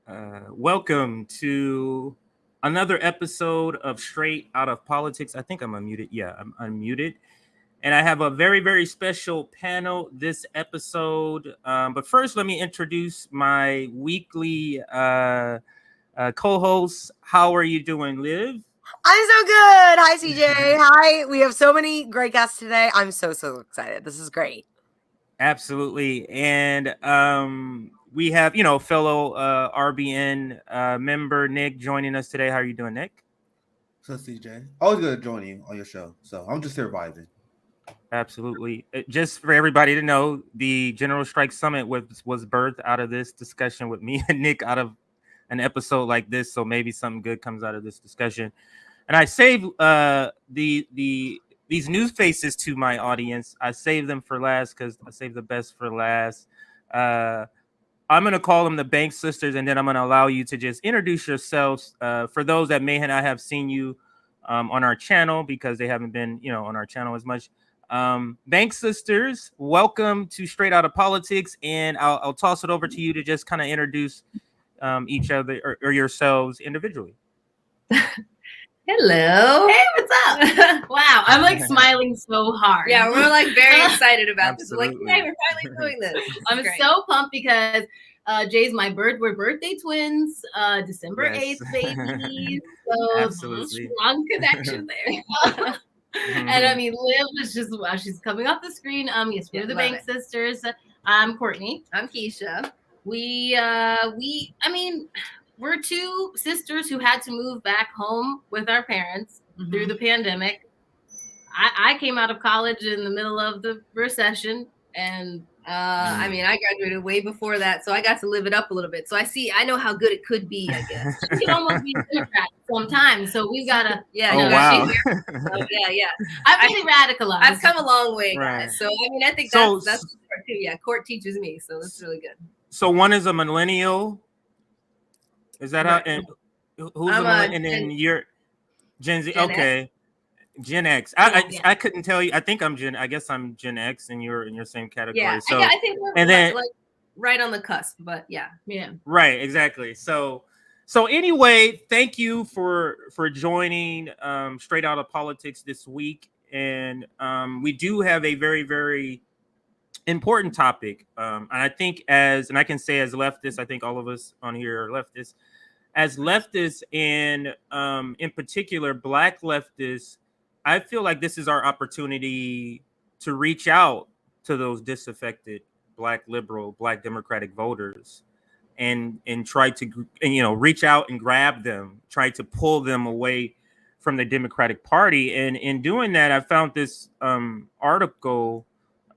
Welcome to another episode of Straight Out of Politics. I think I'm unmuted. Yeah, I'm unmuted. And I have a very, very special panel this episode. But first, let me introduce my weekly co hosts. How are you doing, Liv? I'm so good. Hi, CJ. Hi. We have so many great guests today. I'm so excited. This is great. Absolutely. And we have, fellow RBN member Nick joining us today. How are you doing, Nick? So CJ, always good to join you on your show. So I'm just here vibing. Absolutely. Just for everybody to know, the General Strike Summit was birthed out of this discussion with me and Nick out of an episode like this. So maybe something good comes out of this discussion. And I save these new faces to my audience. I save them for last because I save the best for last. I'm going to call them the Bank Sisters, and then I'm going to allow you to just introduce yourselves for those that may not have seen you on our channel because they haven't been, on our channel as much. Bank Sisters, welcome to Straight Out of Politics, and I'll toss it over to you to just kind of introduce each other or yourselves individually. Hello. Hey, what's up? Wow, I'm like smiling so hard. Yeah, we're like very excited about this. We're like, Absolutely. hey, we're finally doing this. I'm so pumped because Jay's we're birthday twins, December Yes. 8th, babies. So Absolutely. strong connection there. And I mean, Liv is just she's coming off the screen. Yes, we're the Bank Sisters. I'm Courtney. I'm Keisha. We're two sisters who had to move back home with our parents through the pandemic. I came out of college in the middle of the recession, and I graduated way before that, so I got to live it up a little bit. So I know how good it could be, I guess. it can almost be Democrat sometimes. So we've got to, Wow. Yeah. I've really radicalized. I've come a long way, Right. guys. So I think So- that's part too. Yeah, Court teaches me, so it's really good. So one is a millennial. Is that Right. how? And who's I'm a a millennial? And then you're Gen Z. Gen Okay, Gen X. Yeah. I couldn't tell you. I think I'm Gen. I guess I'm Gen X, and you're in your same category. Yeah, So I think we're and then- like right on the cusp, but yeah. right, exactly. So anyway, thank you for joining Straight Out of Politics this week, and we do have a very, very important topic. And I think and I can say as leftists, I think all of us on here are leftists. As leftists and in particular Black leftists, I feel like this is our opportunity to reach out to those disaffected Black liberal, Black Democratic voters and try to reach out and grab them, try to pull them away from the Democratic Party. And in doing that, I found this article.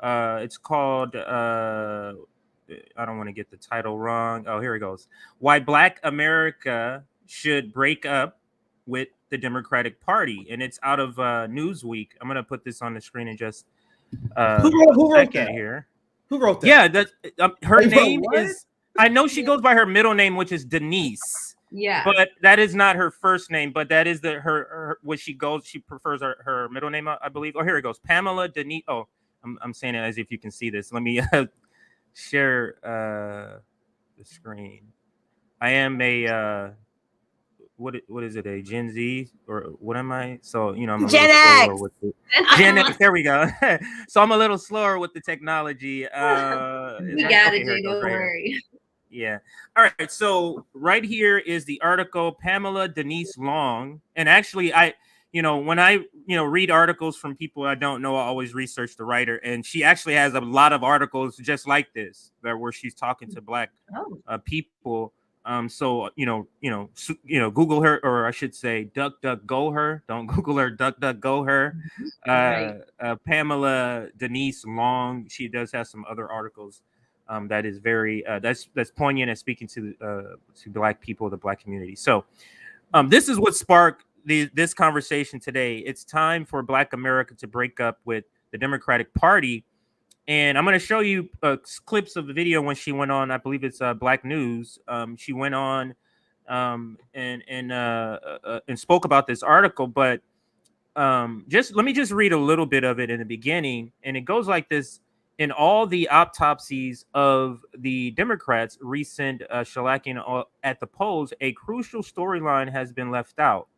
It's called I don't want to get the title wrong. Oh, here it goes. Why Black America Should Break Up with the Democratic Party. And it's out of Newsweek. I'm going to put this on the screen in just Who wrote that? here. Who wrote that? Yeah, that her Wait, name what? is, I know she goes by her middle name, which is Denise. Yeah. But that is not her first name, but that is her when she goes, she prefers her middle name, I believe. Oh, here it goes. Pamela Denise. Oh, I'm saying it as if you can see this. Let me share the screen. I am a what is it, a Gen Z or what am I? So I'm a Gen little slower X. with it. Gen X. There we go. So I'm a little slower with the technology. We got it, Jay. Don't worry. Yeah. All right. So right here is the article, Pamela Denise Long. And actually, when I read articles from people I don't know, I always research the writer. And she actually has a lot of articles just like this, where she's talking to Black people. So Google her, or I should say, DuckDuckGo her. Don't Google her, DuckDuckGo her. Pamela Denise Long. She does have some other articles. That is very that's poignant and speaking to Black people, the Black community. So this is what sparked this conversation today. It's time for Black America to break up with the Democratic Party, and I'm going to show you clips of the video when she went on. I believe it's Black News. She went on and spoke about this article, but let me just read a little bit of it in the beginning, and it goes like this. in all the autopsies of the Democrats' recent shellacking at the polls, a crucial storyline has been left out.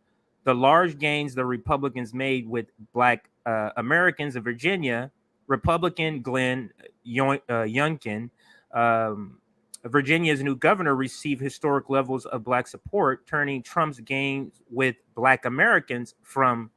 The large gains the Republicans made with Black Americans in Virginia. Republican Glenn Youngkin, Virginia's new governor, received historic levels of Black support, turning Trump's gains with Black Americans from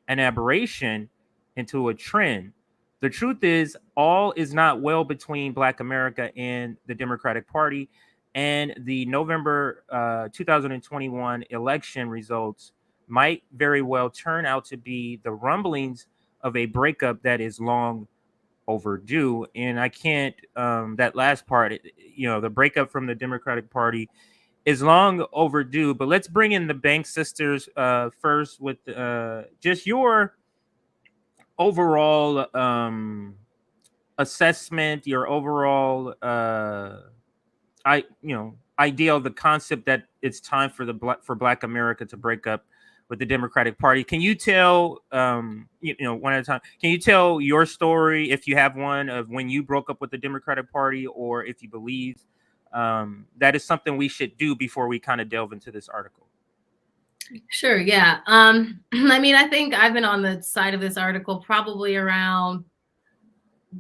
an aberration into a trend. The truth is, all is not well between Black America and the Democratic Party, and the November 2021 election results might very well turn out to be the rumblings of a breakup that is long overdue. And I can't, that last part, the breakup from the Democratic Party is long overdue. But let's bring in the Bank sisters first with just your overall assessment, your overall idea of the concept that it's time for Black America to break up with the Democratic Party. Can you tell one at a time, can you tell your story, if you have one, of when you broke up with the Democratic Party, or if you believe that is something we should do before we kind of delve into this article? Sure, yeah. I mean, I think I've been on the side of this article probably around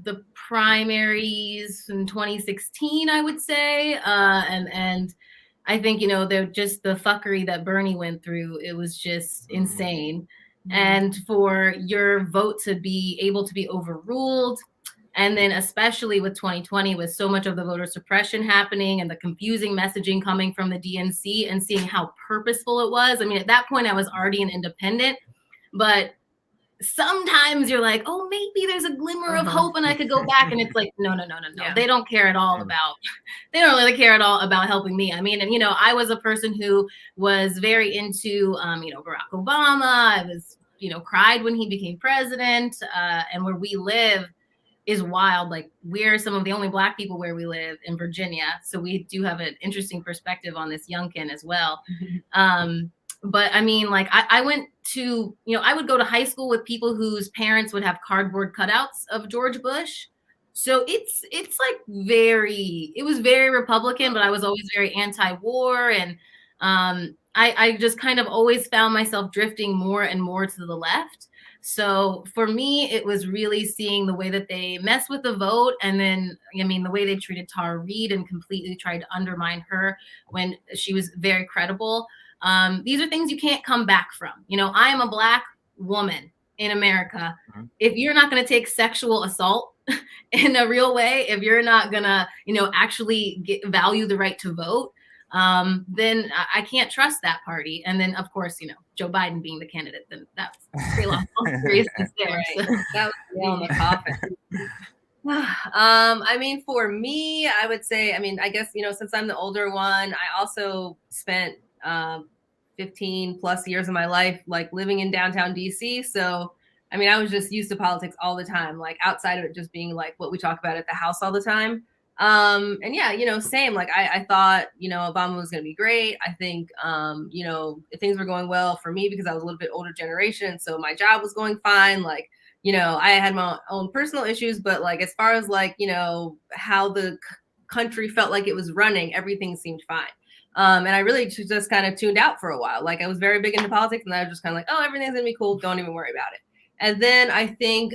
the primaries in 2016, I would say. And I think, they're just the fuckery that Bernie went through. It was just insane. And for your vote to be able to be overruled, and then especially with 2020, with so much of the voter suppression happening and the confusing messaging coming from the DNC, and seeing how purposeful it was. I mean, at that point, I was already an independent, but sometimes you're like, oh, maybe there's a glimmer of hope and I could go back. And it's like, no. Yeah. They don't care at all they don't really care at all about helping me. I mean, and, I was a person who was very into, Barack Obama. I was, cried when he became president, and where we live is wild. Like, we're some of the only Black people where we live in Virginia. So we do have an interesting perspective on this Youngkin as well. But I mean, like, I went to, I would go to high school with people whose parents would have cardboard cutouts of George Bush. So it's like it was very Republican, but I was always very anti-war. And I just kind of always found myself drifting more and more to the left. So for me, it was really seeing the way that they messed with the vote. And then, I mean, the way they treated Tara Reid and completely tried to undermine her when she was very credible. These are things you can't come back from. I am a Black woman in America. If you're not going to take sexual assault in a real way, if you're not going to, actually value the right to vote, then I can't trust that party. And then, of course, Joe Biden being the candidate, then that's pretty long seriousness there. Right. So. That was the nail in the coffin. I mean, for me, I would say, I guess, since I'm the older one, I also spent 15 plus years of my life, like, living in downtown DC. So, I was just used to politics all the time, like, outside of it just being like what we talk about at the house all the time. And yeah, same, like, I thought, Obama was going to be great. I think, things were going well for me because I was a little bit older generation. So my job was going fine. Like, I had my own personal issues, but, like, as far as, like, how the country felt like it was running, everything seemed fine. And I really just kind of tuned out for a while. Like, I was very big into politics, and I was just kind of like, oh, everything's gonna be cool. Don't even worry about it. And then I think,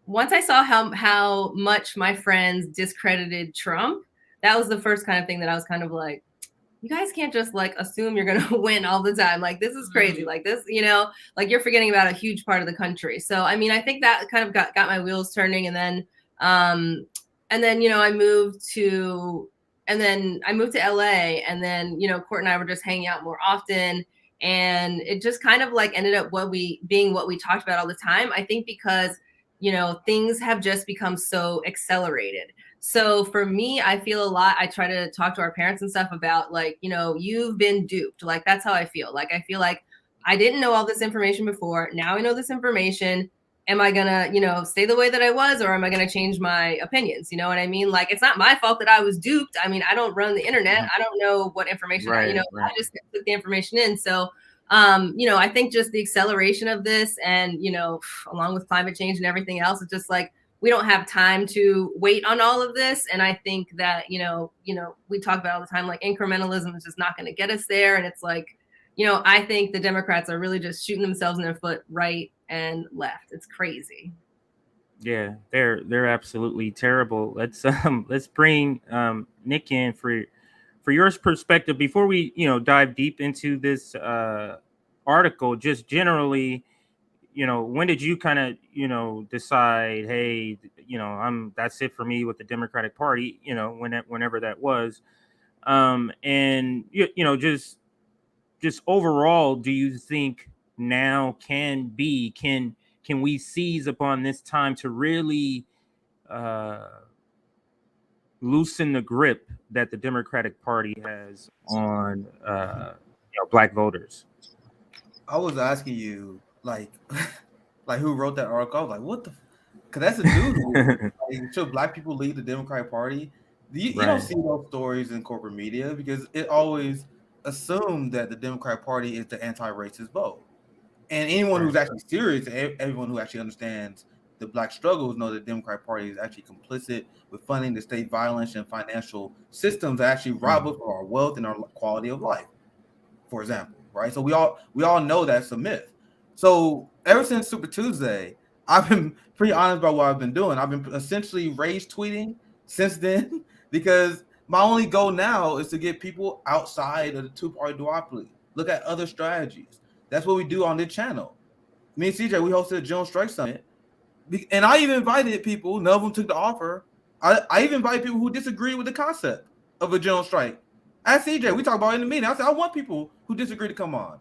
once I saw how much my friends discredited Trump, that was the first kind of thing that I was kind of like, you guys can't just, like, assume you're going to win all the time. Like, this is crazy. Like, this, like, you're forgetting about a huge part of the country. So, I think that kind of got my wheels turning. And then, I moved to LA, and then, Court and I were just hanging out more often. And it just kind of, like, ended up what we talked about all the time. I think because, things have just become so accelerated. So for me, I feel a lot. I try to talk to our parents and stuff about, like, you've been duped. Like, that's how I feel. Like, I feel like I didn't know all this information before. Now I know this information. Am I gonna, stay the way that I was, or am I gonna change my opinions? You know what I mean? Like, it's not my fault that I was duped. I don't run the internet. I don't know what information, I just took the information in. So, I think just the acceleration of this and, along with climate change and everything else, it's just like, we don't have time to wait on all of this. And I think that, we talk about all the time, like incrementalism is just not going to get us there. And it's like, I think the Democrats are really just shooting themselves in their foot right and left. It's crazy. Yeah, they're absolutely terrible. Let's bring Nick in for your perspective before we dive deep into this article. Just generally, when did you kind of decide, hey, that's it for me with the Democratic Party, whenever that was, and just overall, do you think now can we seize upon this time to really loosen the grip that the Democratic Party has on Black voters? I was asking you, like who wrote that article? I was like, what the? Because that's a dude. Should Black people lead the Democratic Party? You don't see those stories in corporate media because it always assumed that the Democratic Party is the anti-racist vote. And anyone who's actually serious, everyone who actually understands the Black struggles, know that the Democratic Party is actually complicit with funding the state violence and financial systems that actually rob us of our wealth and our quality of life, for example, right? So we all know that's a myth. So ever since Super Tuesday, I've been pretty honest about what I've been doing. I've been essentially rage tweeting since then because my only goal now is to get people outside of the two-party duopoly. Look at other strategies. That's what we do on this channel. Me and CJ, we hosted a General Strike Summit. And I even invited people, none of them took the offer. I even invited people who disagree with the concept of a general strike. At CJ, we talked about it in the meeting. I said, I want people who disagree to come on.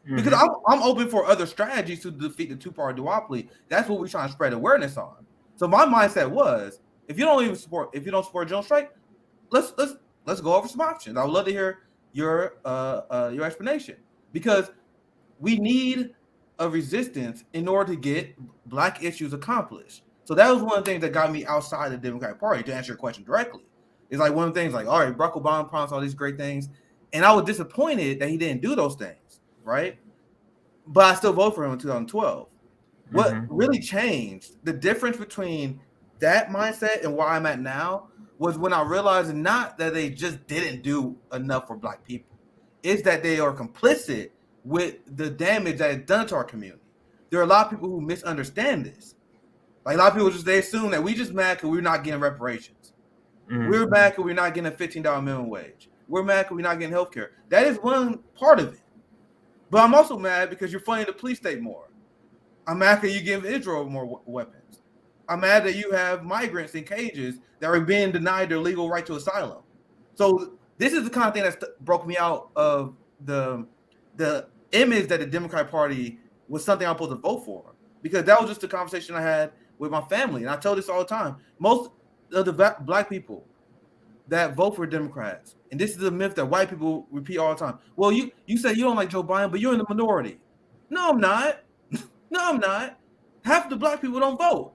Mm-hmm. Because I'm open for other strategies to defeat the two-party duopoly. That's what we're trying to spread awareness on. So my mindset was, if you don't support a general strike, let's go over some options. I would love to hear your explanation. Because we need a resistance in order to get Black issues accomplished. So that was one of the things that got me outside the Democratic Party, to answer your question directly. It's like one of the things like, all right, Barack Obama promised all these great things, and I was disappointed that he didn't do those things, right? But I still voted for him in 2012. Mm-hmm. What really changed, the difference between that mindset and where I'm at now, was when I realized not that they just didn't do enough for Black people. It's that they are complicit with the damage that is done to our community. There are a lot of people who misunderstand this. Like a lot of people they assume that we just mad because we're not getting reparations. Mm-hmm. We're mad because we're not getting a $15 minimum wage. We're mad because we're not getting health care. That is one part of it. But I'm also mad because you're funding the police state more. I'm mad because you give Israel more weapons. I'm mad that you have migrants in cages that are being denied their legal right to asylum. So this is the kind of thing that broke me out of the image that the Democratic Party was something I'm supposed to vote for, because that was just the conversation I had with my family. And I tell this all the time. Most of the Black people that vote for Democrats, and this is a myth that white people repeat all the time. Well, you say you don't like Joe Biden, but you're in the minority. No, I'm not. No, I'm not. Half of the Black people don't vote.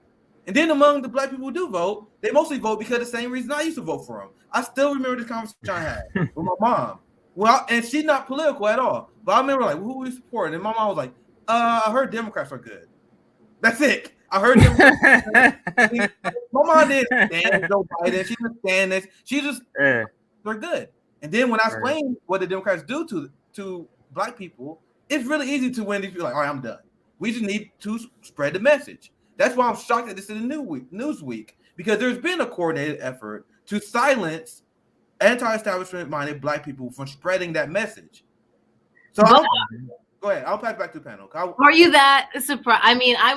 And then among the Black people who do vote, they mostly vote because of the same reason I used to vote for them. I still remember this conversation I had with my mom. Well, and she's not political at all. But I remember, like, who we support? And my mom was like, I heard Democrats are good. That's it. I heard Democrats. My mom didn't stand Joe Biden. She didn't stand this. She just, they're good. And then when I explain what the Democrats do to Black people, it's really easy to win these people. Like, all right, I'm done. We just need to spread the message. That's why I'm shocked that this is a Newsweek, because there's been a coordinated effort to silence anti-establishment minded Black people from spreading that message. So go ahead. I'll pass back to the panel. Are you that surprised? I mean, I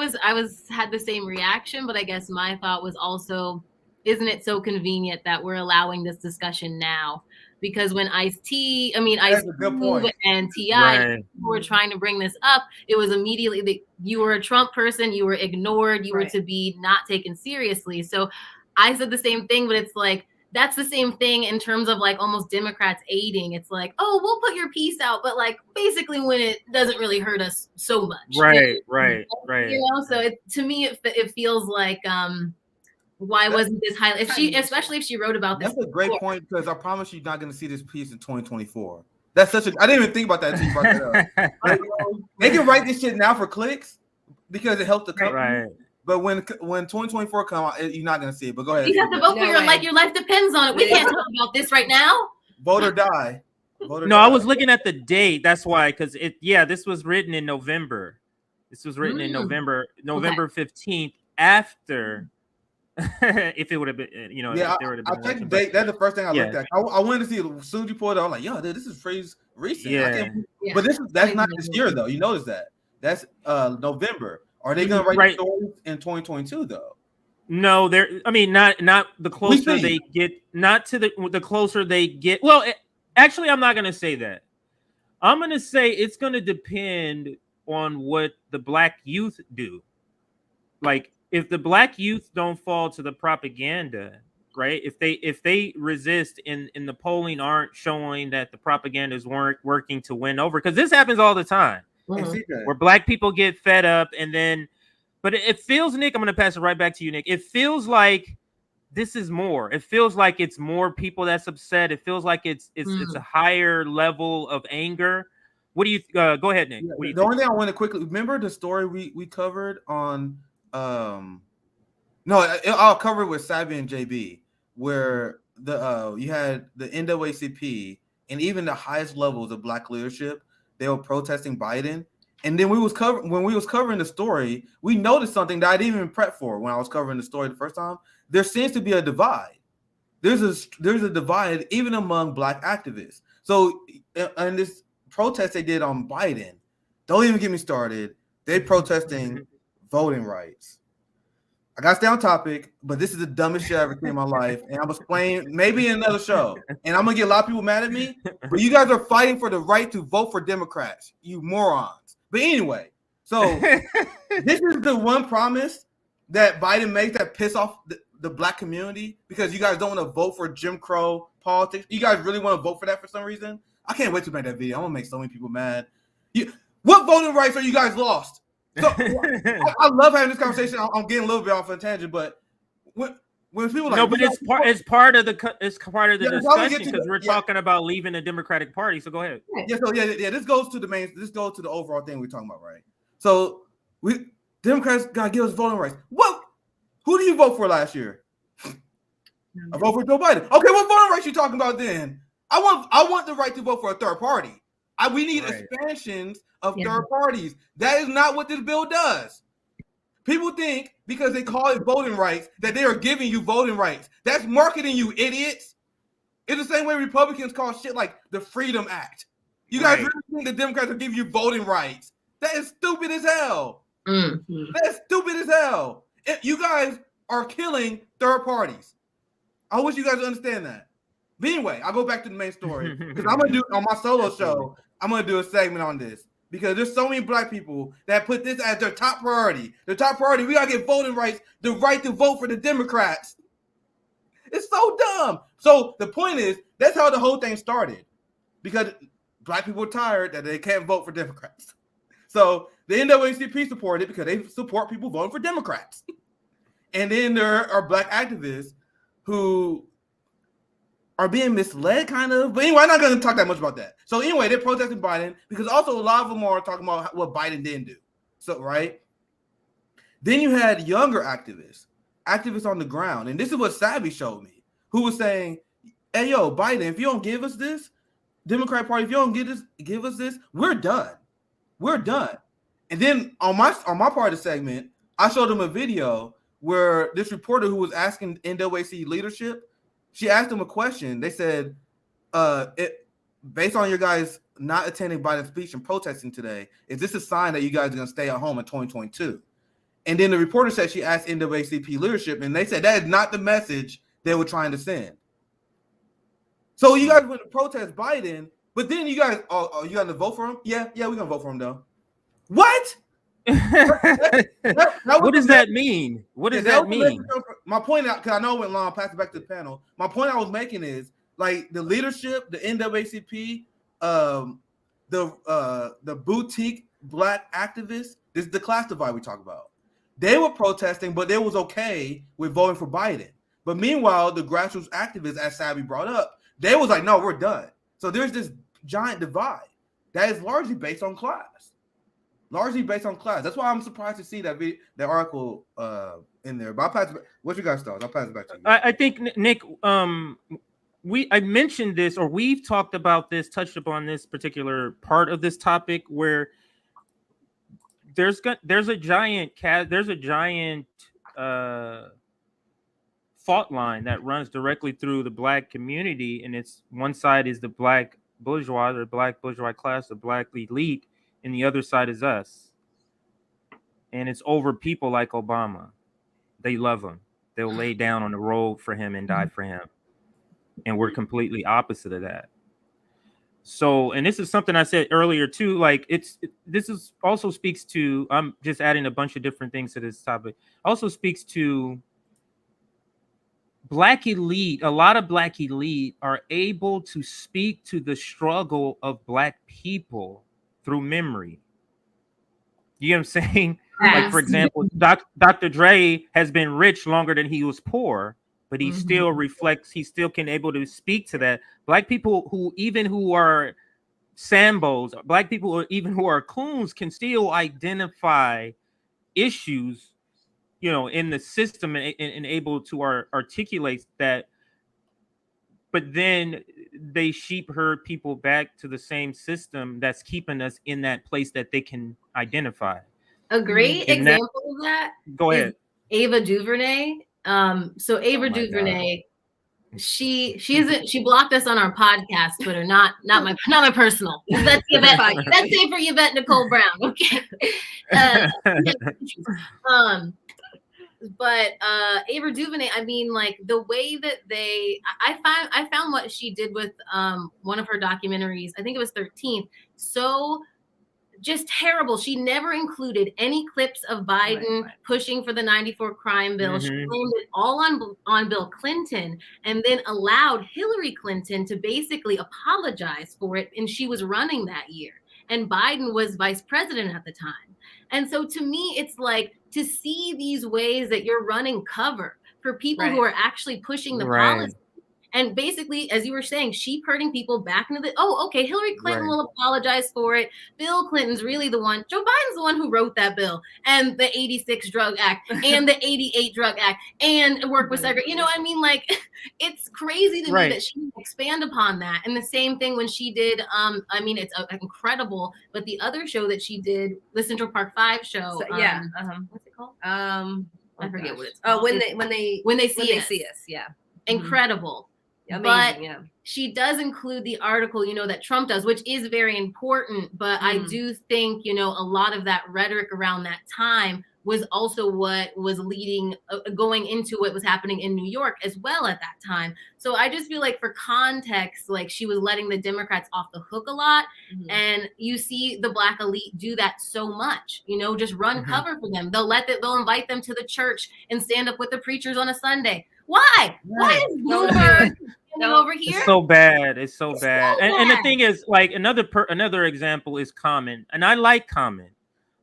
had the same reaction, but I guess my thought was also, isn't it so convenient that we're allowing this discussion now? Because when Ice Cube and T.I. were trying to bring this up, it was immediately you were a Trump person, you were ignored, you were to be not taken seriously. So I said the same thing, but it's like, that's the same thing in terms of like almost Democrats aiding. It's like, oh, we'll put your piece out, but like basically when it doesn't really hurt us so much. Right. You know, so to me, it feels like, why wasn't this highlighted? Especially if she wrote about this. That's a great point, because I promise you're not going to see this piece in 2024. That's such a. I didn't even think about that until you brought that up. They can write this shit now for clicks because it helped the company. Right. But when 2024 come out, you're not gonna see it. But go ahead. You have to vote for your life. Your life depends on it. We can't talk about this right now. Vote or die. Vote or No, die. I was looking at the date. That's why, because this was written in November. This was written in November 15th, after if it would have been, if there would have been. I checked the date. That's the first thing I looked at. I wanted to see it. As soon as you pulled it, I was like, yo, dude, this is phrase recent. Yeah. But that's not this year though. You notice that. That's November. Are they gonna write stories in 2022 though? No, not the closer they get, not to the closer they get. Well, actually, I'm not gonna say that. I'm gonna say it's gonna depend on what the black youth do. Like, if the black youth don't fall to the propaganda, right? If they resist and the polling aren't showing that the propagandas weren't working to win over, because this happens all the time. Where black people get fed up, and then, but it feels, Nick, I'm going to pass it right back to you, Nick. It feels like this is more. It feels like it's more people that's upset. It feels like it's a higher level of anger. What do you go ahead, Nick? Yeah, the only thing I want to quickly remember the story we covered on I'll cover it with Savvy and JB, where you had the NAACP and even the highest levels of black leadership. They were protesting Biden, and then when we was covering the story, we noticed something that I didn't even prep for when I was covering the story the first time. There seems to be a divide. There's a divide even among black activists. So in this protest they did on Biden, don't even get me started. They protesting voting rights. I got to stay on topic, but this is the dumbest shit I ever seen in my life. And I'm explaining maybe in another show. And I'm going to get a lot of people mad at me. But you guys are fighting for the right to vote for Democrats, you morons. But anyway, so this is the one promise that Biden makes that piss off the black community, because you guys don't want to vote for Jim Crow politics. You guys really want to vote for that for some reason? I can't wait to make that video. I'm going to make so many people mad. What voting rights are you guys lost? So I love having this conversation. I'm getting a little bit off on a tangent, but when people like, no, but it's part of the discussion, because we're talking about leaving the Democratic Party. So go ahead. Yeah. So this goes to the overall thing we're talking about, right? So Democrats gotta give us voting rights. What? Who do you vote for last year? I vote for Joe Biden. Okay, what voting rights you talking about then? I want the right to vote for a third party. We need expansions of third parties. That is not what this bill does. People think because they call it voting rights that they are giving you voting rights. That's marketing, you idiots. It's the same way Republicans call shit like the Freedom Act. You guys really think the Democrats will give you voting rights? That is stupid as hell. Mm-hmm. That's stupid as hell. You guys are killing third parties. I wish you guys would understand that. But anyway, I'll go back to the main story, because I'm going to do on my solo show, I'm going to do a segment on this, because there's so many black people that put this as their top priority. Their top priority, we got to get voting rights, the right to vote for the Democrats. It's so dumb. So the point is, that's how the whole thing started, because black people are tired that they can't vote for Democrats. So the NAACP supported it because they support people voting for Democrats. And then there are black activists who are being misled, kind of. But anyway, I'm not going to talk that much about that. So anyway, they're protesting Biden because also a lot of them are talking about what Biden didn't do. So, right? Then you had younger activists on the ground. And this is what Savvy showed me, who was saying, hey, yo, Biden, if you don't give us this, Democrat Party, if you don't give us this, we're done. We're done. And then on my part of the segment, I showed them a video where this reporter who was asking NAACP leadership, she asked him a question. They said, based on your guys not attending Biden's speech and protesting today, is this a sign that you guys are going to stay at home in 2022? And then the reporter said she asked NAACP leadership, and they said that is not the message they were trying to send. So you guys went to protest Biden, but then you guys, you going to vote for him? Yeah, we're going to vote for him, though. What? What does that mean? What does that mean? My point out, because I know it went long, I'll pass it back to the panel. My point I was making is, like, the leadership, the NAACP, the boutique black activists, this is the class divide we talk about. They were protesting, but they was okay with voting for Biden. But meanwhile, the grassroots activists, as Savvy brought up, they was like, no, we're done. So there's this giant divide that is largely based on class. That's why I'm surprised to see that article in there. But I'll pass it back. What's your guys' thoughts? I'll pass it back to you. I think, Nick, I mentioned this, or we've talked about this, touched upon this particular part of this topic, where there's a giant fault line that runs directly through the Black community, and it's one side is the Black bourgeois, or Black bourgeois class, the Black elite, and the other side is us. And it's over people like Obama. They love him. They'll lay down on the road for him and die for him. And we're completely opposite of that. So, and this is something I said earlier too, like this is also speaks to, I'm just adding a bunch of different things to this topic, also speaks to Black elite. A lot of Black elite are able to speak to the struggle of Black people through memory. You know what I'm saying? Yes. Like, for example, Dr. Dre has been rich longer than he was poor, but he still reflects, he still can able to speak to that. Black people who are Sambos, Black people who are coons can still identify issues, you know, in the system and able to articulate that. But then they sheep herd people back to the same system that's keeping us in that place that they can identify. A great example of that. Go ahead. Ava DuVernay. So Ava DuVernay, she blocked us on our podcast Twitter, not my personal. That's safe for Yvette Nicole Brown. Okay. But Ava DuVernay, I mean, like the way that I found what she did with one of her documentaries, I think it was 13th, so just terrible. She never included any clips of Biden pushing for the 94 crime bill. She blamed it all on Bill Clinton, and then allowed Hillary Clinton to basically apologize for it. And she was running that year, and Biden was vice president at the time. And so to me, it's like, to see these ways that you're running cover for people who are actually pushing the policy. And basically, as you were saying, sheep herding people back into okay, Hillary Clinton will apologize for it. Bill Clinton's really the one. Joe Biden's the one who wrote that bill, and the 86 Drug Act, and the 88 Drug Act, and work with segregation. You know what I mean? Like, it's crazy to me that she didn't expand upon that. And the same thing when she did, I mean, it's incredible, but the other show that she did, the Central Park 5 show. So, what's it called? I forget what it's called. When they see us. Yeah. Incredible. Amazing, but she does include the article, you know, that Trump does, which is very important. But I do think, you know, a lot of that rhetoric around that time was also what was leading, going into what was happening in New York as well at that time. So I just feel like, for context, like, she was letting the Democrats off the hook a lot. And you see the Black elite do that so much, you know, just run cover for them. They'll invite them to the church and stand up with the preachers on a Sunday. Why? Why is Bloomberg over here? It's so bad. It's so bad. And the thing is, like, another example is Common, and I like Common.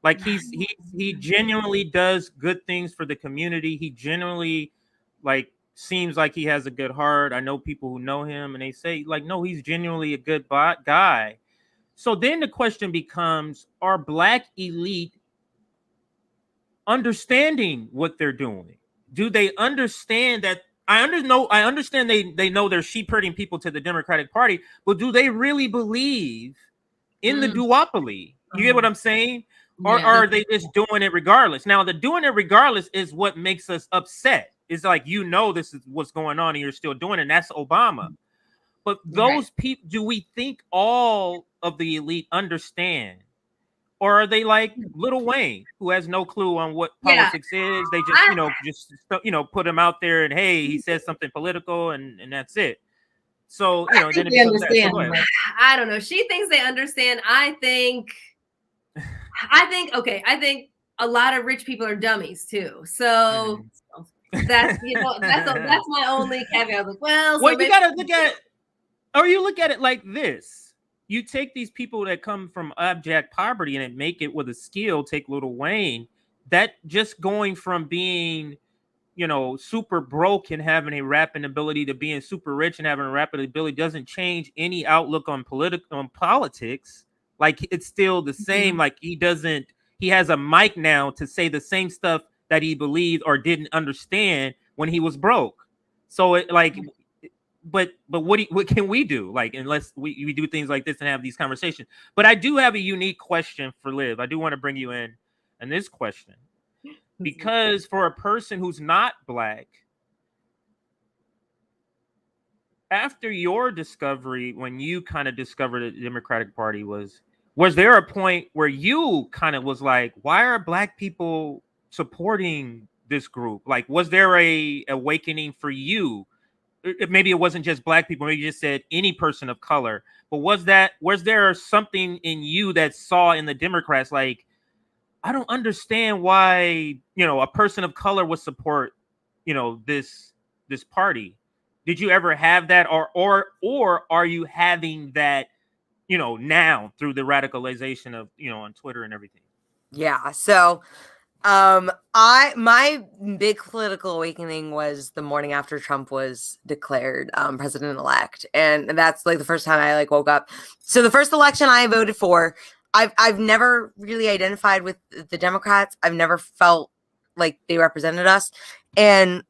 Like, he genuinely does good things for the community. He genuinely, like, seems like he has a good heart. I know people who know him, and they say, like, no, he's genuinely a good guy. So then the question becomes, are Black elite understanding what they're doing? Do they understand that? I understand they know they're sheep herding people to the Democratic Party, but do they really believe in the duopoly? You get what I'm saying? Or are they just doing it regardless? Now, the doing it regardless is what makes us upset. It's like, you know, this is what's going on and you're still doing it. And that's Obama. But those people, do we think all of the elite understand? Or are they like Lil Wayne, who has no clue on what politics is? They just, put him out there and, hey, he says something political and that's it. So, you know, then it becomes that. So I don't know. She thinks they understand. I think a lot of rich people are dummies too. So that's my only caveat. Like, you gotta look at it, or you look at it like this. You take these people that come from abject poverty and make it with a skill. Take Lil Wayne, that just going from being super broke and having a rapid ability to being super rich and having a rapid ability doesn't change any outlook on politics. Like, it's still the same. Like, he has a mic now to say the same stuff that he believed or didn't understand when he was broke. So but what can we do? Like, unless we do things like this and have these conversations. But I do have a unique question for Liv. I do want to bring you in this question. Because for a person who's not Black, after your discovery, when you kind of discovered the Democratic Party, was there a point where you kind of was like, why are Black people supporting this group? Like, was there a awakening for you? Maybe it wasn't just Black people, maybe you just said any person of color, but was there something in you that saw in the Democrats, like, I don't understand why, a person of color would support, this party? Did you ever have that, or are you having that, now through the radicalization of, on Twitter and everything? Yeah. So, my big political awakening was the morning after Trump was declared president-elect, and that's like the first time I woke up. So the first election I voted for, I've never really identified with the Democrats. I've never felt like they represented us, and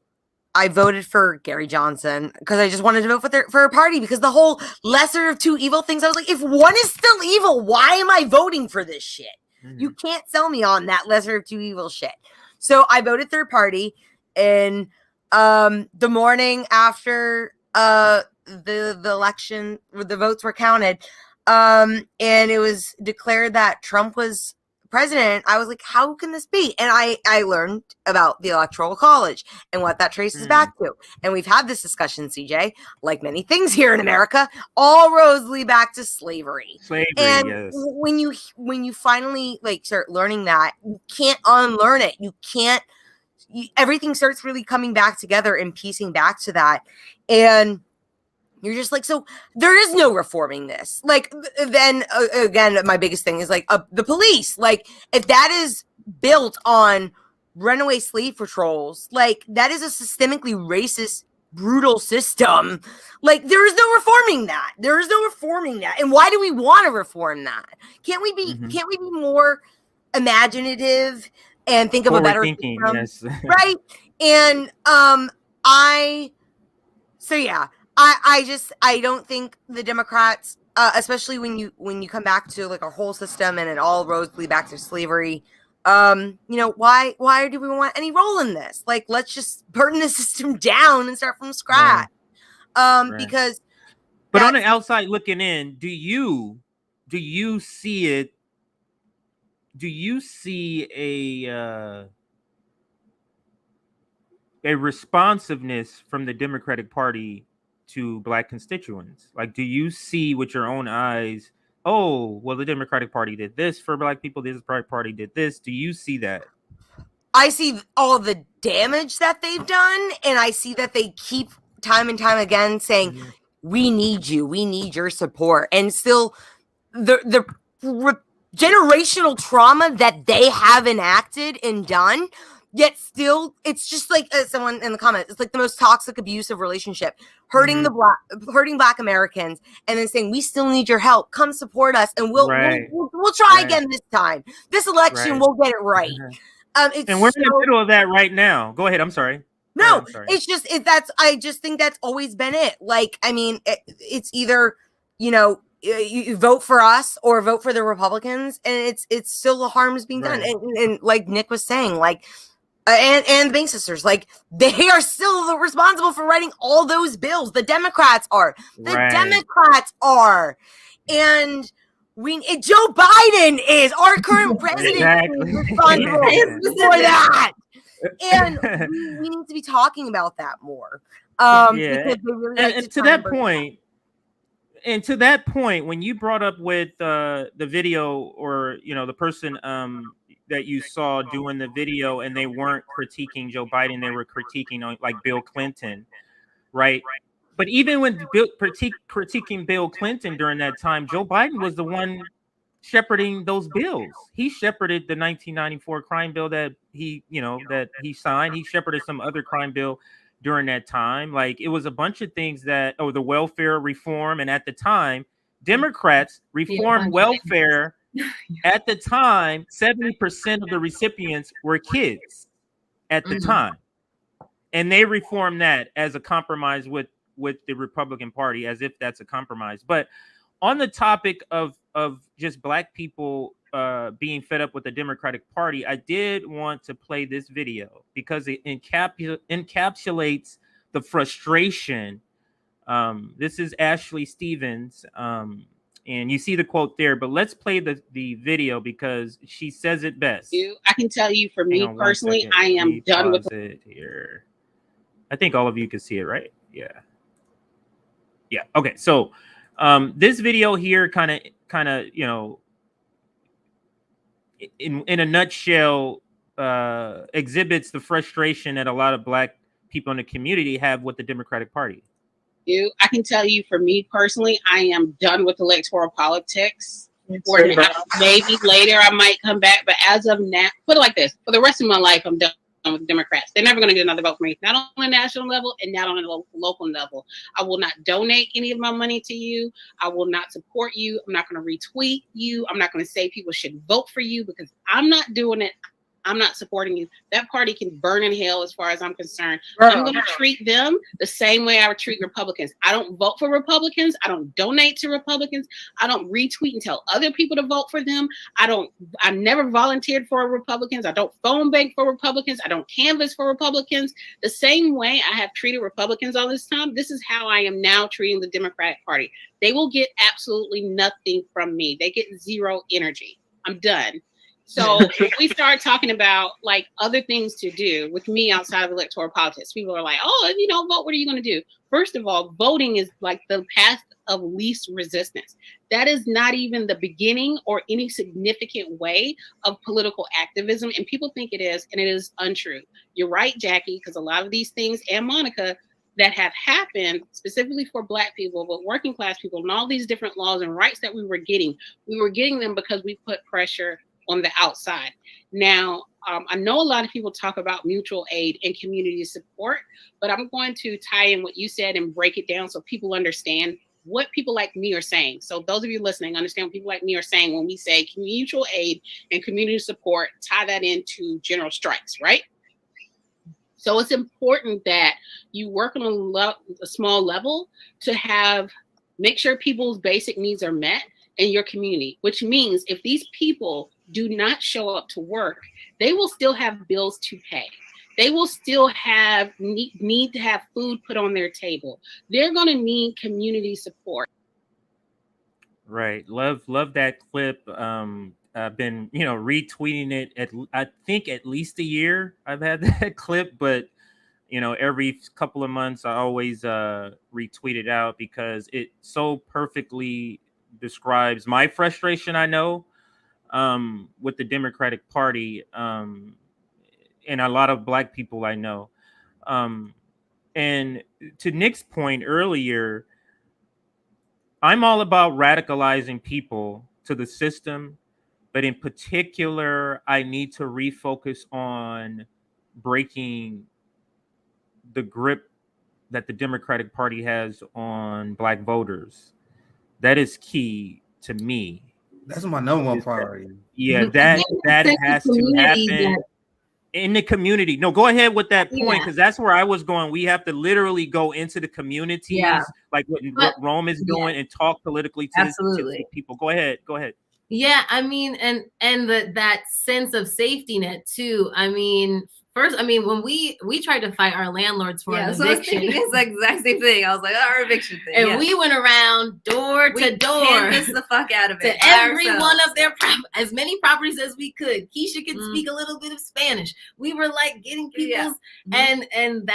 I voted for Gary Johnson because I just wanted to vote for a party, because the whole lesser of two evil things. I was like, if one is still evil, why am I voting for this shit? Mm-hmm. You can't sell me on that lesser of two evil shit. So I voted third party, and the morning after the election, the votes were counted, and it was declared that Trump was president, I was like, how can this be? And I learned about the Electoral College and what that traces back to. And we've had this discussion, CJ, like many things here in America, all roads lead back to slavery. And yes. when you finally start learning that, you can't unlearn it. You can't, everything starts really coming back together and piecing back to that. And you're just like, so there is no reforming this. Then again, my biggest thing is the police. If that is built on runaway slave patrols, that is a systemically racist, brutal system. There is no reforming that. There is no reforming that. And why do we want to reform that? Can't we be more imaginative and think of a better system? Yes. Right? And I don't think the Democrats, especially when you come back to a whole system and it all roads lead back to slavery. Why do we want any role in this? Let's just burn the system down and start from scratch. Right. Because, but on the outside looking in, do you see it? Do you see a responsiveness from the Democratic Party to Black constituents? Do you see with your own eyes, oh, well, the Democratic Party did this for Black people, this party did this? Do you see that? I see all the damage that they've done, and I see that they keep time and time again saying, we need you, we need your support. And still the generational trauma that they have enacted and done, yet still, it's just someone in the comments, it's the most toxic, abusive relationship, hurting Black Americans, and then saying, we still need your help. Come support us, and we'll try again this time. This election, we'll get it right. And we're in the middle of that right now. Go ahead. I'm sorry. No, it's just I just think that's always been it. It's either you vote for us or vote for the Republicans, and it's still the harm's being done. And like Nick was saying, and the Bank sisters, they are still responsible for writing all those bills. The Democrats are. And Joe Biden is our current president responsible for that. And we need to be talking about that more. Because they really and to that point. And to that point, when you brought up with the video, or the person that you saw doing the video, and they weren't critiquing Joe Biden, they were critiquing Bill Clinton, right? But even when critiquing Bill Clinton during that time, Joe Biden was the one shepherding those bills. He shepherded the 1994 crime bill that he signed. He shepherded some other crime bill during that time. Like, it was a bunch of things that, the welfare reform. And at the time, Democrats reformed welfare. At the time, 70% of the recipients were kids at the time. And they reformed that as a compromise with the Republican Party, as if that's a compromise. But on the topic of just Black people being fed up with the Democratic Party, I did want to play this video because it encapsulates the frustration. This is Ashley Stevens, and you see the quote there, but let's play the video because she says it best. I can tell you, for me personally, I am done with it here. I think all of you can see it, right? Yeah. Okay. So this video here kind of, in a nutshell, exhibits the frustration that a lot of Black people in the community have with the Democratic Party. I can tell you, for me personally, I am done with electoral politics. Or maybe later I might come back, but as of now, put it like this: for the rest of my life, I'm done with Democrats. They're never going to get another vote from me, not on a national level and not on a local level. I will not donate any of my money to you. I will not support you. I'm not going to retweet you. I'm not going to say people should vote for you, because I'm not doing it. I'm not supporting you. That party can burn in hell as far as I'm concerned. I'm going to treat them the same way I would treat Republicans. I don't vote for Republicans. I don't donate to Republicans. I don't retweet and tell other people to vote for them. I never volunteered for Republicans. I don't phone bank for Republicans. I don't canvass for Republicans. The same way I have treated Republicans all this time, this is how I am now treating the Democratic Party. They will get absolutely nothing from me. They get zero energy. I'm done. So if we start talking about like other things to do with me outside of electoral politics, people are like, oh, if you don't vote, what are you going to do? First of all, voting is like the path of least resistance. That is not even the beginning or any significant way of political activism. And people think it is, and it is untrue. You're right, Jackie, because a lot of these things, and Monica, that have happened specifically for Black people, but working class people, and all these different laws and rights that we were getting them because we put pressure on the outside. Now, I know a lot of people talk about mutual aid and community support, but I'm going to tie in what you said and break it down so people understand what people like me are saying. So those of you listening understand what people like me are saying when we say mutual aid and community support, tie that into general strikes, right? So it's important that you work on a small level to make sure people's basic needs are met in your community, which means if these people do not show up to work, they will still have bills to pay. They will still need to have food put on their table. They're going to need community support. Right. Love that clip. I've been, retweeting it I think at least a year I've had that clip, but every couple of months I always retweet it out because it so perfectly describes my frustration, I know, with the Democratic Party, and a lot of Black people I know. And to Nick's point earlier, I'm all about radicalizing people to the system, but in particular, I need to refocus on breaking the grip that the Democratic Party has on Black voters. That is key to me. That's my number one priority. Yeah, that has to happen in the community. No, go ahead with that point, because that's where I was going. We have to literally go into the communities, like what Rome is doing, and talk politically to people. Go ahead. Yeah, I mean, and that sense of safety net too. I mean, first, when we tried to fight our landlords for an eviction, it's the exact same thing. I was like, our eviction thing, and we went around door to door, canvassed the fuck out of it to every one of their as many properties as we could. Keisha could speak a little bit of Spanish. We were like getting people's and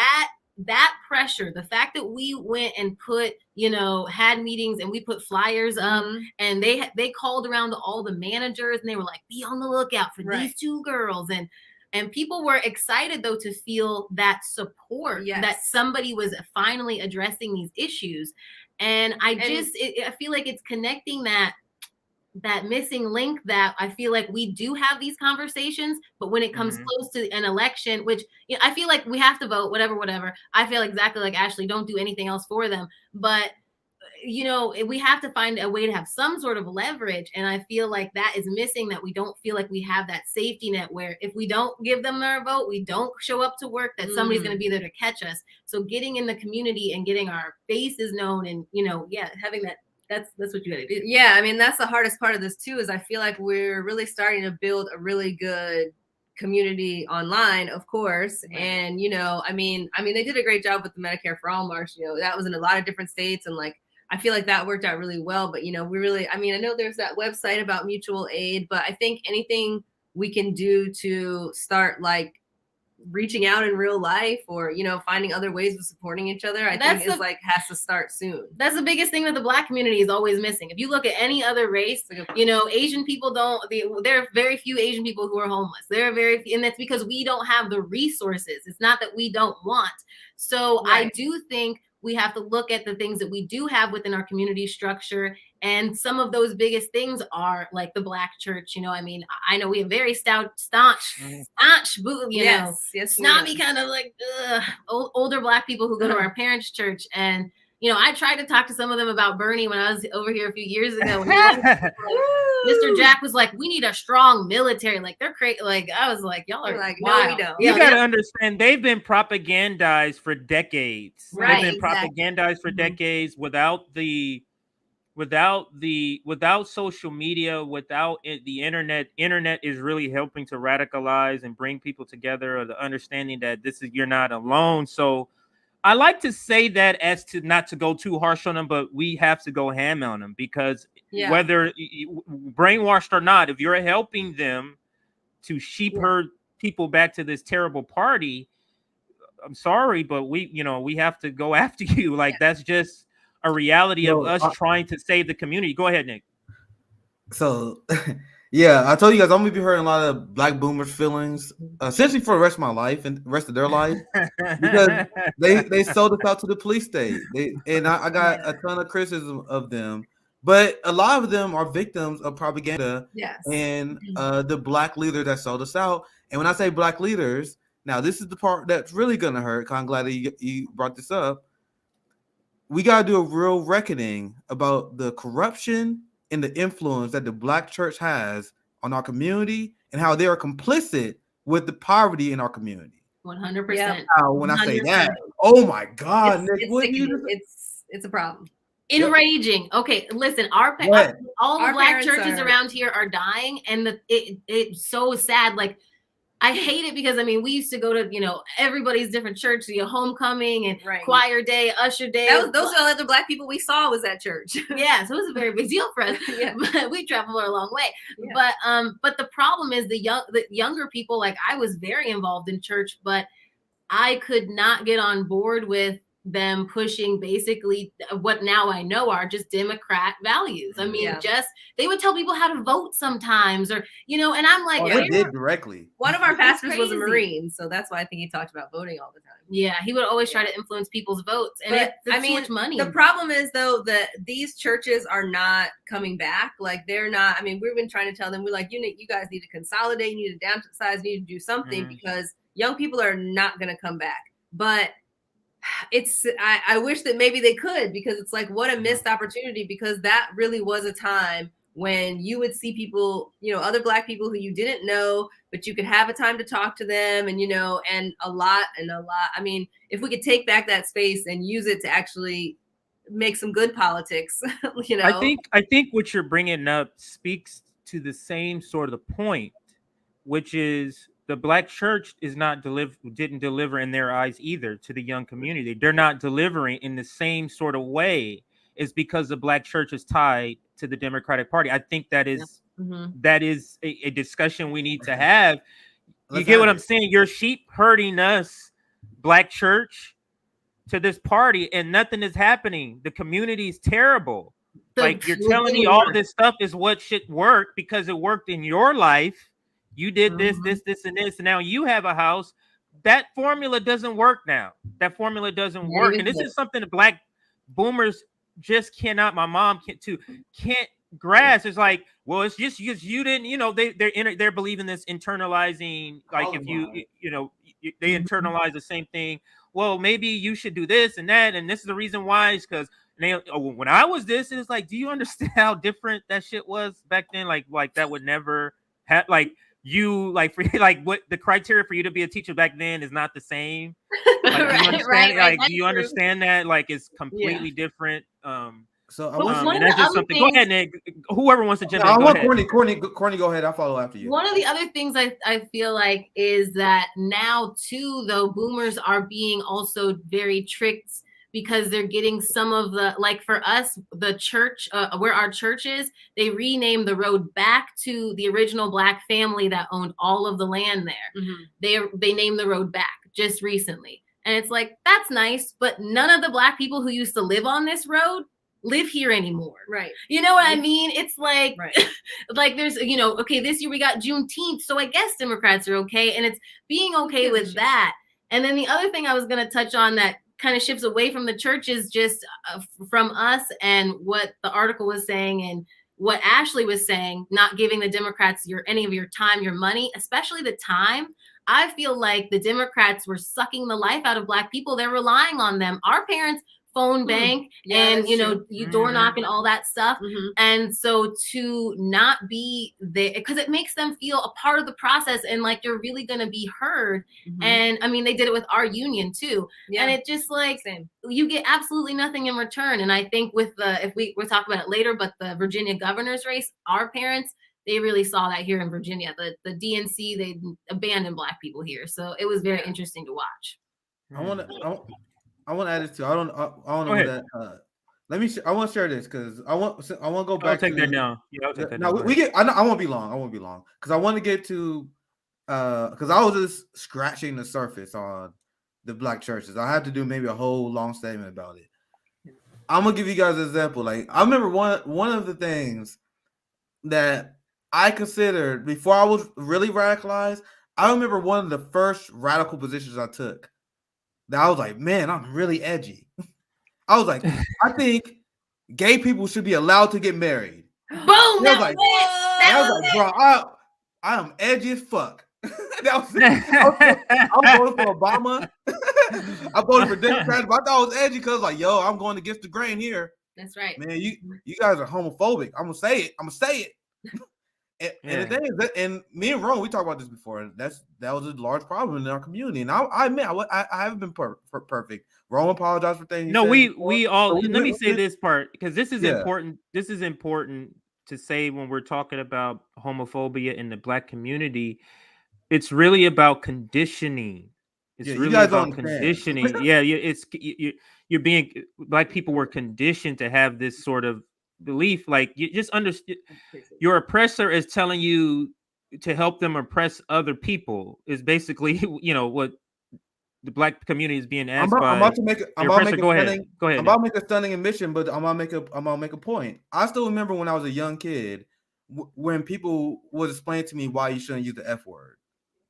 that pressure, the fact that we went and put, had meetings and we put flyers up, and they called around to all the managers and they were like, be on the lookout for these two girls. And people were excited though to feel that support, that somebody was finally addressing these issues. And I feel like it's connecting that that missing link that I feel like we do have these conversations, but when it comes close to an election, which I feel like we have to vote, whatever. I feel exactly like Ashley, don't do anything else for them. But we have to find a way to have some sort of leverage. And I feel like that is missing, that we don't feel like we have that safety net where if we don't give them their vote, we don't show up to work, that somebody's going to be there to catch us. So getting in the community and getting our faces known and, having that, that's what you got to do. Yeah. I mean, that's the hardest part of this too, is I feel like we're really starting to build a really good community online, of course. Right. And, I mean, they did a great job with the Medicare for All march, that was in a lot of different states. And like, I feel like that worked out really well, but I know there's that website about mutual aid, but I think anything we can do to start like reaching out in real life or, finding other ways of supporting each other, I think has to start soon. That's the biggest thing that the Black community is always missing. If you look at any other race, Asian people there are very few Asian people who are homeless. There are very few, and that's because we don't have the resources. It's not that we don't want. So right. I do think we have to look at the things that we do have within our community structure. And some of those biggest things are like the Black church. I know we have very staunch, snobby kind of like older Black people who go to our parents' church. And, I tried to talk to some of them about Bernie when I was over here a few years ago. Mr. Jack was like, we need a strong military. Like, they're crazy. Like, I was like, y'all are like, no, we don't. You got to understand, they've been propagandized for decades. Right, they've been propagandized for decades without social media, without the internet. Internet is really helping to radicalize and bring people together, or the understanding that you're not alone. So I like to say that as to not to go too harsh on them, but we have to go ham on them, because whether brainwashed or not, if you're helping them to sheep herd people back to this terrible party, I'm sorry, but we have to go after you. Like, that's just a reality of us trying to save the community. Go ahead, Nick. So, I told you guys I'm gonna be hurting a lot of Black boomers' feelings, essentially for the rest of my life and the rest of their life, because they sold us out to the police state. I got a ton of criticism of them, but a lot of them are victims of propaganda and the Black leaders that sold us out. And when I say Black leaders, now this is the part that's really gonna hurt. I'm glad that you brought this up. We gotta do a real reckoning about the corruption and the influence that the Black church has on our community and how they are complicit with the poverty in our community. 100%. When I say that, oh my God, Nick, it's a problem. Enraging. Okay, listen, all the Black churches around here are dying, and it's so sad. Like, I hate it because we used to go to everybody's different church, homecoming and choir day, usher day. Those are all the Black people we saw was at church. Yeah, so it was a very big deal for us. But we traveled a long way. Yeah. But the problem is the younger people. Like, I was very involved in church, but I could not get on board with them pushing basically what now I know are just Democrat values. They would tell people how to vote sometimes, or and I'm like, they did directly. One of our pastors was a Marine, so that's why I think he talked about voting all the time. Yeah, he would always try to influence people's votes, and it's too much money. The problem is though that these churches are not coming back. Like, they're not. We've been trying to tell them, we're like, you guys need to consolidate, you need to downsize, you need to do something, because young people are not going to come back. But I wish that maybe they could, because it's like, what a missed opportunity, because that really was a time when you would see people, other Black people who you didn't know, but you could have a time to talk to them, and and a lot. If we could take back that space and use it to actually make some good politics, I think what you're bringing up speaks to the same sort of point, which is the Black church didn't deliver in their eyes either to the young community. They're not delivering in the same sort of way. It's because the Black church is tied to the Democratic Party. I think that is a discussion we need to have. You get what I'm saying? You're sheep herding us, Black church, to this party, and nothing is happening. The community is terrible. Like, you're telling me all this stuff is what should work because it worked in your life. You did this, and this, and now you have a house. That formula doesn't work now. That formula doesn't work. And this is something the Black boomers just cannot, my mom can't grasp. It's like, well, it's just because you didn't, they're believing this internalizing, like if they internalize the same thing. Well, maybe you should do this and that, and this is the reason why. Is because when I was this, it's like, do you understand how different that shit was back then? Like that would never have what the criteria for you to be a teacher back then is not the same. Like, do you understand? Do you understand that? Like, it's completely different. So and that's just something. Go ahead, Nick. Whoever wants to jump in. I want Courtney, go ahead. I'll follow after you. One of the other things I feel like is that now too, though, boomers are being also very tricked because they're getting some of the, like for us, the church, where our church is, they renamed the road back to the original Black family that owned all of the land there. They named the road back just recently. And it's like, that's nice, but none of the Black people who used to live on this road live here anymore. Right. You know what I mean? It's like, like there's, okay, this year we got Juneteenth, so I guess Democrats are okay. And it's being okay with that. And then the other thing I was going to touch on that kind of shifts away from the church is just from us and what the article was saying and what Ashley was saying, not giving the Democrats any of your time, your money, especially the time. I feel like the Democrats were sucking the life out of Black people. They're relying on them. Our parents phone bank and you door knock and all that stuff. And so to not be there, because it makes them feel a part of the process and like you're really going to be heard. And I mean, they did it with our union too. And it just like, you get absolutely nothing in return. And I think with we'll talk about it later, but the Virginia governor's race, our parents, they really saw that here in Virginia. The DNC, they abandoned Black people here. So it was very interesting to watch. I want to add this too. I don't know that. I want to share this because I want to go back. I'll take that down. Yeah, I'll take that down. I won't be long. I won't be long because I want to get to because I was just scratching the surface on the Black churches. I have to do maybe a whole long statement about it. I'm gonna give you guys an example. Like I remember one of the things that I considered before I was really radicalized. I remember one of the first radical positions I took. That I was like, man, I'm really edgy. I was like, I think gay people should be allowed to get married. Boom! I was like, bro, I am edgy as fuck. I was voting for Obama. I voted for Democrats, but I thought I was edgy because like, yo, I'm going against the grain here. That's right. Man, you guys are homophobic. I'm gonna say it. And the thing is that, and me and Ron, we talked about this before. That was a large problem in our community. And I admit I haven't been perfect. Ron apologized for things. No, we all. Let me say this part because this is important. This is important to say when we're talking about homophobia in the Black community. It's really about conditioning. It's really about conditioning. You're being Black people were conditioned to have this sort of belief, like you just understand your oppressor is telling you to help them oppress other people is basically what the Black community is being asked. I'm about to make a stunning admission, but I'm gonna make a point. I still remember when I was a young kid when people would explain to me why you shouldn't use the F word,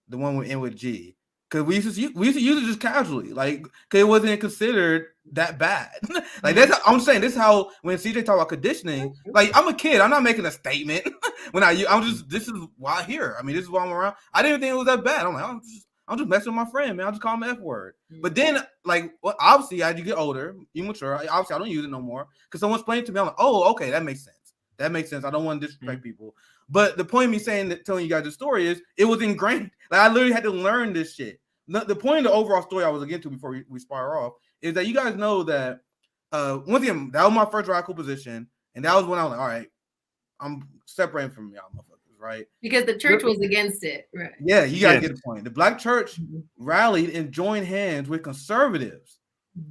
the one with end with G. Because we used to use it just casually, like because it wasn't considered that bad. Like that's I'm saying this is how when CJ talk about conditioning, like I'm a kid, I'm not making a statement this is why I hear. I mean, this is why I'm around. I didn't think it was that bad. I'm like, I'm just messing with my friend, man. I'll just call him the F word. But then, like, obviously, as you get older, you mature. Obviously, I don't use it no more because someone explained it to me. I'm like, oh, okay, that makes sense. That makes sense. I don't want to disrespect people. But the point of me telling you guys the story is it was ingrained. Like I literally had to learn this shit. The point of the overall story I was getting to before we spiral off is that you guys know that one thing that was my first radical position, and that was when I was like, all right, I'm separating from y'all motherfuckers, right? Because the church was against it, right? Yeah, you gotta get the point. The Black church rallied and joined hands with conservatives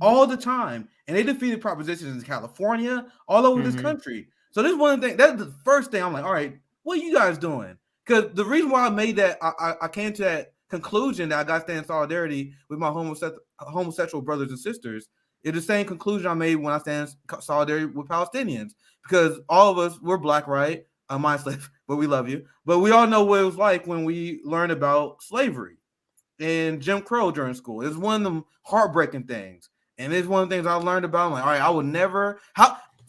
all the time, and they defeated propositions in California, all over this country. So this is one thing. That's the first thing I'm like, all right, what are you guys doing? Because the reason why I made that, I came to that conclusion that I got to stand in solidarity with my homosexual brothers and sisters is the same conclusion I made when I stand in solidarity with Palestinians, because all of us, we're Black, right? My slave, but we love you. But we all know what it was like when we learned about slavery and Jim Crow during school. It's one of them heartbreaking things, and it's one of the things I learned about. I'm like, all right, I would never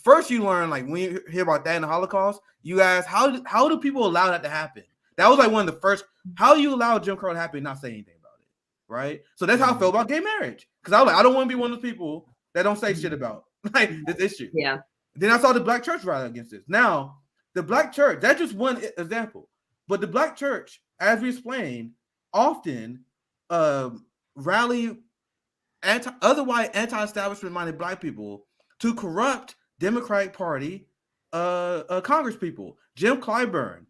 first you learn, like when you hear about that in the Holocaust, you ask how do people allow that to happen? That was like one of the first. How do you allow Jim Crow to happen and not say anything about it, right? So that's how I feel about gay marriage, because I was like, I don't want to be one of those people that don't say shit about like this issue. Yeah. Then I saw the Black church rally against this. Now the Black church, that's just one example, but the Black church, as we explained, often rally otherwise anti-establishment minded Black people to corrupt Democratic Party Congress people. Jim Clyburn,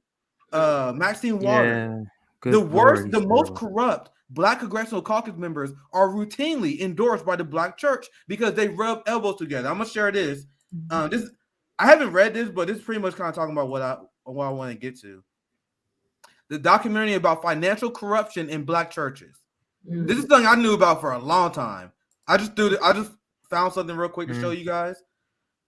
Maxine Waters, the most corrupt Black Congressional Caucus members are routinely endorsed by the Black church because they rub elbows together. I'm gonna share this. This I haven't read this, but this is pretty much kind of talking about what I want to get to. The documentary about financial corruption in Black churches. This is something I knew about for a long time. I just found something real quick to show you guys.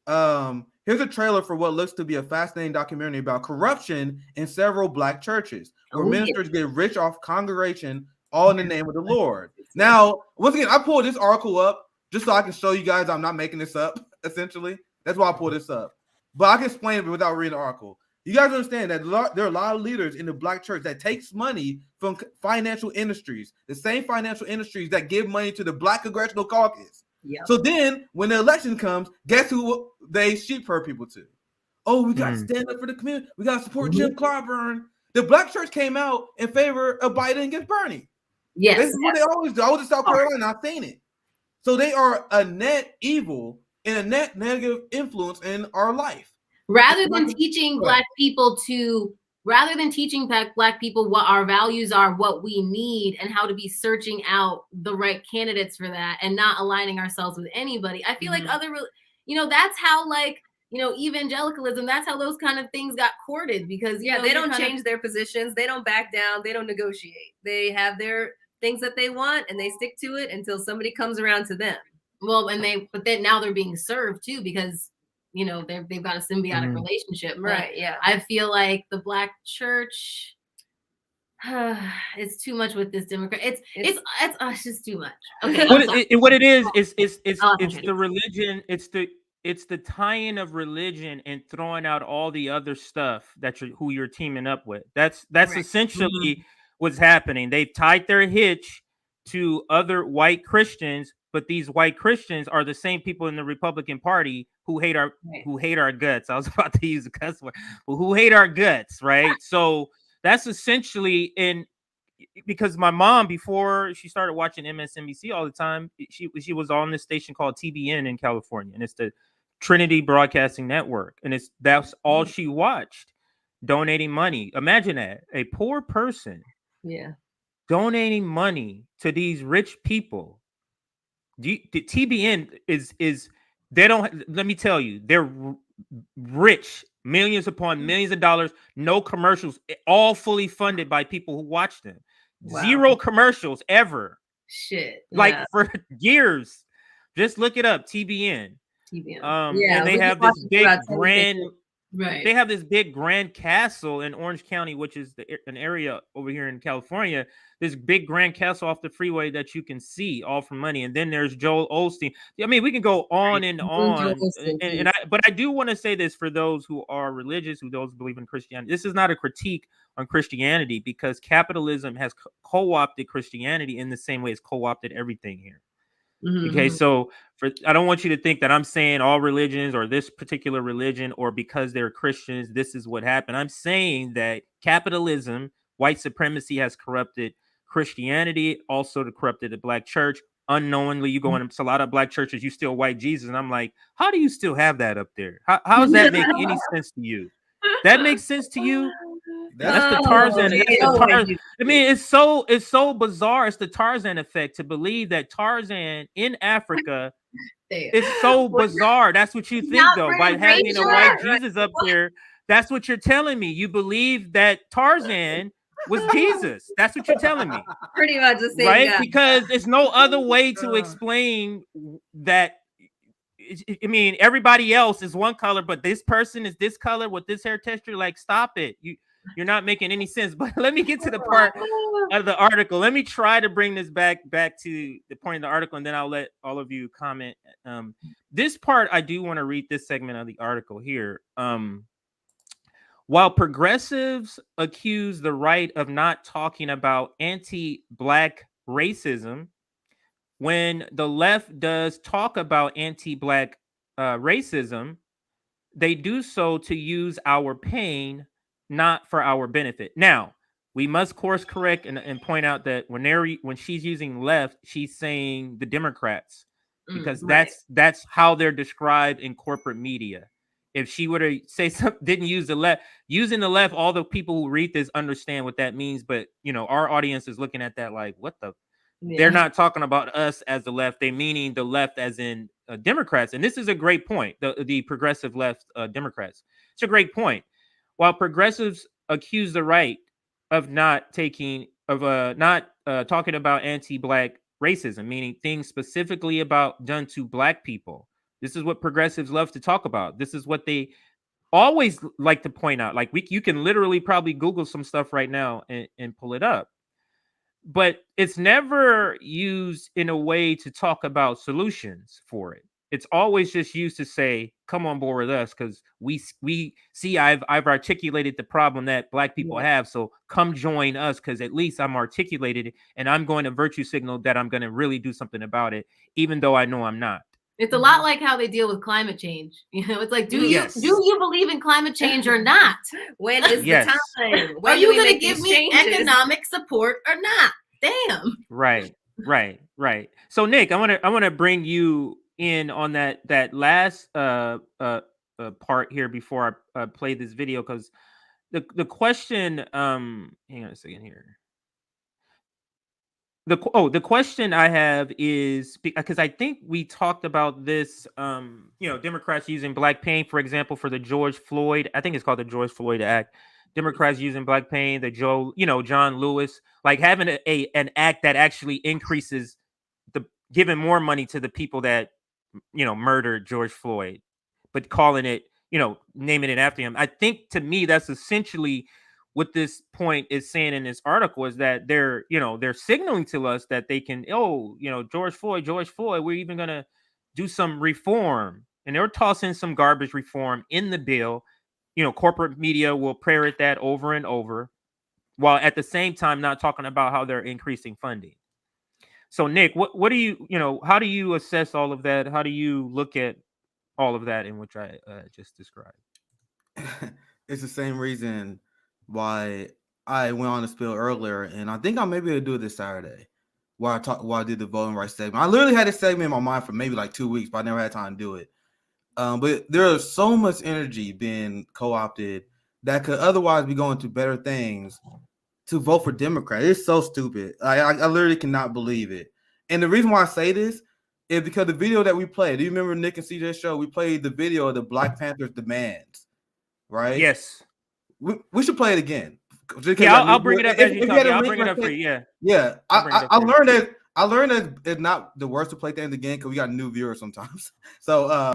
Here's a trailer for what looks to be a fascinating documentary about corruption in several Black churches, where ministers get rich off congregation, all in the name of the Lord. Now, once again, I pulled this article up just so I can show you guys I'm not making this up, essentially. That's why I pulled this up. But I can explain it without reading the article. You guys understand that there are a lot of leaders in the Black church that takes money from financial industries, the same financial industries that give money to the Black Congressional Caucus. Yep. So then when the election comes, guess who they sheep herd people to? Oh, we got to stand up for the community. We got to support Jim Clyburn. The Black church came out in favor of Biden against Bernie. Yes. This is what they always do. I was in South Carolina. I've seen it. So they are a net evil and a net negative influence in our life. Rather than teaching Black people what our values are, what we need, and how to be searching out the right candidates for that and not aligning ourselves with anybody. I feel like that's how evangelicalism, that's how those kind of things got courted, because they don't change their positions. They don't back down. They don't negotiate. They have their things that they want and they stick to it until somebody comes around to them. Well, but then now they're being served too, because they've got a symbiotic relationship. Right. Yeah. I feel like the Black church, it's too much with this Democrat. It's just too much. Okay. What it is the religion. It's the tie-in of religion and throwing out all the other stuff that who you're teaming up with. That's essentially what's happening. They've tied their hitch to other white Christians, but these white Christians are the same people in the Republican Party who hate our guts. I was about to use a cuss word, but who hate our guts, right? So that's essentially because my mom, before she started watching MSNBC all the time, she was on this station called TBN in California, and it's the Trinity Broadcasting Network, and that's all she watched, donating money. Imagine that, a poor person, donating money to these rich people. The TBN is they don't. Let me tell you, they're rich, millions upon millions of dollars, no commercials, all fully funded by people who watch them. Wow. Zero commercials ever. Shit. For years. Just look it up, TBN. And they have this big grand. Right. They have this big grand castle in Orange County, which is an area over here in California. This big grand castle off the freeway that you can see, all for money. And then there's Joel Osteen. I mean, we can go on and on. But I do want to say this for those who are religious, who don't believe in Christianity. This is not a critique on Christianity, because capitalism has co-opted Christianity in the same way it's co-opted everything here. Okay, so I don't want you to think that I'm saying all religions or this particular religion, or because they're Christians, this is what happened. I'm saying that capitalism, white supremacy has corrupted Christianity, also corrupted the Black church. Unknowingly, you go into a lot of Black churches, you still white Jesus. And I'm like, how do you still have that up there? How does that make any sense to you? That makes sense to you? That's the Tarzan. I mean, it's so bizarre. It's the Tarzan effect to believe that Tarzan in Africa is so bizarre. That's what you think, though, by having a white Jesus up there. That's what you're telling me. You believe that Tarzan was Jesus. That's what you're telling me. Pretty much the same, right? Because there's no other way to explain that. I mean, everybody else is one color, but this person is this color with this hair texture. Like, stop it. You're not making any sense. But let me get to the part of the article. Let me try to bring this back to the point of the article, and then I'll let all of you comment. This part, I do want to read this segment of the article here. While progressives accuse the right of not talking about anti-Black racism, when the left does talk about anti-Black racism, they do so to use our pain, not for our benefit. Now, we must course correct and point out that when she's using left, she's saying the Democrats, because that's how they're described in corporate media. If she were to say something, didn't use the left, using the left, all the people who read this understand what that means. But our audience is looking at that like, what the? Yeah. They're not talking about us as the left. They meaning the left as in Democrats. And this is a great point. The progressive left Democrats. It's a great point. While progressives accuse the right of not talking about anti-Black racism, meaning things specifically done to Black people. This is what progressives love to talk about. This is what they always like to point out. Like you can literally probably Google some stuff right now and pull it up. But it's never used in a way to talk about solutions for it. It's always just used to say, come on board with us, because we see I've articulated the problem that Black people have. So come join us, because at least I'm articulated it, and I'm going to virtue signal that I'm going to really do something about it, even though I know I'm not. It's a lot like how they deal with climate change. It's like, do you believe in climate change or not? When is the time? Are you going to give me economic support or not? Damn. Right. So Nick, I want to bring you in on that last part here before I play this video, because the question. Hang on a second here. The question I have is because I think we talked about this, Democrats using Black pain, for example, for the George Floyd. I think it's called the George Floyd Act. Democrats using Black pain, the John Lewis, like having an act that actually increases giving more money to the people that murdered George Floyd, but calling it, naming it after him. I think to me that's essentially what this point is saying in this article, is that they're signaling to us that they can, George Floyd, we're even going to do some reform. And they're tossing some garbage reform in the bill. Corporate media will parrot that over and over, while at the same time not talking about how they're increasing funding. So Nick, what do you, how do you assess all of that? How do you look at all of that in which I just described? It's the same reason why I went on the spill earlier, and I think I'll maybe do it this Saturday, where I did the voting rights segment. I literally had this segment in my mind for maybe like 2 weeks, but I never had time to do it. But there's so much energy being co-opted that could otherwise be going to better things to vote for Democrat. It's so stupid. I literally cannot believe it. And the reason why I say this is because the video that we played, do you remember Nick and CJ's show? We played the video of the Black Panthers demands, right? Yes. We should play it again. Yeah, I'll bring it up as you talk. I'll bring it up for you. Yeah. I learned that it's not the worst to play things again because we got new viewers sometimes. So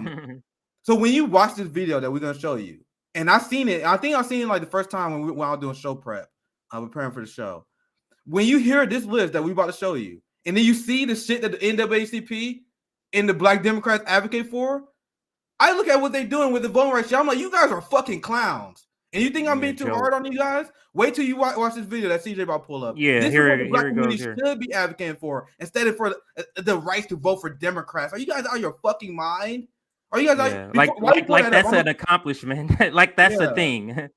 so when you watch this video that we're gonna show you, and I think I've seen it like the first time when I was doing show prep, preparing for the show. When you hear this list that we about to show you, and then you see the shit that the NAACP and the Black Democrats advocate for, I look at what they're doing with the voting rights. I'm like, you guys are fucking clowns. And you think I'm being too hard on you guys? Wait till you watch this video that CJ about to pull up. Yeah, this here, is what the Black community here. should be advocating for instead of for the rights to vote for Democrats. Are you guys out of your fucking mind? Are you guys like that's an accomplishment? Like that's a thing.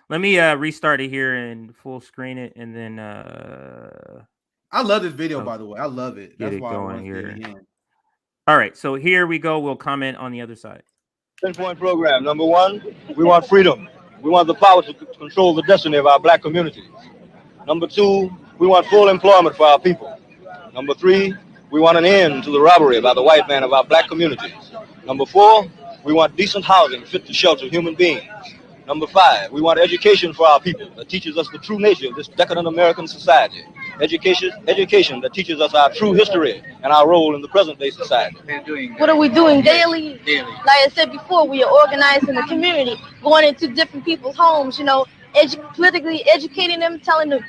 Let me restart it here and full screen it, and then I love this video, by the way. I love it. That's why I want to here. see it again. All right, so here we go. We'll comment on the other side. 10-point program. Number one, we want freedom. We want the power to control the destiny of our Black communities. Number two, we want full employment for our people. Number three, we want an end to the robbery by the white man of our Black communities. Number four, we want decent housing fit to shelter human beings. Number five, we want education for our people that teaches us the true nature of this decadent American society. Education that teaches us our true history and our role in the present-day society. What are we doing daily? Like I said before, we are organizing the community, going into different people's homes, politically educating them, telling them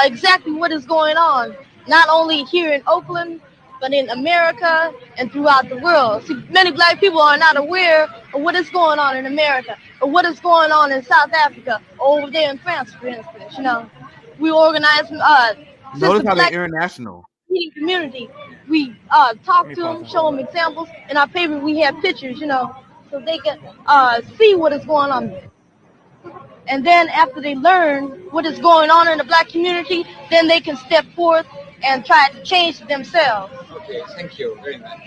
exactly what is going on, not only here in Oakland, but in America and throughout the world. See, many black people are not aware of what is going on in America, or what is going on in South Africa, or over there in France, for instance. You know, we organize Notice how they're international. Community. We talk to them, show them examples. In our paper, we have pictures, you know, so they can see what is going on. And then after they learn what is going on in the black community, then they can step forth and try to change themselves. Okay, thank you very much.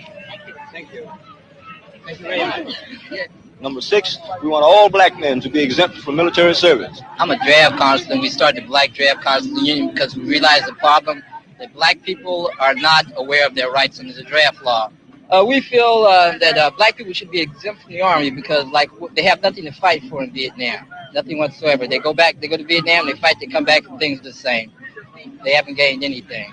Thank you. Thank you very much. Number 6, we want all black men to be exempt from military service. I'm a draft consultant. We started the Black Draft Consultant Union because we realized the problem that black people are not aware of their rights under the draft law. We feel that black people should be exempt from the army because, like, they have nothing to fight for in Vietnam, nothing whatsoever. They go to Vietnam, they fight, they come back, and things are the same. They haven't gained anything.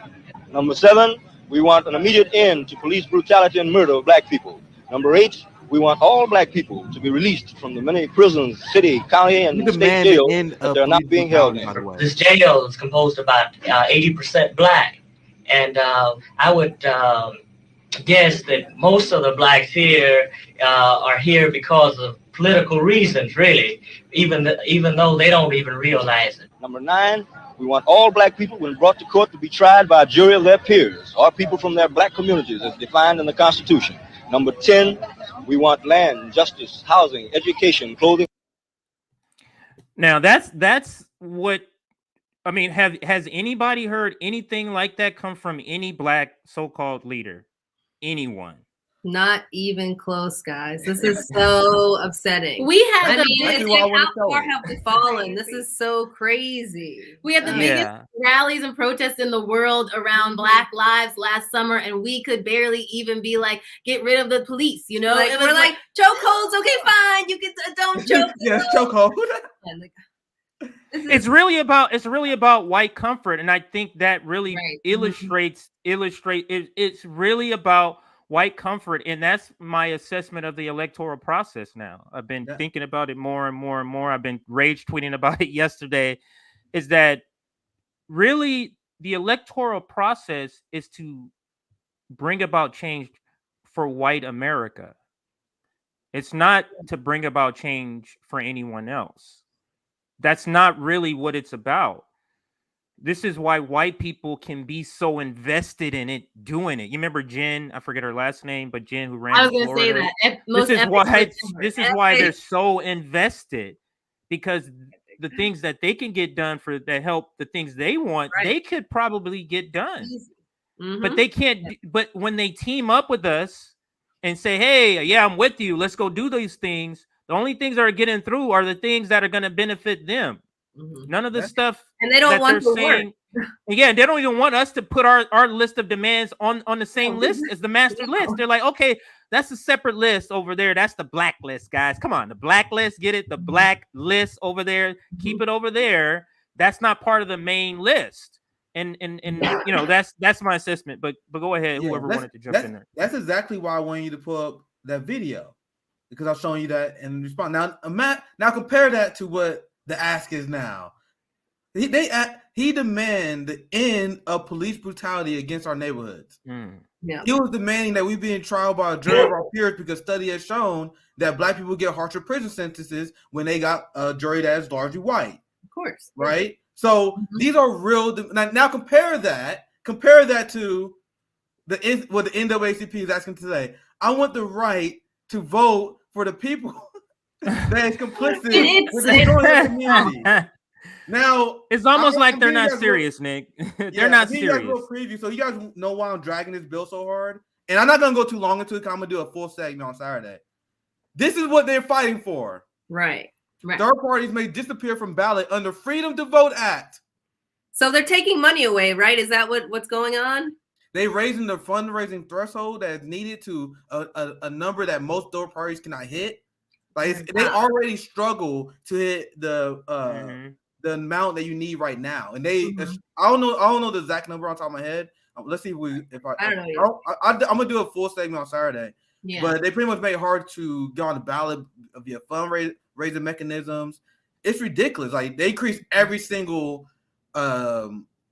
Number 7, we want an immediate end to police brutality and murder of black people. Number 8, we want all black people to be released from the many prisons, city, county, and state jails that they're not being held in. This jail is composed about 80% black, and I would guess that most of the blacks here are here because of political reasons, really, even though they don't even realize it. Number 9, we want all black people, when brought to court, to be tried by a jury of their peers or people from their black communities as defined in the Constitution. Number 10, we want land, justice, housing, education, clothing. Now that's what I mean. Has anybody heard anything like that come from any black so-called leader? Anyone? Not even close, guys. This is so upsetting. We had how far have we fallen? This is so crazy. We had the biggest rallies and protests in the world around Black Lives last summer, and we could barely even be like, get rid of the police, you know? Like, we're like, chokeholds, okay, fine. You can don't choke. Yes, chokehold. It's really about white comfort, and I think that really illustrates. It's really about white comfort, and that's my assessment of the electoral process. Now I've been thinking about it more and more and more. I've been rage tweeting about it yesterday. Is that really the electoral process is to bring about change for white America. It's not to bring about change for anyone else. That's not really what it's about. This is why white people can be so invested in it, doing it. You remember Jen? I forget her last name, but Jen who ran. I was going to say that. This is why they're so invested, because the things that they can get done that help the things they want, they could probably get done. But they can't. But when they team up with us and say, "Hey, yeah, I'm with you. Let's go do these things," the only things that are getting through are the things that are going to benefit them. None of the stuff, and they don't want to saying, again, they don't even want us to put our list of demands on the same list as the master list. They're like, okay, that's a separate list over there. That's the black list, guys. Come on, the black list, get it? The black list over there, keep it over there. That's not part of the main list. And you know, that's my assessment. But go ahead, whoever wanted to jump in there. That's exactly why I wanted you to pull up that video, because I was showing you that in response. Now, Matt, compare that to what the ask is now. He demand the end of police brutality against our neighborhoods. Yeah. He was demanding that we be in trial by a jury of our peers, because study has shown that black people get harsher prison sentences when they got a jury that is largely white. Of course. Right? So these are real. Now compare that to what the NAACP is asking today. I want the right to vote for the people that is complicit with destroying the community. Now it's almost like they're not serious, Nick. They're not serious. Preview, so you guys know why I'm dragging this bill so hard, and I'm not gonna go too long into it, because I'm gonna do a full segment on Saturday. This is what they're fighting for. Right. Third parties may disappear from ballot under Freedom to Vote Act. So they're taking money away, right? Is that what's going on? They raising the fundraising threshold that is needed to a number that most third parties cannot hit. Like they already struggle to hit the amount that you need right now, and they I don't know the exact number on top of my head. Let's see if I don't know. I'm gonna do a full segment on Saturday. Yeah. But they pretty much made it hard to get on the ballot via fundraising mechanisms, It's ridiculous. Like they increased every single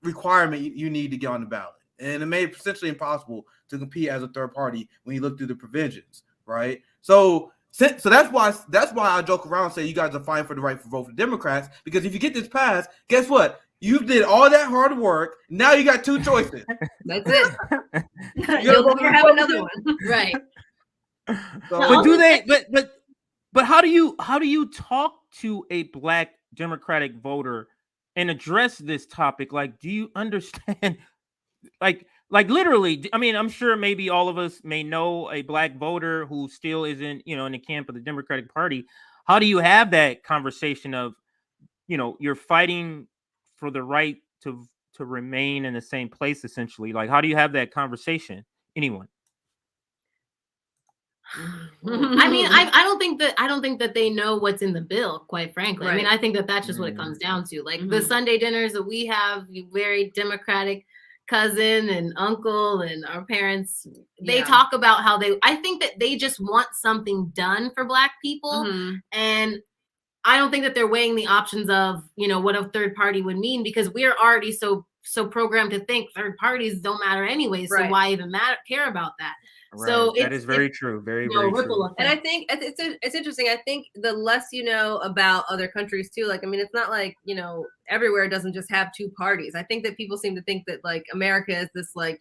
requirement you need to get on the ballot, and it made it essentially impossible to compete as a third party when you look through the provisions, right? So that's why I joke around and say you guys are fighting for the right to vote for Democrats, because if you get this passed, guess what? You did all that hard work. Now you got two choices. That's it. You'll never have another one, right? So, but do they? But how do you talk to a Black Democratic voter and address this topic? Like, do you understand? Like literally, I mean, I'm sure maybe all of us may know a Black voter who still isn't, in the camp of the Democratic Party. How do you have that conversation of, you're fighting for the right to remain in the same place, essentially? Like, how do you have that conversation? Anyone? I mean, I don't think that they know what's in the bill, quite frankly. Right. I mean, I think that that's just what it comes down to. Like the Sunday dinners that we have, very Democratic cousin and uncle and our parents, they talk about how I think that they just want something done for Black people. And I don't think that they're weighing the options of, what a third party would mean, because we are already so programmed to think third parties don't matter anyway. So why even care about that? Right. So that is very true. Very, very true. And I think it's interesting. I think the less you know about other countries too, like, I mean, it's not like, everywhere doesn't just have two parties. I think that people seem to think that like America is this like,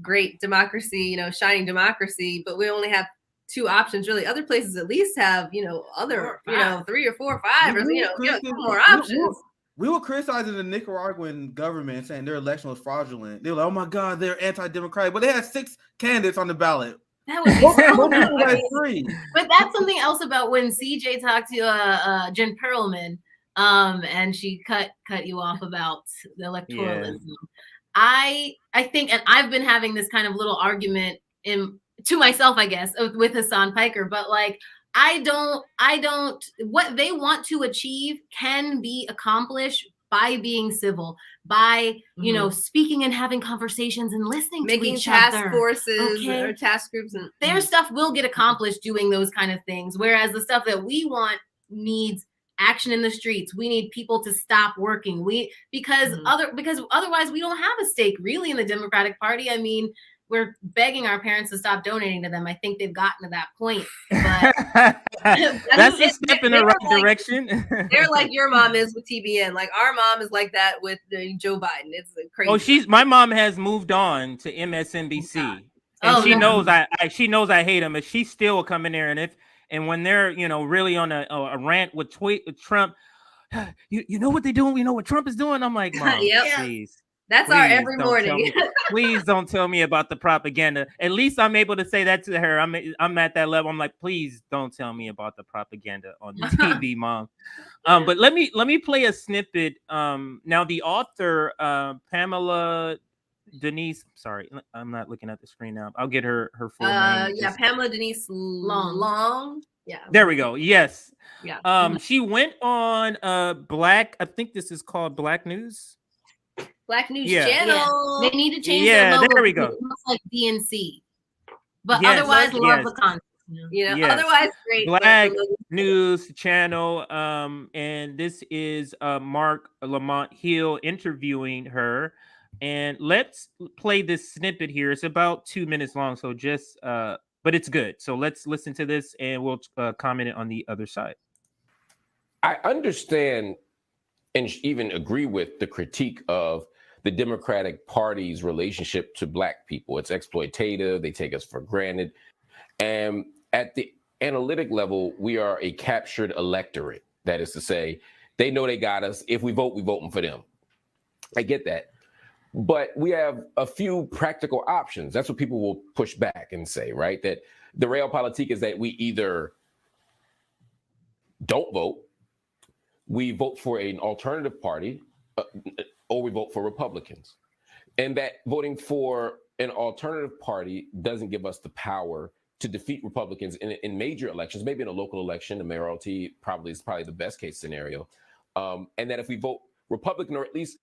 great democracy, shining democracy, but we only have two options really. Other places at least have, other, 3 or 4 or 5 or, more options. We were criticizing the Nicaraguan government, saying their election was fraudulent. They were like, "Oh my God, they're anti-democratic," but they had 6 candidates on the ballot. That would be so nice. 3. But that's something else about when CJ talked to Jen Perlman, and she cut you off about the electoralism. Yeah. I think, and I've been having this kind of little argument to myself, I guess, with Hassan Piker, but like, I don't, what they want to achieve can be accomplished by being civil, by, speaking and having conversations and listening to each other. Making task forces or task groups. And their stuff will get accomplished doing those kind of things. Whereas the stuff that we want needs action in the streets. We need people to stop working. Because otherwise we don't have a stake really in the Democratic Party. I mean, we're begging our parents to stop donating to them. I think they've gotten to that point. But that's a step in the right direction. They're like your mom is with TBN. Like our mom is like that with Joe Biden. It's crazy. My mom has moved on to MSNBC, and she knows I hate him, but she still will come in there, and when they're really on a rant with Trump, you know what they're doing. You know what Trump is doing. I'm like, Mom, please. That's our every morning. Please don't tell me about the propaganda. At least I'm able to say that to her. I'm at that level. I'm like, please don't tell me about the propaganda on the TV, Mom. But let me play a snippet. Now the author, Pamela Denise. Sorry, I'm not looking at the screen now. I'll get her full name. Yeah, Pamela Denise Long. Yeah. There we go. Yes. Yeah. She went on Black. I think this is called Black News. Black News Channel. They need to change their logo. There we go. It looks like DNC. But otherwise, love the content. Otherwise, great. Black News Channel. And this is Mark Lamont Hill interviewing her. And let's play this snippet here. It's about 2 minutes long, so just but it's good. So let's listen to this, and we'll comment it on the other side. I understand and even agree with the critique of the Democratic Party's relationship to Black people. It's exploitative. They take us for granted. And at the analytic level, we are a captured electorate. That is to say, they know they got us. If we vote, we're voting for them. I get that. But we have a few practical options. That's what people will push back and say, right? That the realpolitik is that we either don't vote, we vote for an alternative party, or we vote for Republicans. And that voting for an alternative party doesn't give us the power to defeat Republicans in major elections, maybe in a local election, the mayoralty is probably the best case scenario. And that if we vote Republican, or at least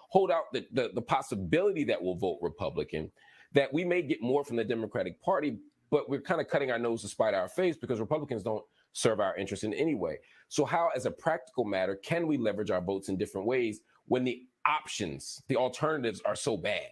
hold out the possibility that we'll vote Republican, that we may get more from the Democratic Party, but we're kind of cutting our nose to spite our face, because Republicans don't serve our interests in any way. So how, as a practical matter, can we leverage our votes in different ways when the options, the alternatives are so bad?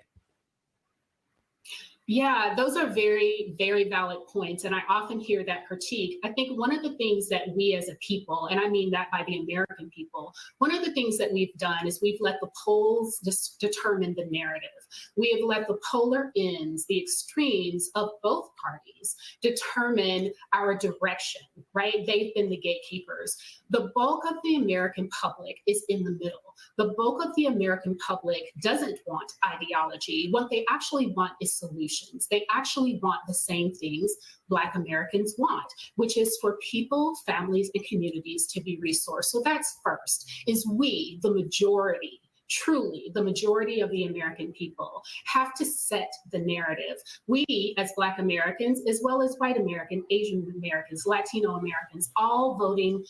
Yeah, those are very, very valid points. And I often hear that critique. I think one of the things that we as a people, and I mean that by the American people, one of the things that we've done is we've let the polls determine the narrative. We have let the polar ends, the extremes of both parties determine our direction, right? They've been the gatekeepers. The bulk of the American public is in the middle. The bulk of the American public doesn't want ideology. What they actually want is solutions. They actually want the same things Black Americans want, which is for people, families, and communities to be resourced. So that's first, is we, the majority, truly the majority of the American people, have to set the narrative. We, as Black Americans, as well as white American, Asian Americans, Latino Americans, all voting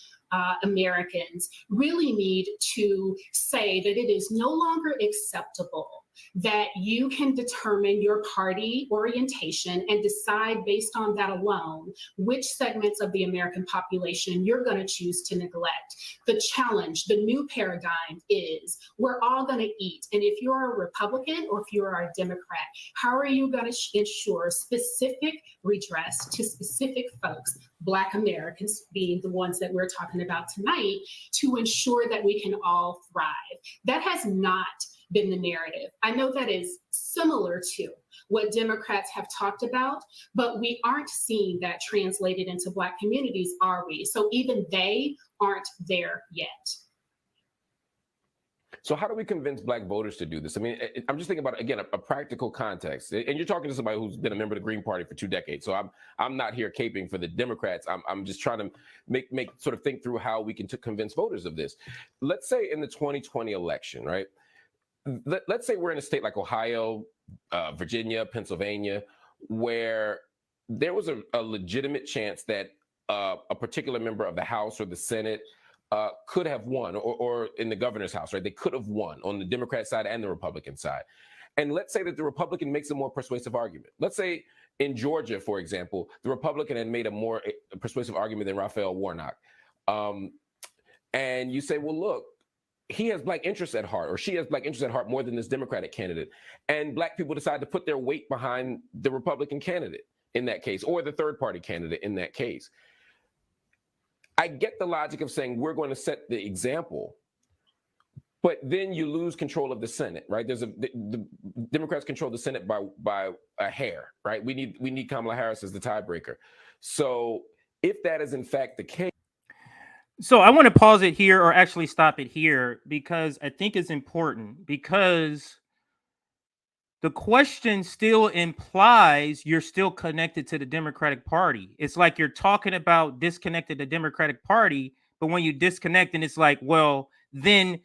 Americans, really need to say that it is no longer acceptable that you can determine your party orientation and decide based on that alone which segments of the American population you're going to choose to neglect. The challenge, the new paradigm is we're all going to eat. And if you're a Republican or if you're a Democrat, how are you going to ensure specific redress to specific folks, Black Americans being the ones that we're talking about tonight, to ensure that we can all thrive? That has not been the narrative. I know that is similar to what Democrats have talked about, but we aren't seeing that translated into Black communities, are we? So even they aren't there yet. So how do we convince Black voters to do this? I mean, I'm just thinking about, again, a practical context. And you're talking to somebody who's been a member of the Green Party for 2 decades. So I'm not here caping for the Democrats. I'm just trying to make sort of think through how we can convince voters of this. Let's say in the 2020 election, right? Let's say we're in a state like Ohio, Virginia, Pennsylvania, where there was a legitimate chance that a particular member of the House or the Senate could have won, or in the governor's house, right? They could have won on the Democrat side and the Republican side. And let's say that the Republican makes a more persuasive argument. Let's say in Georgia, for example, the Republican had made a more persuasive argument than Raphael Warnock. And you say, well, look, he has Black interests at heart, or she has Black interests at heart more than this Democratic candidate. And Black people decide to put their weight behind the Republican candidate in that case, or the third party candidate in that case. I get the logic of saying we're going to set the example, but then you lose control of the Senate, right? The Democrats control the Senate by a hair, right? We need Kamala Harris as the tiebreaker. So if that is in fact the case. So I want to pause it here, or actually stop it here, because I think it's important, because the question still implies you're still connected to the Democratic Party. It's like you're talking about disconnected the Democratic Party, but when you disconnect, and it's like, well, then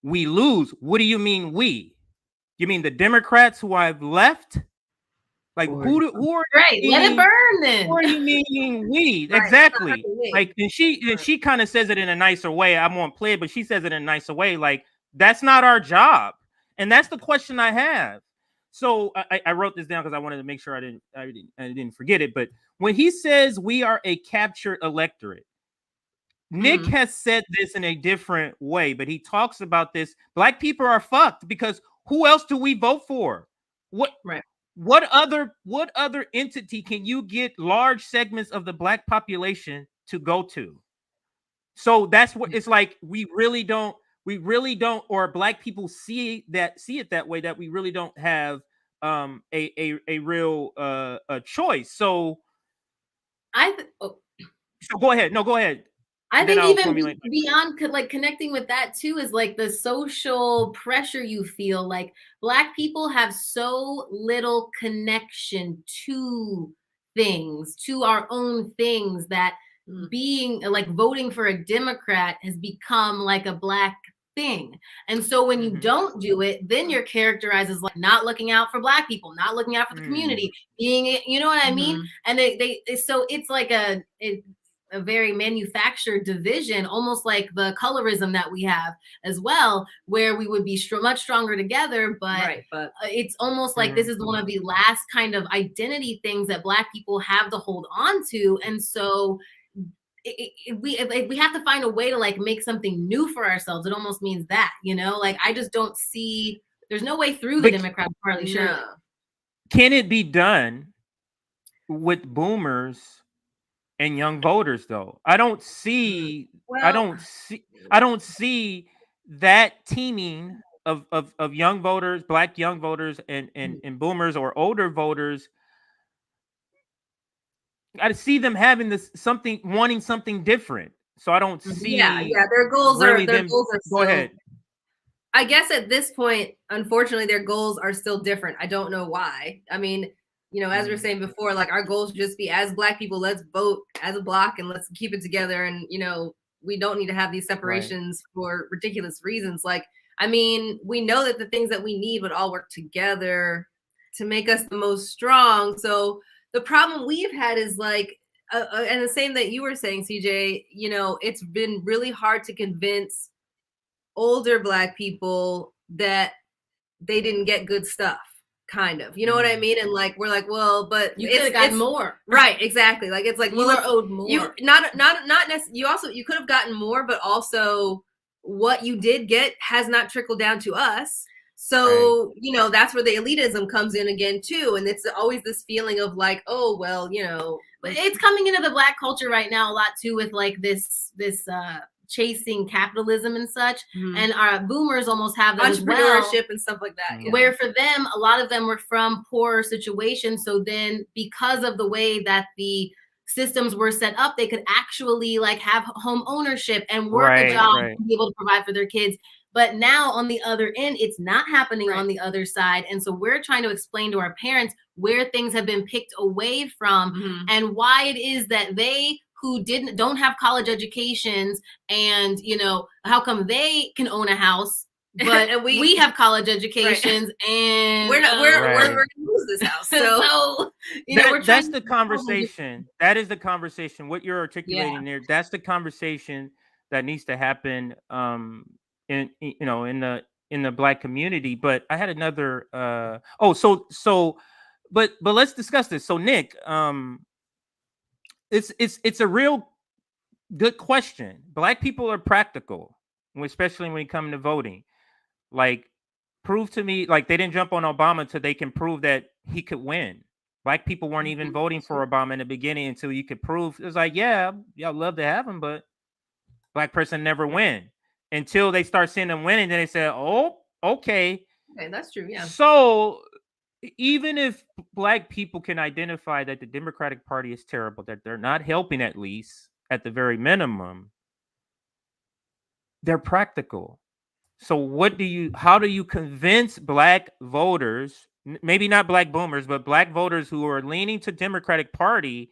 we lose. What do you mean we? You mean the Democrats who I've left? Like who are right? Let it burn then. Who are you meaning we? Right. Exactly. Like, and she kind of says it in a nicer way. I won't play it, but she says it in a nicer way. Like, that's not our job, and that's the question I have. So I wrote this down because I wanted to make sure I didn't forget it. But when he says we are a captured electorate, Nick has said this in a different way, but he talks about this. Black people are fucked because who else do we vote for? What other entity can you get large segments of the Black population to go to? So that's what it's like. We really don't, or Black people see it that way, that we really don't have a real choice. So so go ahead. No, go ahead. I think even beyond like connecting with that too is like the social pressure you feel. Like Black people have so little connection to things, to our own things, that being like voting for a Democrat has become like a Black thing. And so when you don't do it, then you're characterized as like not looking out for Black people, not looking out for the community, being, you know what I mean? And so it's like a very manufactured division, almost like the colorism that we have as well, where we would be much stronger together, but it's almost like this is one of the last kind of identity things that Black people have to hold on to. And so we have to find a way to like make something new for ourselves. It almost means that, you know, like I just don't see. There's no way through the Democratic Party. Surely. Can it be done with boomers and young voters though? I don't see that teaming of young voters, black young voters and boomers or older voters. I see them having this wanting something different. So I don't see their goals really are go ahead. I guess at this point, unfortunately, their goals are still different. I don't know why. I mean, you know, as we were saying before, like our goals should just be as Black people, let's vote as a block and let's keep it together. And, you know, we don't need to have these separations for ridiculous reasons. Like, I mean, we know that the things that we need would all work together to make us the most strong. So the problem we've had is like, and the same that you were saying, CJ, you know, it's been really hard to convince older Black people that they didn't get good stuff, kind of, you know what I mean? And like, we're like, well, but you could have gotten more. Right, exactly. Like, it's like, you were owed more. You you could have gotten more, but also what you did get has not trickled down to us. So, you know, that's where the elitism comes in again too. And it's always this feeling of like, oh, well, you know, but it's coming into the Black culture right now a lot too, with like this chasing capitalism and such. And our boomers almost have that entrepreneurship and stuff like that. Yeah. Where for them, a lot of them were from poorer situations. So then because of the way that the systems were set up, they could actually like have home ownership and work a job and be able to provide for their kids. But now on the other end, it's not happening on the other side. And so we're trying to explain to our parents where things have been picked away from and why it is that they who don't have college educations and, you know, how come they can own a house, but and we have college educations and we're gonna lose this house. So you know, that's the conversation. That is the conversation. What you're articulating there, that's the conversation that needs to happen in the Black community. But I had another but let's discuss this. So Nick, it's a real good question. Black people are practical, especially when it comes to voting. Like, prove to me, like they didn't jump on Obama until they can prove that he could win. Black people weren't even voting for Obama in the beginning until you could prove. It was like, yeah, y'all love to have him, but Black person never win. Until they start seeing them winning, then they say, oh, okay. Okay, that's true, yeah. So even if Black people can identify that the Democratic Party is terrible, that they're not helping, at least at the very minimum, they're practical. So how do you convince Black voters, maybe not Black boomers, but Black voters who are leaning to Democratic Party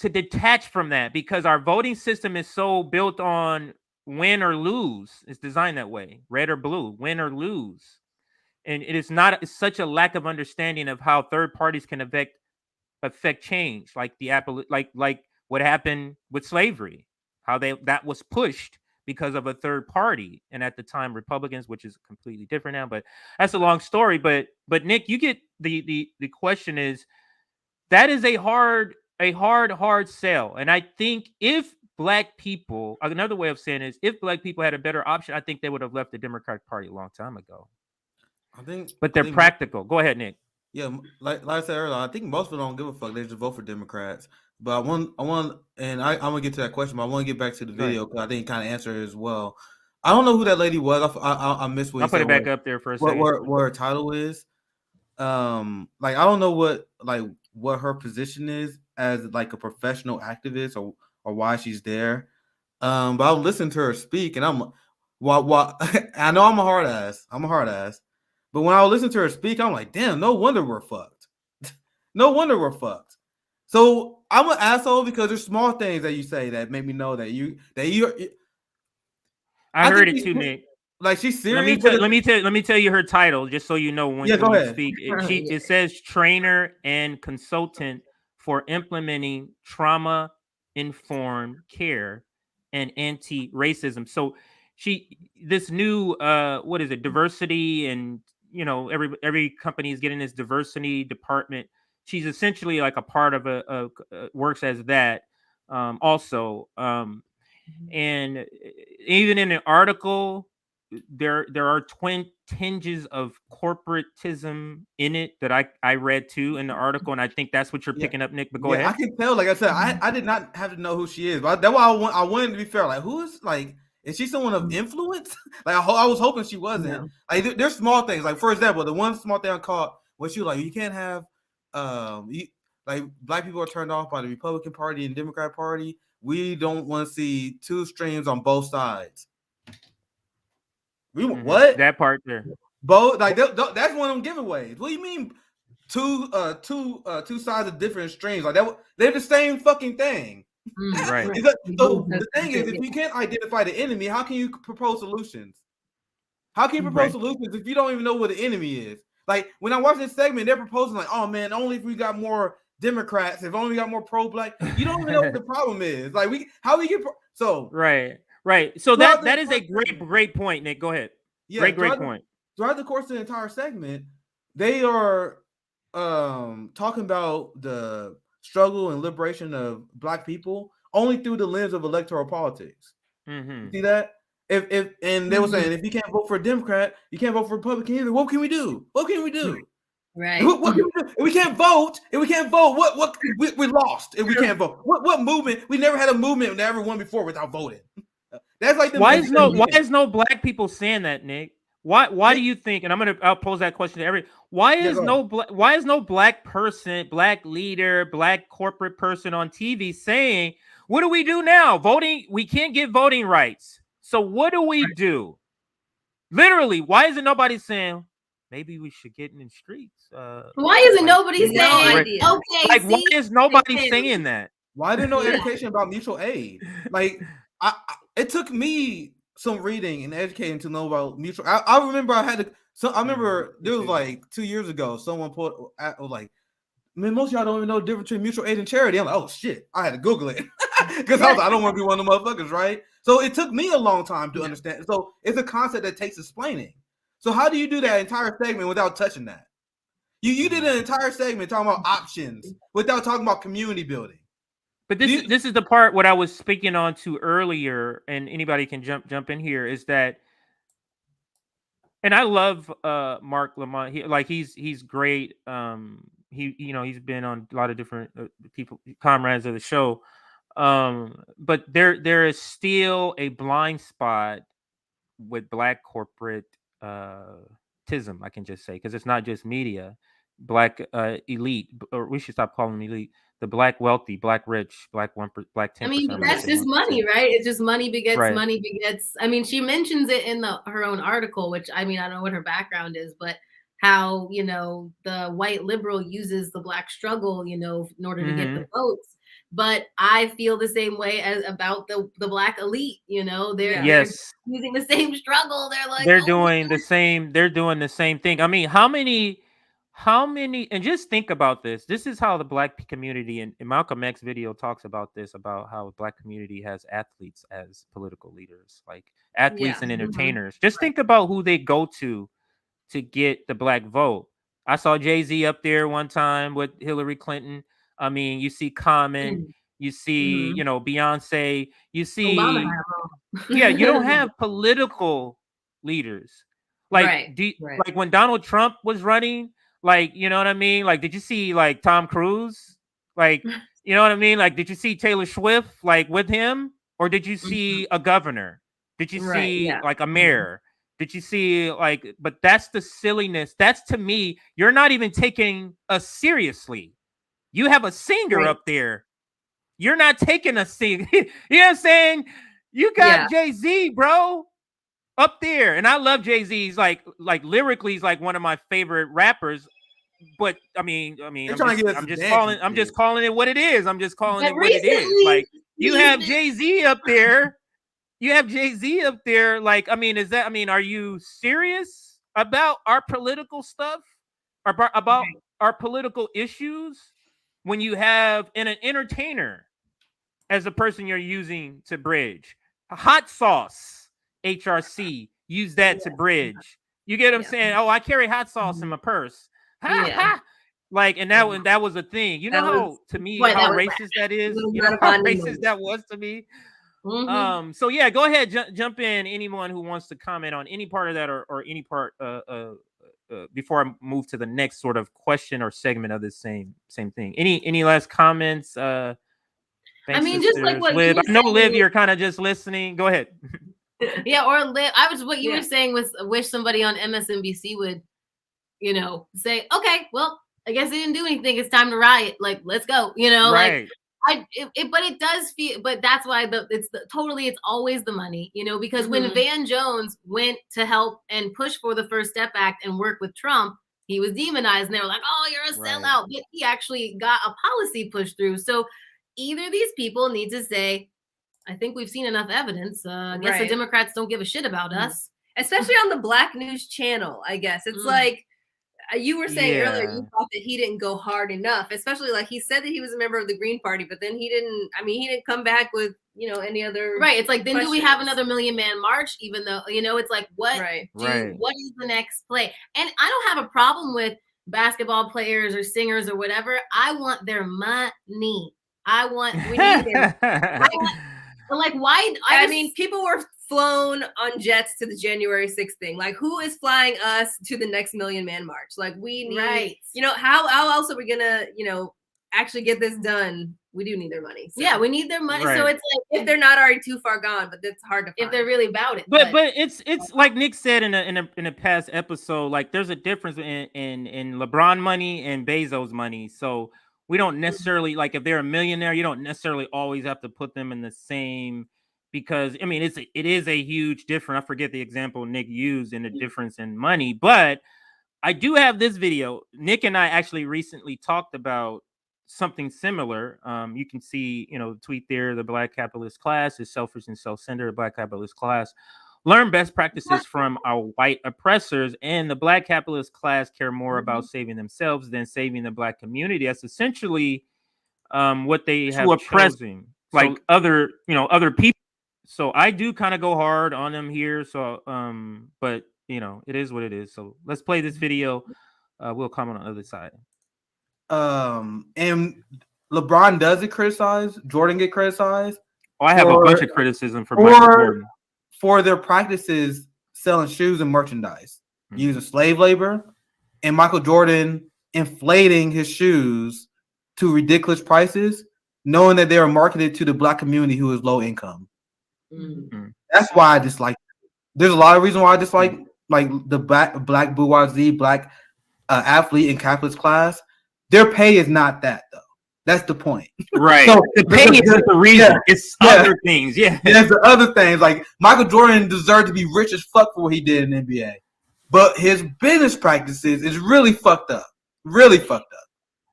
to detach from that? Because our voting system is so built on win or lose. It's designed that way, red or blue, win or lose. And it's such a lack of understanding of how third parties can affect change, like like what happened with slavery, how that was pushed because of a third party, and at the time Republicans, which is completely different now. But that's a long story. But Nick, you get the question is that is a hard sell, and I think if Black people, another way of saying is if Black people had a better option, I think they would have left the Democratic Party a long time ago. But they're practical. Go ahead, Nick. Yeah, like I said earlier, I think most of them don't give a fuck. They just vote for Democrats. But I'm gonna get to that question, but I want to get back to the video because I think it kind of answered it as well. I don't know who that lady was. I missed what I'll put it back up there for a second. What her title is. Like I don't know what her position is as like a professional activist or why she's there. But I'll listen to her speak, and I'm I know I'm a hard ass. But when I listen to her speak, I'm like, damn, no wonder we're fucked. No wonder we're fucked. So I'm an asshole because there's small things that you say that make me know that you. I heard it too, Nick. Like she's serious. Let me tell you her title, just so you know when you speak. It says trainer and consultant for implementing trauma-informed care and anti-racism. So this new what is it, diversity, and you know every company is getting this diversity department. She's essentially like a part of works as that, also. And even in an article, there are tinges of corporatism in it that I read too in the article, and I think that's what you're picking up, Nick. But go ahead. I can tell. Like I said, I did not have to know who she is, but that's why I wanted to be fair. Like, who is like? Is she someone of influence? Like, I was hoping she wasn't. No. Like, there's small things. Like, for example, the one small thing I caught was she was like, you can't have, like, black people are turned off by the Republican Party and Democrat Party. We don't want to see two streams on both sides. What? That part there. Both, like, that's one of them giveaways. What do you mean? Two sides of different streams, like that. They're the same fucking thing, right? So the thing is, if you can't identify the enemy, how can you propose solutions? How can you propose solutions if you don't even know what the enemy is? Like, when I watch this segment, they're proposing like, "Oh man, only if we got more Democrats, if only we got more pro-black." You don't even know what the problem is. Like, how we get so right. So that is a great point, Nick. Go ahead. Yeah, great point. Throughout the course of the entire segment, they are talking about the struggle and liberation of black people only through the lens of electoral politics. You see that? If they were saying, if you can't vote for a Democrat, you can't vote for a Republican either. What can we do? What can we do? Right. What can we do? If we can't vote, what we lost. If we can't vote, what movement? We never had a movement that ever won before without voting. That's like why is no black people saying that, Nick? Why do you think? And I'll pose that question to everyone. Why is no black person, black leader, black corporate person on TV saying, what do we do now? Voting, we can't get voting rights. So what do we do? Literally, why isn't nobody saying maybe we should get in the streets? Why isn't nobody saying okay? Like, why is nobody saying that? Why didn't no education about mutual aid? Like, it took me some reading and educating to know about mutual. I remember I remember there was like 2 years ago, someone put like, man, most of y'all don't even know the difference between mutual aid and charity. I'm like, oh shit, I had to Google it because I was like, I don't want to be one of them motherfuckers, right? So it took me a long time to understand. So it's a concept that takes explaining. So how do you do that entire segment without touching that? You did an entire segment talking about options without talking about community building. But this is the part what I was speaking on to earlier, and anybody can jump in here, is that, and I love Mark Lamont. He's great. He's been on a lot of different comrades of the show. But there is still a blind spot with black corporatism, I can just say, because it's not just media. Black elite, or we should stop calling them elite. The black wealthy, black rich, black 1%, black 10%. I mean, that's just money, right? It's just money begets money begets. I mean, she mentions it in her own article, which, I mean, I don't know what her background is, but how, the white liberal uses the black struggle, in order to get the votes. But I feel the same way about the black elite. They're using the same struggle. They're like they're doing the same. They're doing the same thing. I mean, how many? And just think about this. This is how the black community, and Malcolm X video talks about this, about how the black community has athletes as political leaders, like athletes and entertainers. Just think about who they go to get the black vote. I saw Jay-Z up there one time with Hillary Clinton. I mean, you see Common, you see, Beyonce, you see, you don't have political leaders. Like, like when Donald Trump was running, like, you know what I mean? Like, did you see like Tom Cruise? Like, you know what I mean? Like, did you see Taylor Swift like with him? Or did you see a governor? Did you see like a mayor? Did you see but that's the silliness. That's, to me, you're not even taking us seriously. You have a singer up there. You're not taking a singer. You know what I'm saying? You got Jay-Z, bro, up there. And I love Jay-Z. He's like lyrically, he's like one of my favorite rappers. But I'm just calling it what it is. I'm just calling it what it is. Like, you have Jay-Z up there. You have Jay-Z up there. Like, I mean, are you serious about our political stuff? About our political issues? When you have an entertainer as a person you're using to bridge, hot sauce, HRC, use that to bridge. You get what I'm saying? Oh, I carry hot sauce in my purse. Ha. Like, and that was a thing. You know how, to me, how racist that is? You know how racist that was to me? So yeah, go ahead, jump in. Anyone who wants to comment on any part of that or any part before I move to the next sort of question or segment of this same thing. Any last comments? Thanks, I mean, just like what Liv. you I know, were Liv, saying, you're kind of just listening. Go ahead. Yeah, or Liv. What you were saying was, wish somebody on MSNBC would, say, okay, well, I guess they didn't do anything. It's time to riot. Like, let's go. Right. But it does feel, but that's why it's always the money, because when Van Jones went to help and push for the First Step Act and work with Trump, he was demonized and they were like, oh, you're a sellout. But he actually got a policy pushed through. So either these people need to say, I think we've seen enough evidence. I guess the Democrats don't give a shit about us. Especially on the Black News channel, I guess. It's like, you were saying earlier, you thought that he didn't go hard enough, especially like he said that he was a member of the Green Party, but then he didn't come back with, any other. Right. It's like, then questions. do we have another Million Man March? Even though, it's like, what is the next play? And I don't have a problem with basketball players or singers or whatever. I want their money. We need their like, why? I mean, people were flown on jets to the January 6th thing. Like, who is flying us to the next Million Man March? Like, we need, how else are we gonna, actually get this done? We do need their money. So. Yeah, we need their money. So it's like, if they're not already too far gone, but it's hard to find. If they're really about it. But it's like Nick said in a past episode, like there's a difference in LeBron money and Bezos money. So we don't necessarily, like, if they're a millionaire, you don't necessarily always have to put them in the same, because I mean it is a huge difference. I forget the example Nick used in the difference in money, but I do have this video. Nick and I actually recently talked about something similar. You can see, the tweet there. The Black capitalist class is selfish and self-centered. The Black capitalist class learn best practices from our white oppressors, and the Black capitalist class care more about saving themselves than saving the Black community. That's essentially what they have chosen, like other people. So I do kind of go hard on them here. So, but it is what it is. So let's play this video. We'll comment on the other side. And LeBron does get criticized. Jordan get criticized. Oh, I have a bunch of criticism for Michael Jordan for their practices selling shoes and merchandise using slave labor, and Michael Jordan inflating his shoes to ridiculous prices, knowing that they are marketed to the Black community who is low income. That's why I dislike. There's a lot of reasons why I dislike like the black bourgeoisie, Black athlete and capitalist class. Their pay is not that, though. That's the point. Right. So the pay isn't the reason. It's other things. Yeah. There's the other things. Like Michael Jordan deserved to be rich as fuck for what he did in the NBA. But his business practices is really fucked up. Really fucked up.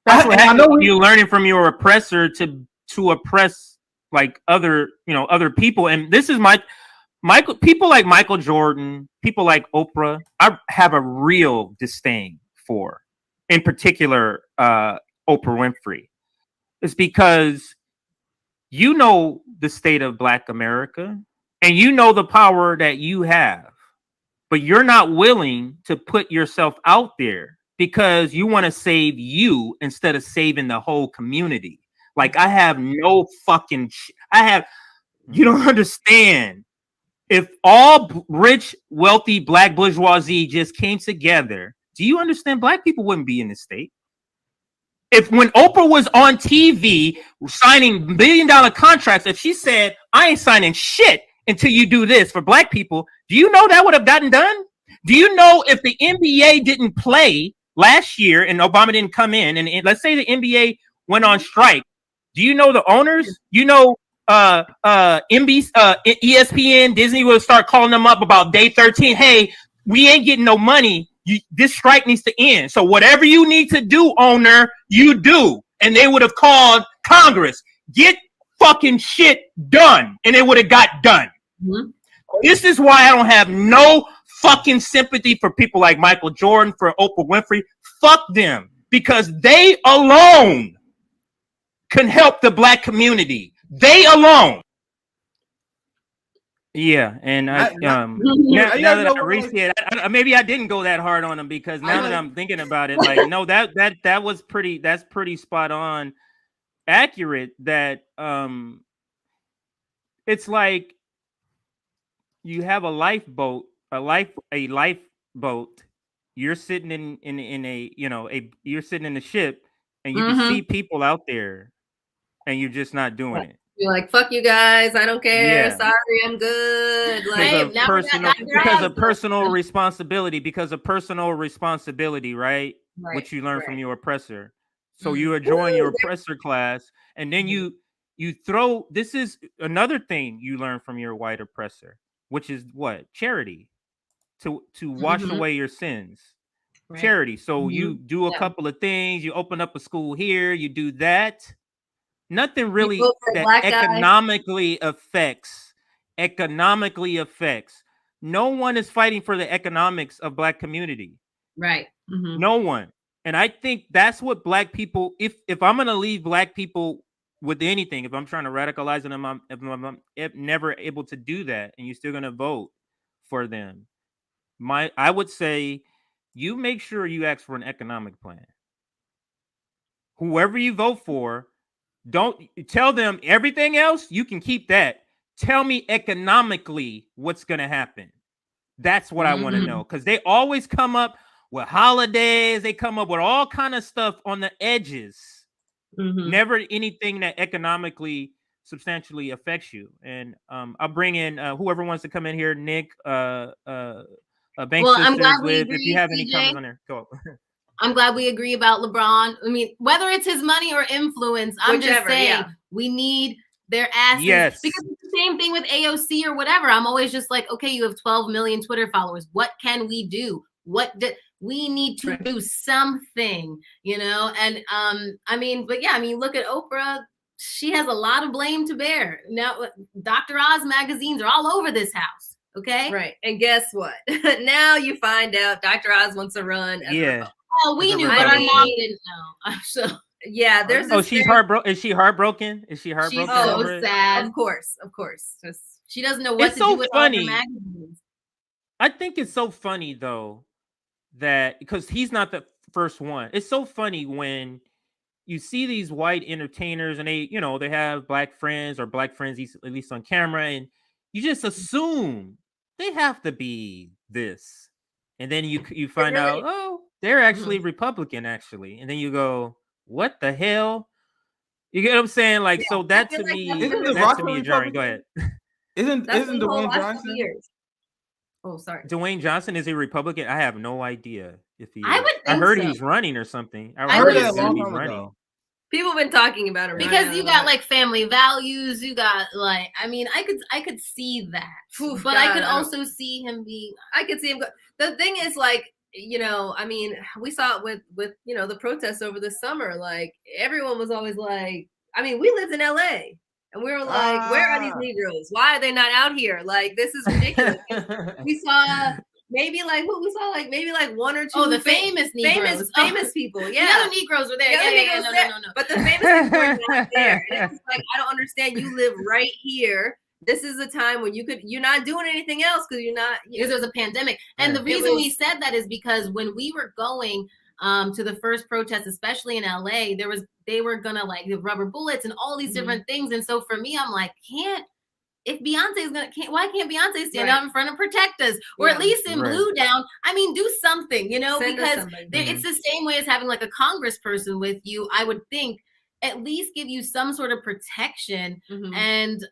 That's what happens when you're learning from your oppressor to oppress like other people. And this is people like Michael Jordan, people like Oprah, I have a real disdain for. In particular, Oprah Winfrey. It's because the state of Black America and the power that you have, but you're not willing to put yourself out there because you want to save you instead of saving the whole community. Like, I have no fucking you don't understand. If all rich, wealthy Black bourgeoisie just came together, do you understand Black people wouldn't be in this state? If when Oprah was on TV signing $1 billion contracts, if she said, I ain't signing shit until you do this for Black people, do you know that would have gotten done? Do you know if the NBA didn't play last year and Obama didn't come in, and let's say the NBA went on strike, do you know the owners? NBC, ESPN, Disney will start calling them up about day 13. Hey, we ain't getting no money. This strike needs to end. So whatever you need to do, owner, you do. And they would have called Congress. Get fucking shit done. And it would have got done. This is why I don't have no fucking sympathy for people like Michael Jordan, for Oprah Winfrey. Fuck them. Because they alone can help the Black community. They alone. Yeah, and now that I re-see it, maybe I didn't go that hard on him, because now that I'm thinking about it, like, no, that was pretty. That's pretty spot on, accurate. That it's like you have a lifeboat, a lifeboat. You're sitting in a you're sitting in the ship, and you can see people out there, and you're just not doing it. You're like, fuck you guys, I don't care. Yeah. Sorry, I'm good. Like, because of personal responsibility, right? Which you learn from your oppressor. So you are joining your oppressor class, and then you throw. This is another thing you learn from your white oppressor, which is what? Charity. To wash away your sins. Right. Charity. So you do a couple of things. You open up a school here. You do that. Nothing really that economically affects. No one is fighting for the economics of Black community. Right. No one. And I think that's what Black people, if I'm going to leave Black people with anything, if I'm trying to radicalize them, if I'm never able to do that, and you're still going to vote for them, I would say you make sure you ask for an economic plan. Whoever you vote for, don't tell them everything else. You can keep that. Tell me economically what's going to happen. That's what I want to know, because they always come up with holidays. They come up with all kind of stuff on the edges. Never anything that economically substantially affects you. And I'll bring in whoever wants to come in here. Nick, Bank Sisters, Liv, if you have any comments on there, go. I'm glad we agree about LeBron. I mean, whether it's his money or influence, I'm just saying we need their asses. Yes. Because it's the same thing with AOC or whatever. I'm always just like, okay, you have 12 million Twitter followers. What can we do? We need to do something, And I mean, but yeah, I mean, look at Oprah. She has a lot of blame to bear. Now, Dr. Oz magazines are all over this house. Okay. Right. And guess what? Now you find out Dr. Oz wants to run. Oh, we knew, but our mom didn't know. So yeah, there's. She's heartbroken. Is she heartbroken? She's so sad. Of course. Just she doesn't know what to do with all the magazines. I think it's so funny though that because he's not the first one. It's so funny when you see these white entertainers and they have Black friends or Black friends at least on camera, and you just assume they have to be this, and then you find out, oh, they're actually Republican, actually. And then you go, what the hell? You get what I'm saying? Like, so that to me, that's to me jarring. Go ahead. Isn't Dwayne Johnson? Oh, sorry. Dwayne Johnson is a Republican? I have no idea if he is. I heard he's running or something. I heard that a long he's time running. ago. People have been talking about it because you got like family values. You got like, I mean, I could see that, but I could also see him being. I could see him. The thing is, like, I mean, we saw it with the protests over the summer. Like, everyone was always like, I mean, we lived in LA and we were like, where are these Negroes? Why are they not out here? Like, this is ridiculous. We saw maybe like one or two. Oh, the famous Negroes. Famous people. Yeah. The other Negroes were there. No. But the famous people were not there. And it's like, I don't understand. You live right here. This is a time when you're not doing anything else because because there's a pandemic. And the reason we said that is because when we were going to the first protest, especially in LA, they were gonna like the rubber bullets and all these different things. And so for me, I'm like, if Beyonce's why can't Beyonce stand out in front and protect us? Or at least in Blue Down? I mean, do something, because it's the same way as having like a congressperson with you. I would think at least give you some sort of protection and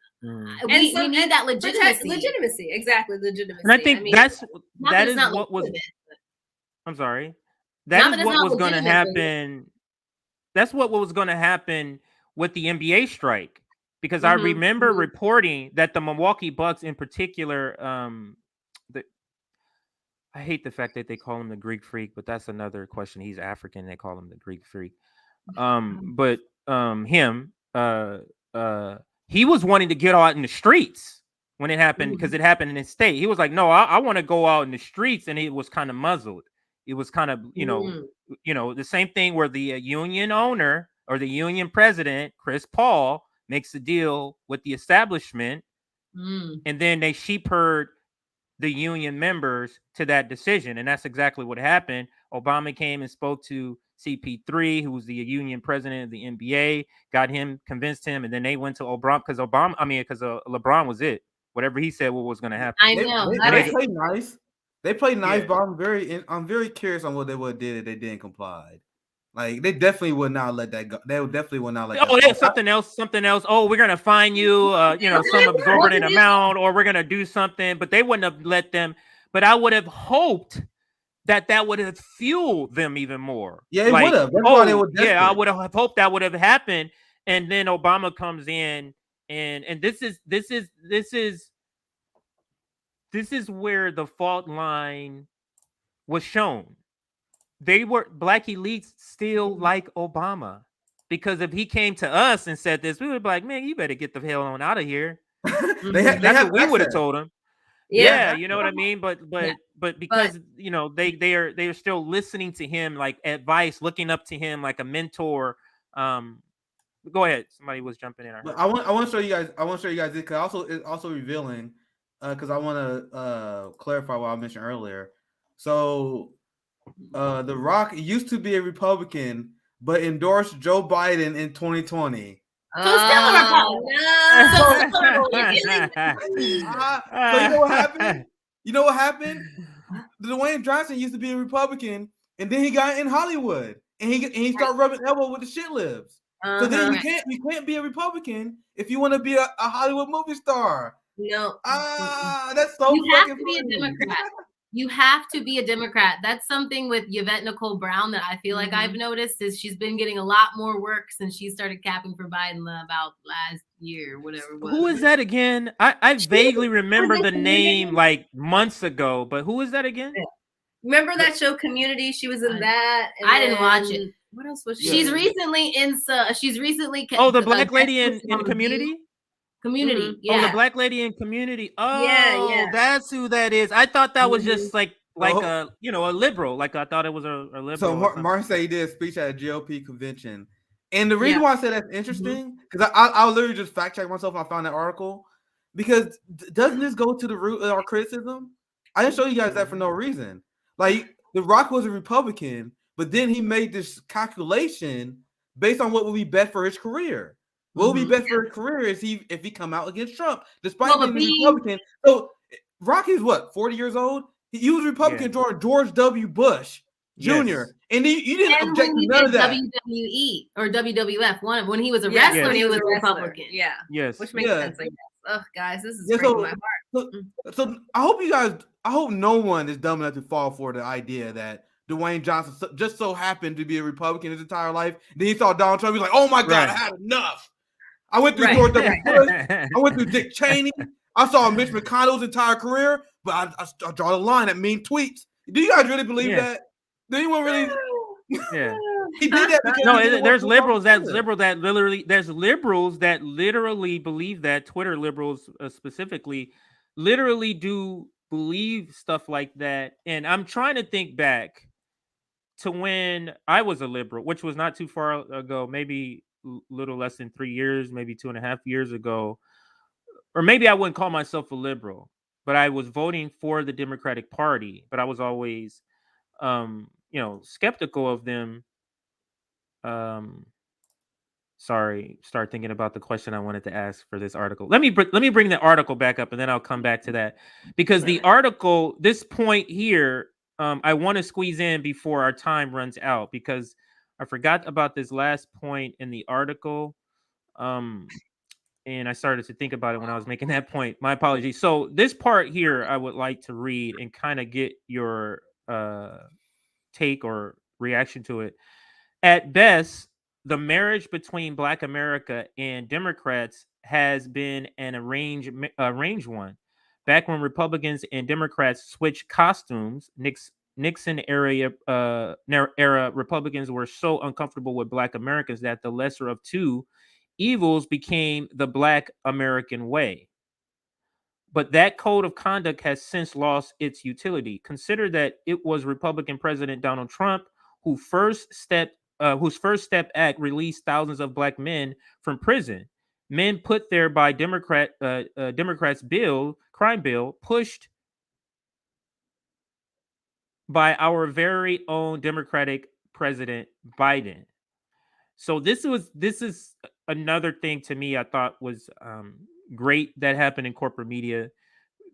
we need that legitimacy. Exactly, legitimacy. And I think that is what was. I'm sorry. That is what was going to happen. That's what was going to happen with the NBA strike, because I remember reporting that the Milwaukee Bucks, in particular, I hate the fact that they call him the Greek Freak, but that's another question. He's African. They call him the Greek Freak. But he was wanting to get out in the streets when it happened, because it happened in his state. He was like, no, I want to go out in the streets. And it was kind of muzzled. It was kind of, the same thing where the union owner or the union president, Chris Paul, makes a deal with the establishment And then they sheep herd the union members to that decision. And that's exactly what happened. Obama came and spoke to CP3, who was the union president of the NBA, convinced him, and then they went to Obama because LeBron was it. Whatever he said, what was going to happen. I know. They played nice. They played nice, but I'm very curious on what they would have did if they didn't comply. Like, they definitely would not let that go. They would definitely would not let that go. There's something else. Oh, we're gonna fine you, some absorbent amount, or we're gonna do something. But they wouldn't have let them. But I would have hoped that would have fueled them even more. Yeah, it would have. That's why they were desperate. Yeah, I would have hoped that would have happened. And then Obama comes in, and this is where the fault line was shown. Black elites still like Obama, because if he came to us and said this, we would be like, man, you better get the hell on out of here. That's what we would have told him. Yeah, you know what I mean? But because they are still listening to him like advice, looking up to him like a mentor. Go ahead. Somebody was jumping in. I want to show you guys. I want to show you guys this because it's also revealing. Because I want to clarify what I mentioned earlier. So, The Rock used to be a Republican, but endorsed Joe Biden in 2020. So you know what happened? You know what happened? Dwayne Johnson used to be a Republican, and then he got in Hollywood, and he started rubbing elbow with the shit libs. So then you can't be a Republican if you want to be a Hollywood movie star. No. That's so you fucking have to be funny. a Democrat. You have to be a Democrat. That's something with Yvette Nicole Brown that I feel like I've noticed is she's been getting a lot more work since she started capping for Biden about last year, whatever. Who is that again? I vaguely remember the name like months ago, but who is that again? Remember that show Community? She was in that. I didn't watch it. What else was she? She's recently the black lady in Community? Community. Yeah. Oh, the black lady in Community. Oh, yeah. That's who that is. I thought that was just like a liberal. Like I thought it was a liberal. So Martin said he did a speech at a GOP convention. And the reason why I said that's interesting, because I literally just fact checked myself and I found that article. Because doesn't this go to the root of our criticism? I didn't show you guys that for no reason. Like, The Rock was a Republican, but then he made this calculation based on what would be best for his career. What would be best for his career is if he come out against Trump, despite being a Republican. So Rock is what, 40 years old? He was a Republican during George W. Bush Jr. And you didn't object to none of that. WWE or WWF, when he was a wrestler, he was a Republican. Yeah. Yes. Which makes sense, I guess. Oh, guys, this is breaking my heart. So I hope no one is dumb enough to fall for the idea that Dwayne Johnson just so happened to be a Republican his entire life. Then he saw Donald Trump. He's like, oh my God, I had enough. I went through George W. Bush. I went through Dick Cheney. I saw Mitch McConnell's entire career, but I draw the line at mean tweets. Do you guys really believe that? Do anyone really? Yeah. He did that because there's liberals that literally believe that. Twitter liberals specifically literally do believe stuff like that. And I'm trying to think back to when I was a liberal, which was not too far ago, maybe a little less than 3 years, maybe 2.5 years ago. Or maybe I wouldn't call myself a liberal, but I was voting for the Democratic Party, but I was always skeptical of them. Start thinking about the question I wanted to ask for this article. Let me bring the article back up, and then I'll come back to that, because the article, this point here, I want to squeeze in before our time runs out, because I forgot about this last point in the article, and I started to think about it when I was making that point. My apologies. So this part here, I would like to read and kind of get your take or reaction to it. At best, the marriage between Black America and Democrats has been an arranged one. Back when Republicans and Democrats switched costumes, Nixon era Republicans were so uncomfortable with Black Americans that the lesser of two evils became the Black American way. But that code of conduct has since lost its utility. Consider that it was Republican President Donald Trump whose First Step Act released thousands of Black men from prison. men put there by Democrats crime bill pushed by our very own Democratic President Biden. So this is another thing to me I thought was great that happened in corporate media.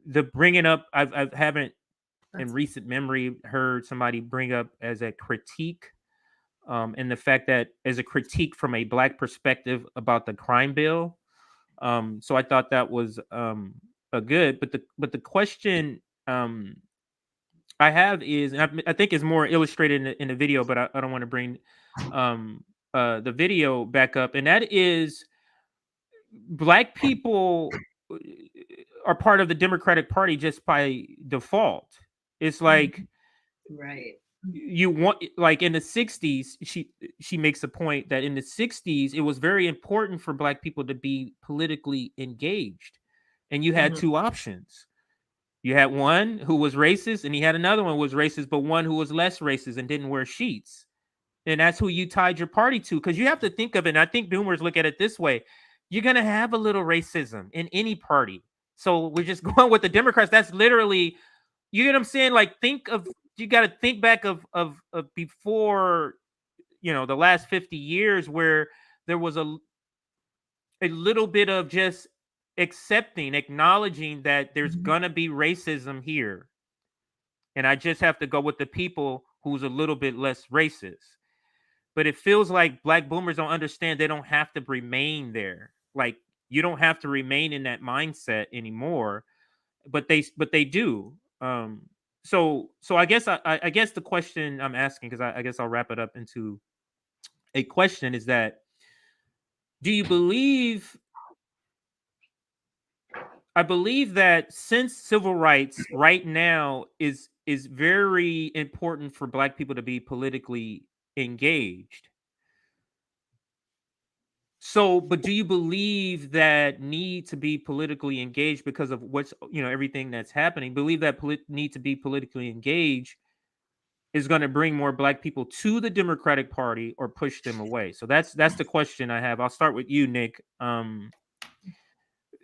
The bringing up, I haven't in recent memory heard somebody bring up as a critique, and the fact that as a critique from a Black perspective about the crime bill. So I thought that was a good, but the question I have is, and I think is more illustrated in the video, but I don't want to bring the video back up, and that is Black people are part of the Democratic Party just by default. It's like right. You want, like in the 60s, she makes a point that in the 60s it was very important for Black people to be politically engaged, and you had two options. You had one who was racist, and he had another one who was racist, but one who was less racist and didn't wear sheets. And that's who you tied your party to. Because you have to think of it, and I think boomers look at it this way. You're going to have a little racism in any party. So we're just going with the Democrats. That's literally, you get what I'm saying? Like, you got to think back of before, the last 50 years where there was a little bit of just acknowledging that there's gonna be racism here, and I just have to go with the people who's a little bit less racist. But it feels like Black boomers don't understand they don't have to remain there. Like, you don't have to remain in that mindset anymore, but they do. So I guess I guess the question I'm asking, because I guess I'll wrap it up into a question, is that do you believe? I believe that since civil rights right now is very important for Black people to be politically engaged. So, but do you believe that need to be politically engaged because of what's, everything that's happening? Believe that need to be politically engaged is going to bring more Black people to the Democratic Party or push them away? So that's the question I have. I'll start with you, Nick.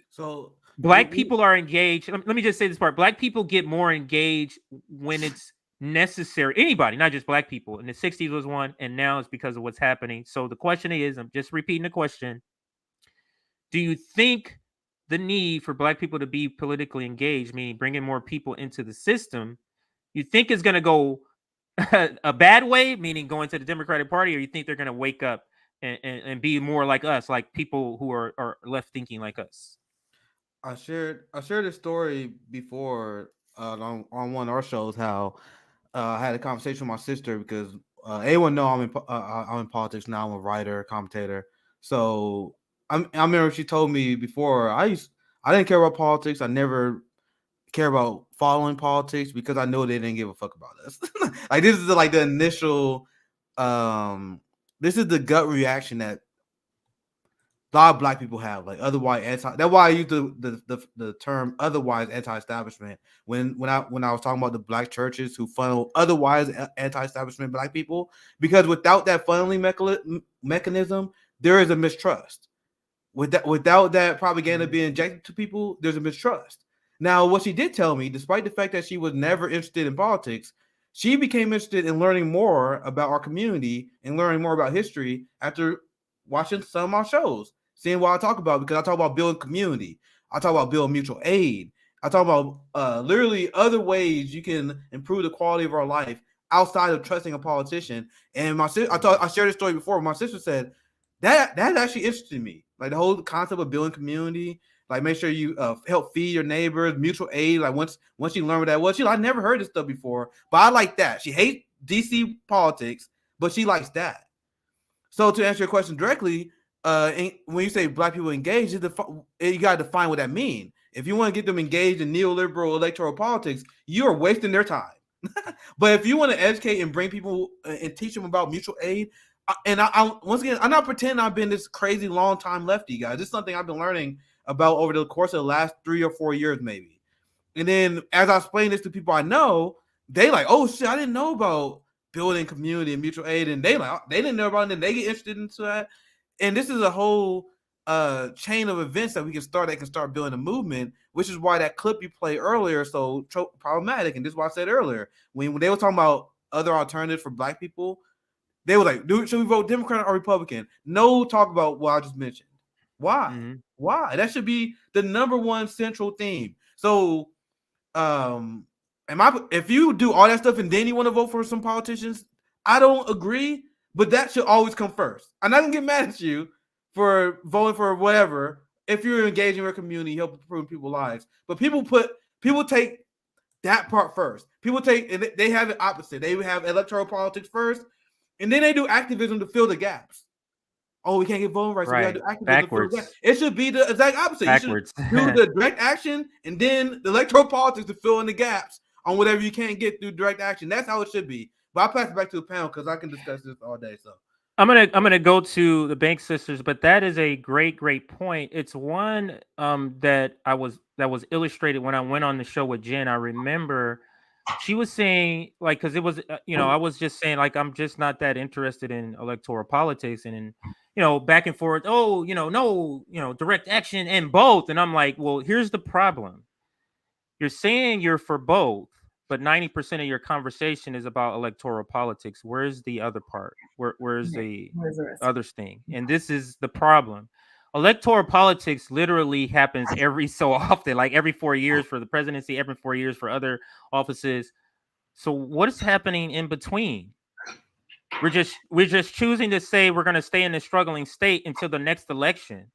So Black people are engaged. Let me just say this part. Black people get more engaged when it's necessary. Anybody, not just Black people. In the 60s was one, and now it's because of what's happening. So the question is, I'm just repeating the question. Do you think the need for Black people to be politically engaged, meaning bringing more people into the system, you think is going to go a bad way, meaning going to the Democratic Party, or you think they're going to wake up and be more like us, like people who are left thinking like us? I shared a story before on one of our shows how I had a conversation with my sister because anyone know I'm in politics now. I'm a writer, commentator. So I remember she told me before I didn't care about politics. I never care about following politics because I know they didn't give a fuck about us. Like, this is the initial this is the gut reaction that a lot of Black people have, like otherwise that's why I use the term otherwise anti-establishment when I was talking about the Black churches who funnel otherwise anti-establishment Black people, because without that funneling mechanism, there is a mistrust. Without that propaganda being injected to people, there's a mistrust. Now, what she did tell me, despite the fact that she was never interested in politics, she became interested in learning more about our community and learning more about history after watching some of my shows, seeing what I talk about, because I talk about building community. I talk about building mutual aid. I talk about literally other ways you can improve the quality of our life outside of trusting a politician. And I shared this story before. My sister said that actually interested me, like the whole concept of building community. Like, make sure you help feed your neighbors, mutual aid. Like, once you learn what that was, I never heard this stuff before, but I like that. She hates DC politics, but she likes that. So to answer your question directly, when you say Black people engaged, you got to define what that means. If you want to get them engaged in neoliberal electoral politics, you are wasting their time. But if you want to educate and bring people and teach them about mutual aid, I once again, I'm not pretending I've been this crazy long time lefty, guys. This is something I've been learning about over the course of the last 3 or 4 years, maybe. And then as I explain this to people I know, they like, oh shit, I didn't know about building community and mutual aid, and they didn't know about it, and they get interested into that. And this is a whole chain of events that we can start that can start building a movement, which is why that clip you played earlier is so problematic. And this is why I said earlier, when they were talking about other alternatives for Black people, they were like, should we vote Democrat or Republican? No talk about what I just mentioned. Why? Mm-hmm. Why? That should be the number one central theme. So if you do all that stuff and then you want to vote for some politicians, I don't agree, but that should always come first. I'm not gonna get mad at you for voting for whatever if you're engaging your community, help improve people's lives. But people take that part first. They have it opposite. They have electoral politics first, and then they do activism to fill the gaps. Oh, we can't get voting rights. So we gotta do activism. Backwards. It should be the exact opposite. Backwards. You should do the direct action and then the electoral politics to fill in the gaps on whatever you can't get through direct action. That's how it should be. But I'll pass it back to the panel because I can discuss this all day. So I'm gonna go to the Bank Sisters, but that is a great point. It's one that was illustrated when I went on the show with Jen. I remember she was saying, like, because it was I was just saying, like, I'm just not that interested in electoral politics and in back and forth. Oh, no, direct action and both. And I'm like, well, here's the problem. You're saying you're for both, but 90% of your conversation is about electoral politics. Where's the other part? Where's the other thing? And this is the problem. Electoral politics literally happens every so often, like every 4 years for the presidency, every 4 years for other offices. So what is happening in between? We're just choosing to say we're going to stay in the struggling state until the next election.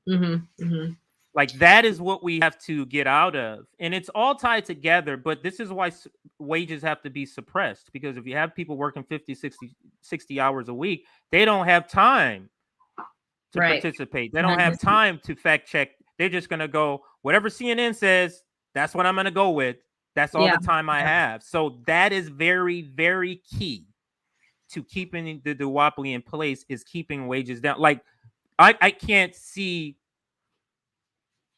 Mm-hmm. Mm-hmm. Like that is what we have to get out of. And it's all tied together, but this is why wages have to be suppressed, because if you have people working 50, 60 hours a week, they don't have time to participate. They don't have time to fact check. They're just going to go, whatever CNN says, that's what I'm going to go with. That's all the time I have. So that is very, very key to keeping the duopoly in place, is keeping wages down. Like I can't see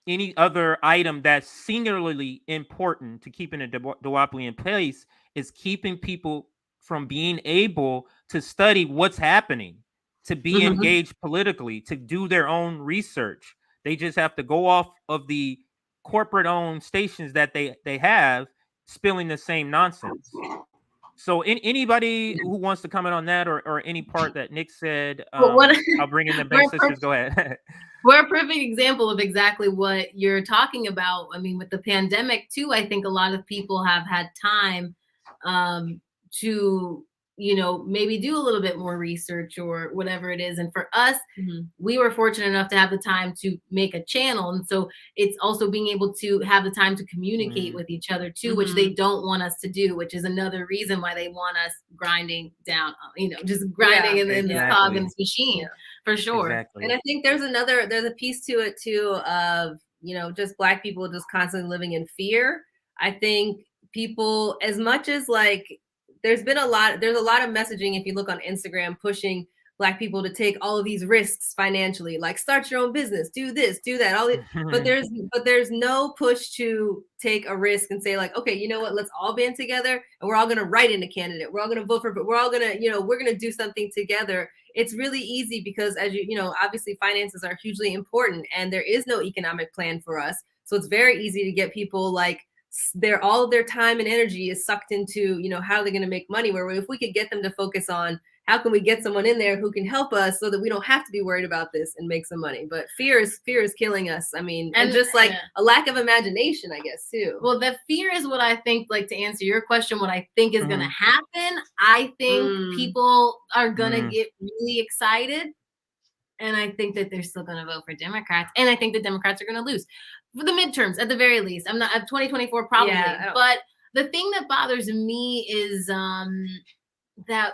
any other item that's singularly important to keeping a duopoly in place is keeping people from being able to study what's happening, to be engaged politically, to do their own research. They just have to go off of the corporate-owned stations that they have, spilling the same nonsense. So anybody who wants to comment on that or any part that Nick said, I'll bring in the Bank Sisters. Go ahead. We're a perfect example of exactly what you're talking about. I mean, with the pandemic too, I think a lot of people have had time to, maybe do a little bit more research or whatever it is. And for us, we were fortunate enough to have the time to make a channel. And so it's also being able to have the time to communicate with each other too, which they don't want us to do, which is another reason why they want us grinding down, just grinding in this cog in this machine, for sure. Exactly. And I think there's a piece to it too of, just Black people just constantly living in fear. I think people, as much as like, there's a lot of messaging, if you look on Instagram, pushing Black people to take all of these risks financially, like start your own business, do this, do that, but there's no push to take a risk and say like, okay, you know what, let's all band together and we're all going to write in a candidate. We're all going to vote for, but we're all going to, we're going to do something together. It's really easy because as obviously finances are hugely important and there is no economic plan for us. So it's very easy to get people like, all of their time and energy is sucked into, how they're going to make money. Where if we could get them to focus on how can we get someone in there who can help us so that we don't have to be worried about this and make some money. But fear is killing us. I mean, and just like a lack of imagination, I guess, too. Well, the fear is what I think, like to answer your question, what I think is going to happen. I think people are going to get really excited. And I think that they're still going to vote for Democrats. And I think the Democrats are going to lose for the midterms at the very least. I'm not at 2024 probably. Yeah, but the thing that bothers me is that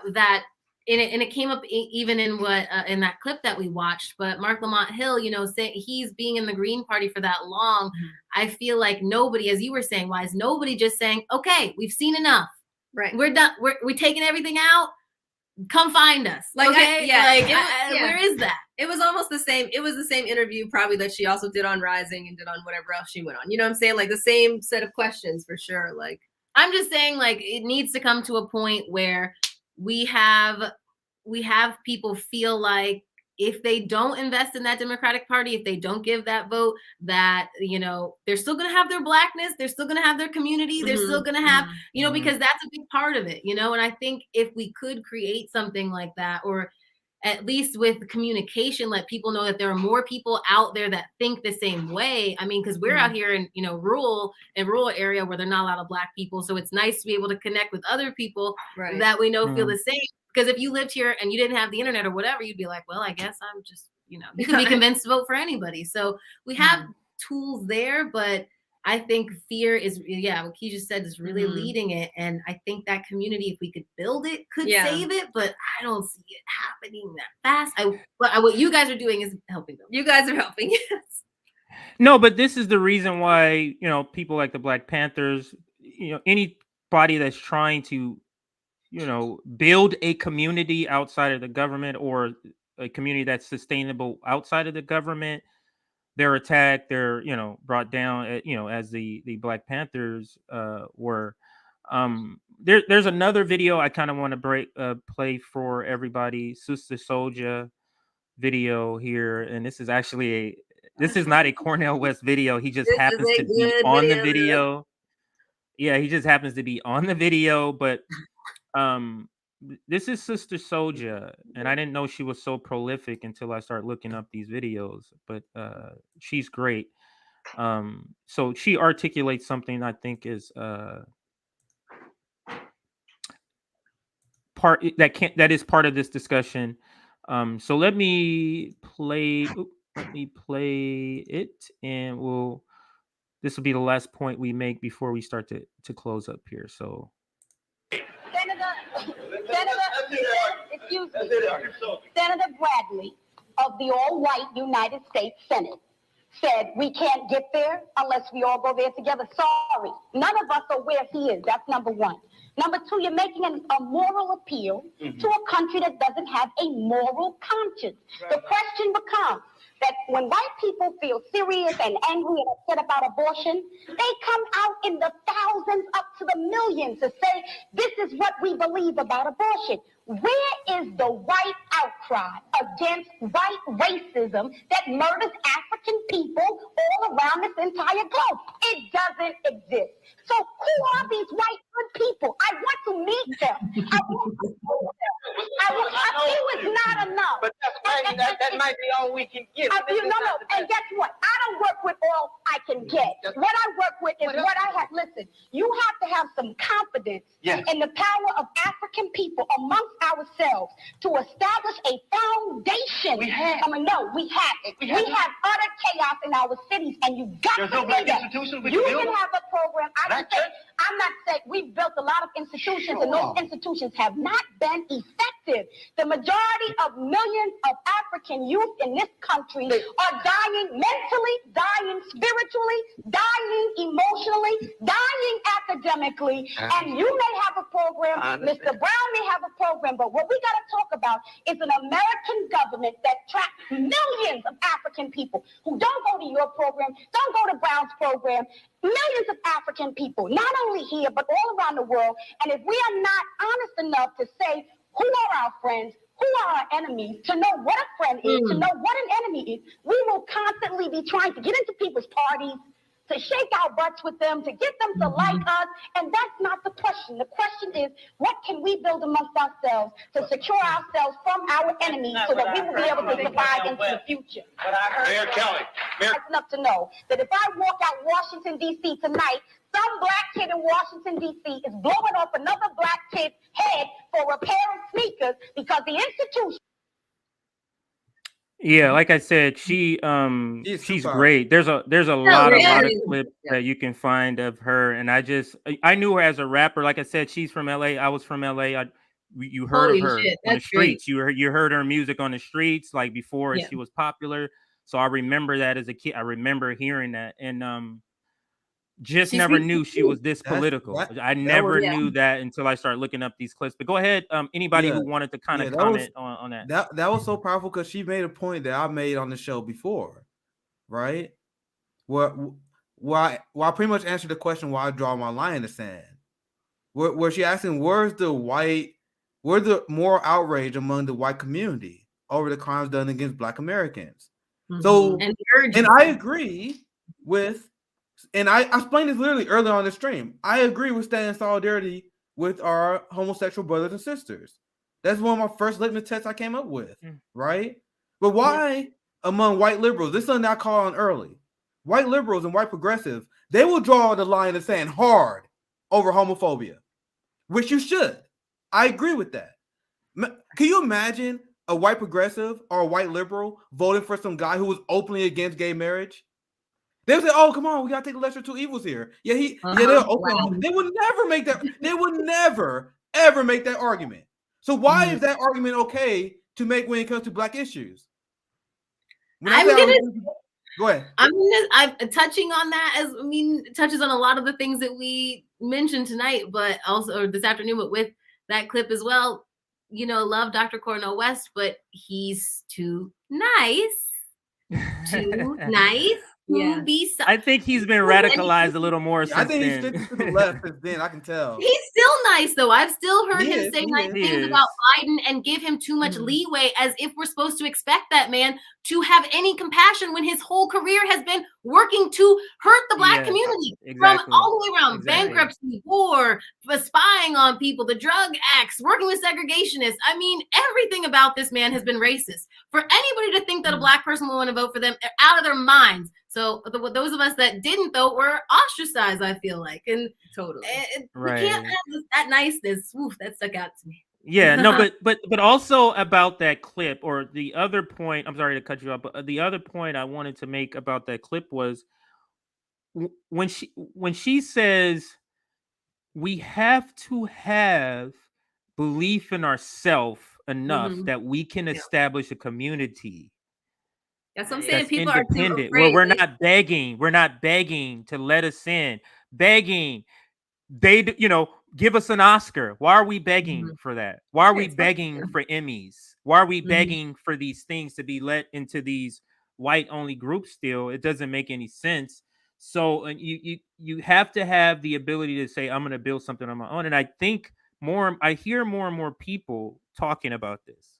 and it came up even in in that clip that we watched. But Mark Lamont Hill, he's being in the Green Party for that long. I feel like nobody, as you were saying, why is nobody just saying, okay, we've seen enough. Right. We're done. We're taking everything out. Come find us. Like, okay? Where is that? It was almost the same. It was the same interview probably that she also did on Rising and did on whatever else she went on. You know what I'm saying? Like the same set of questions for sure. Like, I'm just saying, like, it needs to come to a point where we have people feel like if they don't invest in that Democratic Party, if they don't give that vote, that, you know, they're still going to have their Blackness, they're still going to have their community, they're still going to have, you know, because that's a big part of it, you know. And I think if we could create something like that, or at least with communication, let people know that there are more people out there that think the same way. I mean, because we're out here in, you know, rural area where there are not a lot of Black people. So it's nice to be able to connect with other people that we know feel the same. Because if you lived here and you didn't have the internet or whatever, you'd be like, well, I guess I'm just, you know, you can be convinced to vote for anybody. So we have tools there, but I think fear is, what Key just said, is really leading it. And I think that community, if we could build it, could save it, but I don't see it happening that fast. What you guys are doing is helping them. You guys are helping, yes. No, but this is the reason why, you know, people like the Black Panthers, you know, anybody that's trying to, you know, build a community outside of the government, or a community that's sustainable outside of the government, they're attacked, they're, you know, brought down, you know, as the Black Panthers were. There's another video I kind of want to play for everybody, Sister Soldier video here, and this is actually this is not a Cornel West video. He just happens to be on the video. Yeah, he just happens to be on the video, but this is Sister Soldier, and I didn't know she was so prolific until I started looking up these videos, but she's great. So she articulates something I think is that is part of this discussion. So let me play it, and this will be the last point we make before we start to close up here. So Senator Bradley of the all-white United States Senate said we can't get there unless we all go there together. Sorry, none of us are where he is. That's number one. Number two, you're making a moral appeal to a country that doesn't have a moral conscience. Right. The question becomes that when white people feel serious and angry and upset about abortion, they come out in the thousands up to the millions to say, this is what we believe about abortion. Where is the white outcry against white racism that murders African people all around this entire globe? It doesn't exist. So who are these white good people? I want to meet them. I feel it's not enough. But that might be all we can give. No. And guess what? I don't work with all I can get. What I work with is what I have. Listen, you have to have some confidence in the power of African people amongst ourselves to establish a foundation. We have it. We have utter chaos in our cities, and you got to say that. You can have a program. I'm not saying we've built a lot of institutions, and those institutions have not been effective. The majority of millions of African youth in this country are dying mentally, dying spiritually, dying emotionally, dying academically. And you may have a program, Mr. Brown may have a program, but what we got to talk about is an American government that tracks millions of African people who don't go to your program, don't go to Brown's program. Millions of African people, not only here, but all around the world. And if we are not honest enough to say who are our friends, who are our enemies, to know what a friend is, to know what an enemy is, we will constantly be trying to get into people's parties, to shake our butts with them, to get them to like us. And that's not the question. The question is, what can we build amongst ourselves to secure ourselves from our enemies so that we will be able to survive into the future? Mayor Kelly. It's enough to know that if I walk out Washington, D.C. tonight, some black kid in Washington, D.C. is blowing off another black kid's head for a pair of sneakers because the institution. Yeah, like I said, she's great. There's a lot of clips that you can find of her, and I knew her as a rapper. Like I said, she's from LA. I was from LA. You heard of her on the streets. Great. You heard her music on the streets like before she was popular. So I remember that as a kid. I remember hearing that, and just never knew she was this political. I never knew that until I started looking up these clips. But go ahead, anybody who wanted to kind of comment on that. That was so powerful because she made a point that I made on the show before, right? Why I pretty much answered the question why I draw my line in the sand. Where she asking where's the moral outrage among the white community? over the crimes done against Black Americans. Mm-hmm. So, And I agree with, and I explained this literally earlier on the stream. I agree with standing in solidarity with our homosexual brothers and sisters. That's one of my first litmus tests I came up with, right? But why among white liberals, this is something I call on early, white liberals and white progressives, they will draw the line of saying hard over homophobia, which you should. I agree with that. Can you imagine a white progressive or a white liberal voting for some guy who was openly against gay marriage? They would say, "Oh, come on, we gotta take the lesser two evils here." Yeah, they're open. Wow. They would never make that. They would never ever make that argument. So why is that argument okay to make when it comes to Black issues? Go ahead. I'm touching on that touches on a lot of the things that we mentioned tonight, but also this afternoon, but with that clip as well. Love Dr. Cornel West, but he's too nice. Too nice. Yeah. I think he's been radicalized a little more since I think then. he's to the left since then. I can tell. He's still nice, though. I've still heard him say nice things about Biden and give him too much leeway, as if we're supposed to expect that man to have any compassion when his whole career has been working to hurt the Black community from all the way around bankruptcy, war, spying on people, the drug acts, working with segregationists. I mean, everything about this man has been racist. For anybody to think that a Black person will want to vote for them, they're out of their minds. So those of us that didn't though were ostracized, I feel like, and totally we can't have that niceness. Oof, that stuck out to me. Yeah, no, but also about that clip, or the other point. I'm sorry to cut you off, but the other point I wanted to make about that clip was when she says we have to have belief in ourselves enough that we can establish a community. That's what I'm saying. People are independent. Where we're not begging to let us in. Begging, give us an Oscar. Why are we begging for that? Why are we begging for Emmys? Why are we begging for these things to be let into these white-only groups still? It doesn't make any sense. So you have to have the ability to say, I'm going to build something on my own. And I think I hear more and more people talking about this.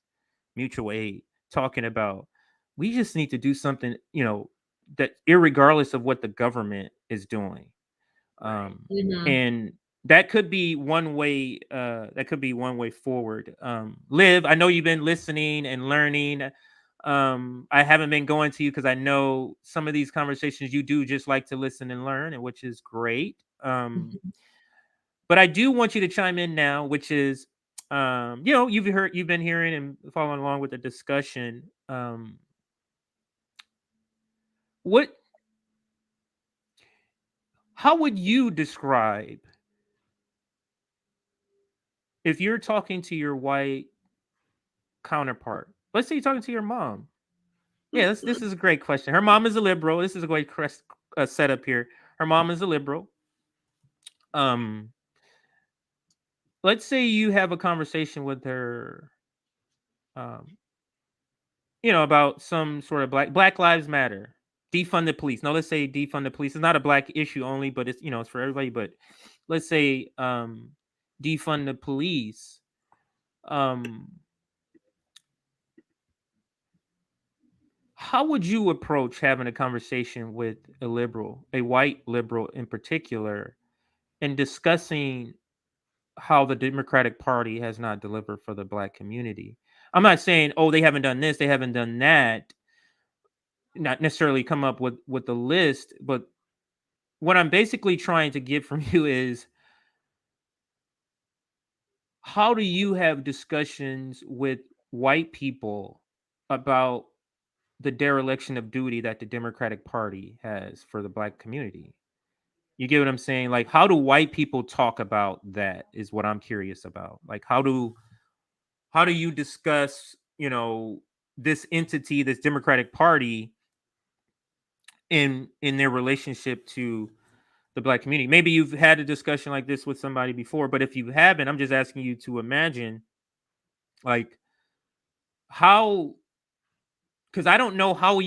Mutual aid, talking about, we just need to do something, that irregardless of what the government is doing. And that could be one way. That could be one way forward. Liv, I know you've been listening and learning. I haven't been going to you because I know some of these conversations you do just like to listen and learn, and which is great. But I do want you to chime in now, which is, you've been hearing and following along with the discussion. How would you describe, if you're talking to your white counterpart, let's say you're talking to your mom. Yeah, this is a great question. Her mom is a liberal. This is a great setup here. Her mom is a liberal. Let's say you have a conversation with her, about some sort of Black Lives Matter, defund the police. No, let's say defund the police. It's not a Black issue only, but it's it's for everybody. But let's say defund the police. How would you approach having a conversation with a liberal, a white liberal in particular, and discussing how the Democratic Party has not delivered for the Black community? I'm not saying, they haven't done this, they haven't done that. Not necessarily come up with the list, but what I'm basically trying to get from you is, how do you have discussions with white people about the dereliction of duty that the Democratic Party has for the Black community? You get what I'm saying? Like, how do white people talk about that is what I'm curious about. Like, how do you discuss, this entity, this Democratic Party, in their relationship to the Black community? Maybe you've had a discussion like this with somebody before, but if you haven't, I'm just asking you to imagine, like, how, because I don't know how do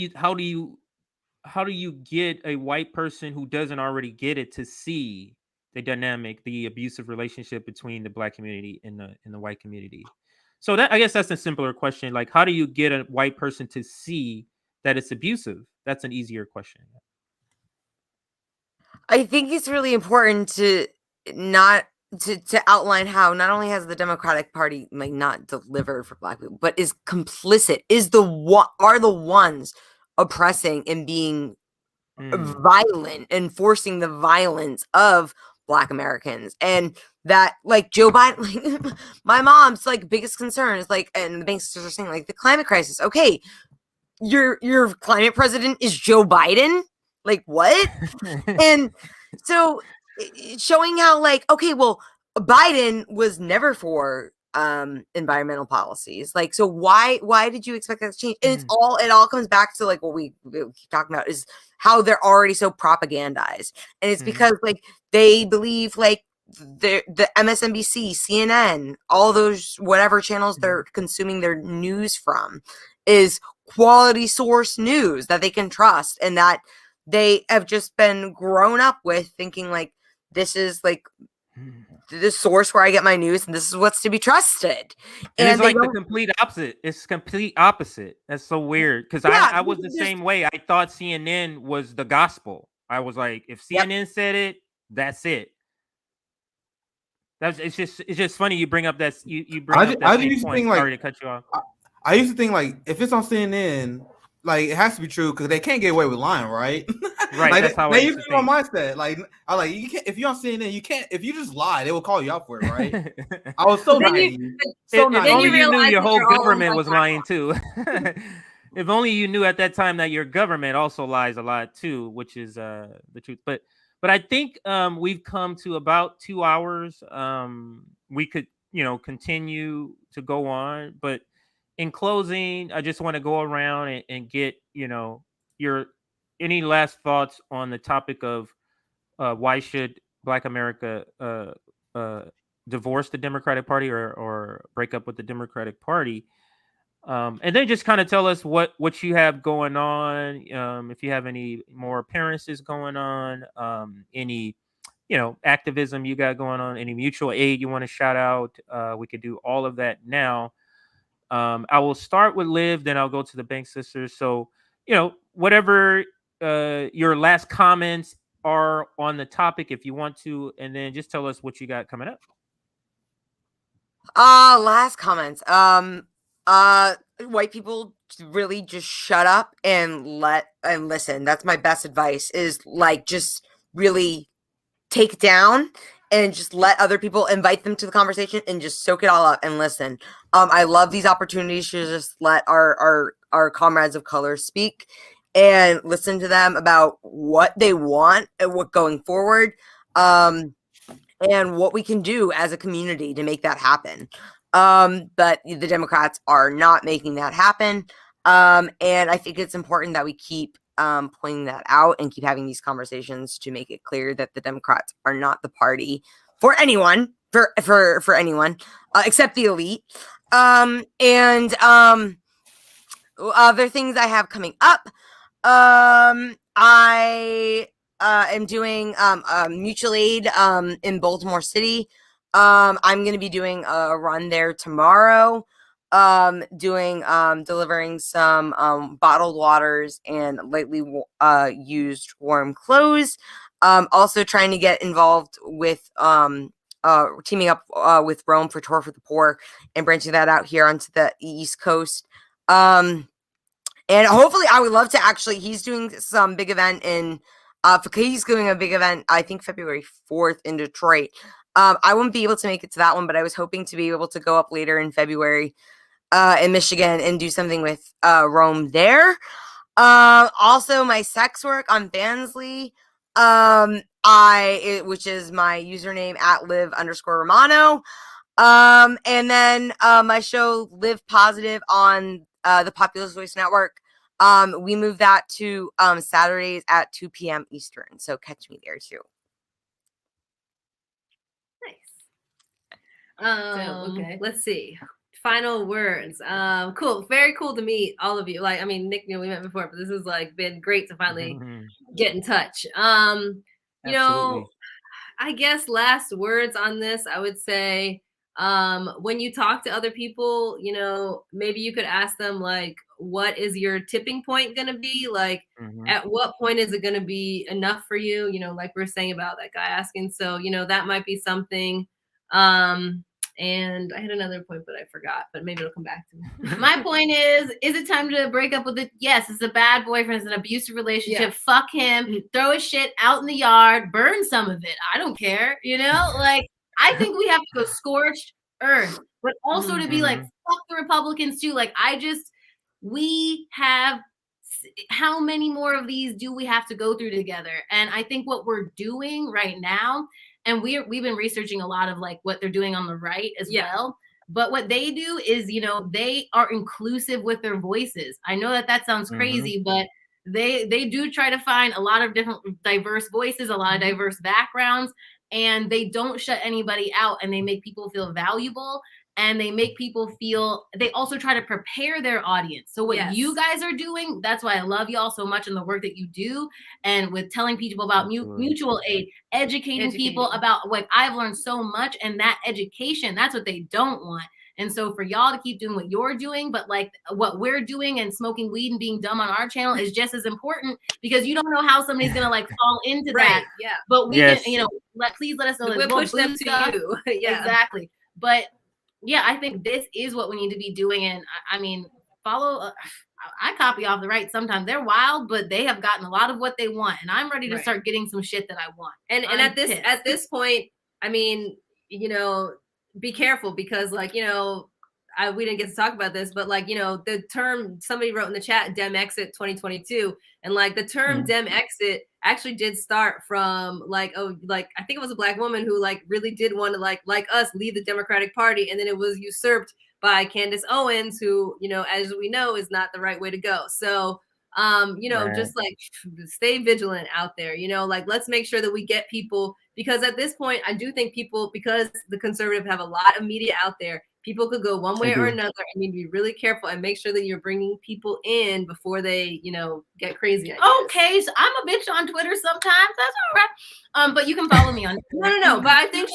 you get a white person who doesn't already get it to see the dynamic, the abusive relationship between the Black community and the white community. So that, I guess that's a simpler question. Like, how do you get a white person to see that it's abusive? That's an easier question. I think it's really important to not to outline how not only has the Democratic Party like not delivered for Black people, but is complicit, are the ones oppressing and being violent, enforcing the violence of Black Americans. And that, like, Joe Biden, like, my mom's like biggest concern is like, and the banks are saying like the climate crisis. Okay, your climate president is Joe Biden. Like, what? And so showing how, like, okay, well, Biden was never for environmental policies. Like, so why did you expect that to change? And it all comes back to like what we keep talking about is how they're already so propagandized. And it's because like they believe like the MSNBC, CNN, all those whatever channels they're consuming their news from is quality source news that they can trust, and that they have just been grown up with thinking like this is like the source where I get my news and this is what's to be trusted. And it's like the complete opposite. It's complete opposite. That's so weird. Because I was the same way. I thought CNN was the gospel. I was like, if CNN said it, that's it. It's just funny you bring up that you bring up that same point. Sorry to cut you off. I used to think like if it's on CNN, like it has to be true because they can't get away with lying, right? Right. Like, that's how they used to be my mindset. Like I like you can't if you're on CNN, you can't if you just lie, they will call you out for it, right? I was so naive. If only you knew your whole government was lying too. If only you knew at that time that your government also lies a lot too, which is the truth. But I think we've come to about 2 hours. We could, continue to go on, but in closing, I just want to go around and get, your any last thoughts on the topic of why should Black America divorce the Democratic Party or break up with the Democratic Party? And then just kind of tell us what you have going on. If you have any more appearances going on, any, activism you got going on, any mutual aid you want to shout out. We could do all of that now. I will start with Liv, then I'll go to the Bank Sisters. So, whatever your last comments are on the topic, if you want to, and then just tell us what you got coming up. Last comments. White people really just shut up and listen. That's my best advice is like just really take it down and just let other people invite them to the conversation and just soak it all up and listen. I love these opportunities to just let our comrades of color speak and listen to them about what they want and what going forward, and what we can do as a community to make that happen. But the Democrats are not making that happen. And I think it's important that we keep pointing that out and keep having these conversations to make it clear that the Democrats are not the party for anyone, for anyone, except the elite. And other things I have coming up. I am doing mutual aid in Baltimore City. I'm going to be doing a run there tomorrow. Delivering some bottled waters and lightly used warm clothes. Also trying to get involved with teaming up with Rome for Tour for the Poor and branching that out here onto the East Coast. And hopefully I would love to actually, he's doing some big event he's doing a big event, I think February 4th in Detroit. I won't be able to make it to that one, but I was hoping to be able to go up later in February in Michigan and do something with Rome there. Also my sex work on Bansley, which is my username at live_Romano. And then my show Live Positive on the Populist Voice Network. We moved that to Saturdays at 2 p.m. Eastern. So catch me there too. Okay, let's see. Final words. Cool. Very cool to meet all of you. Like, I mean, Nick, we met before, but this has like been great to finally get in touch. I guess last words on this, I would say when you talk to other people, you know, maybe you could ask them like, what is your tipping point going to be? Like, at what point is it going to be enough for you? You know, like we we're saying about that guy asking. So, you know, that might be something. And I had another point, but I forgot, but maybe it'll come back to me. My point is it time to break up with it? Yes, it's a bad boyfriend. It's an abusive relationship. Yeah. Fuck him. Throw his shit out in the yard. Burn some of it. I don't care. You know, like, I think we have to go scorched earth, but also to be like, fuck the Republicans too. Like, we have, how many more of these do we have to go through together? And I think what we're doing right now, and we've been researching a lot of like what they're doing on the right as well. But what they do is, you know, they are inclusive with their voices. I know that sounds crazy, but they do try to find a lot of different diverse voices, a lot of diverse backgrounds, and they don't shut anybody out, and they make people feel valuable, and they make people feel, they also try to prepare their audience. So what you guys are doing, that's why I love y'all so much in the work that you do, and with telling people about mutual aid, educating people about, like, I've learned so much, and that education, that's what they don't want. And so for y'all to keep doing what you're doing, but like what we're doing and smoking weed and being dumb on our channel is just as important, because you don't know how somebody's gonna like fall into that. Yeah. But we can, you know, please let us know. We'll push them to you. Exactly. But yeah, I think this is what we need to be doing. And I mean, follow. I copy off the right sometimes. They're wild, but they have gotten a lot of what they want, and I'm ready to start getting some shit that I want. And at this point, I mean, you know, be careful, because like, you know, we didn't get to talk about this, but like, you know, the term, somebody wrote in the chat, Dem Exit 2022, and like the term Dem Exit actually did start from like, I think it was a Black woman who like really did want to like us leave the Democratic Party, and then it was usurped by Candace Owens, who, you know, as we know, is not the right way to go. So you know, just like stay vigilant out there, you know, like let's make sure that we get people, because at this point, I do think people, because the conservative have a lot of media out there, people could go one way or another, and you need to be really careful and make sure that you're bringing people in before they, you know, get crazy. Okay, so I'm a bitch on Twitter sometimes. That's all right. But you can follow me on Twitter. No, but I think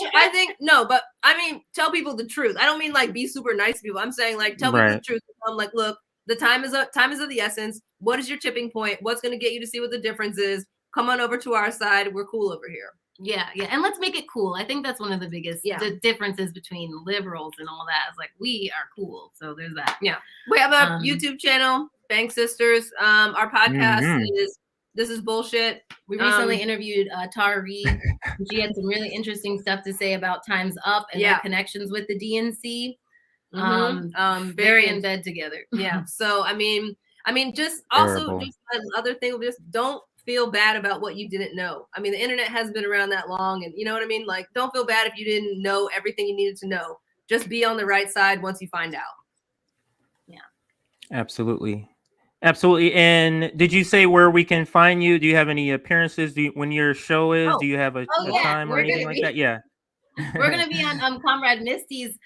no, but I mean, tell people the truth. I don't mean like be super nice to people. I'm saying like tell people the truth. I'm like, look, the time is of the essence. What is your tipping point? What's going to get you to see what the difference is? Come on over to our side. We're cool over here. Yeah, and let's make it cool. I think that's one of the biggest differences between liberals and all that. Is like, we are cool. So there's that. Yeah, we have a YouTube channel, Bank Sisters. Our podcast is This Is Bullshit. We recently interviewed Tara Reid. She had some really interesting stuff to say about Time's Up and their connections with the DNC. Very in bed together. Yeah. So I mean, just also just another thing, just don't feel bad about what you didn't know. I mean, the internet has been around that long, and you know what I mean? Like, don't feel bad if you didn't know everything you needed to know. Just be on the right side once you find out. Yeah. Absolutely. And did you say where we can find you? Do you have any appearances? When your show is? Do you have a time or anything like that? Yeah. We're gonna be on Comrade Misty's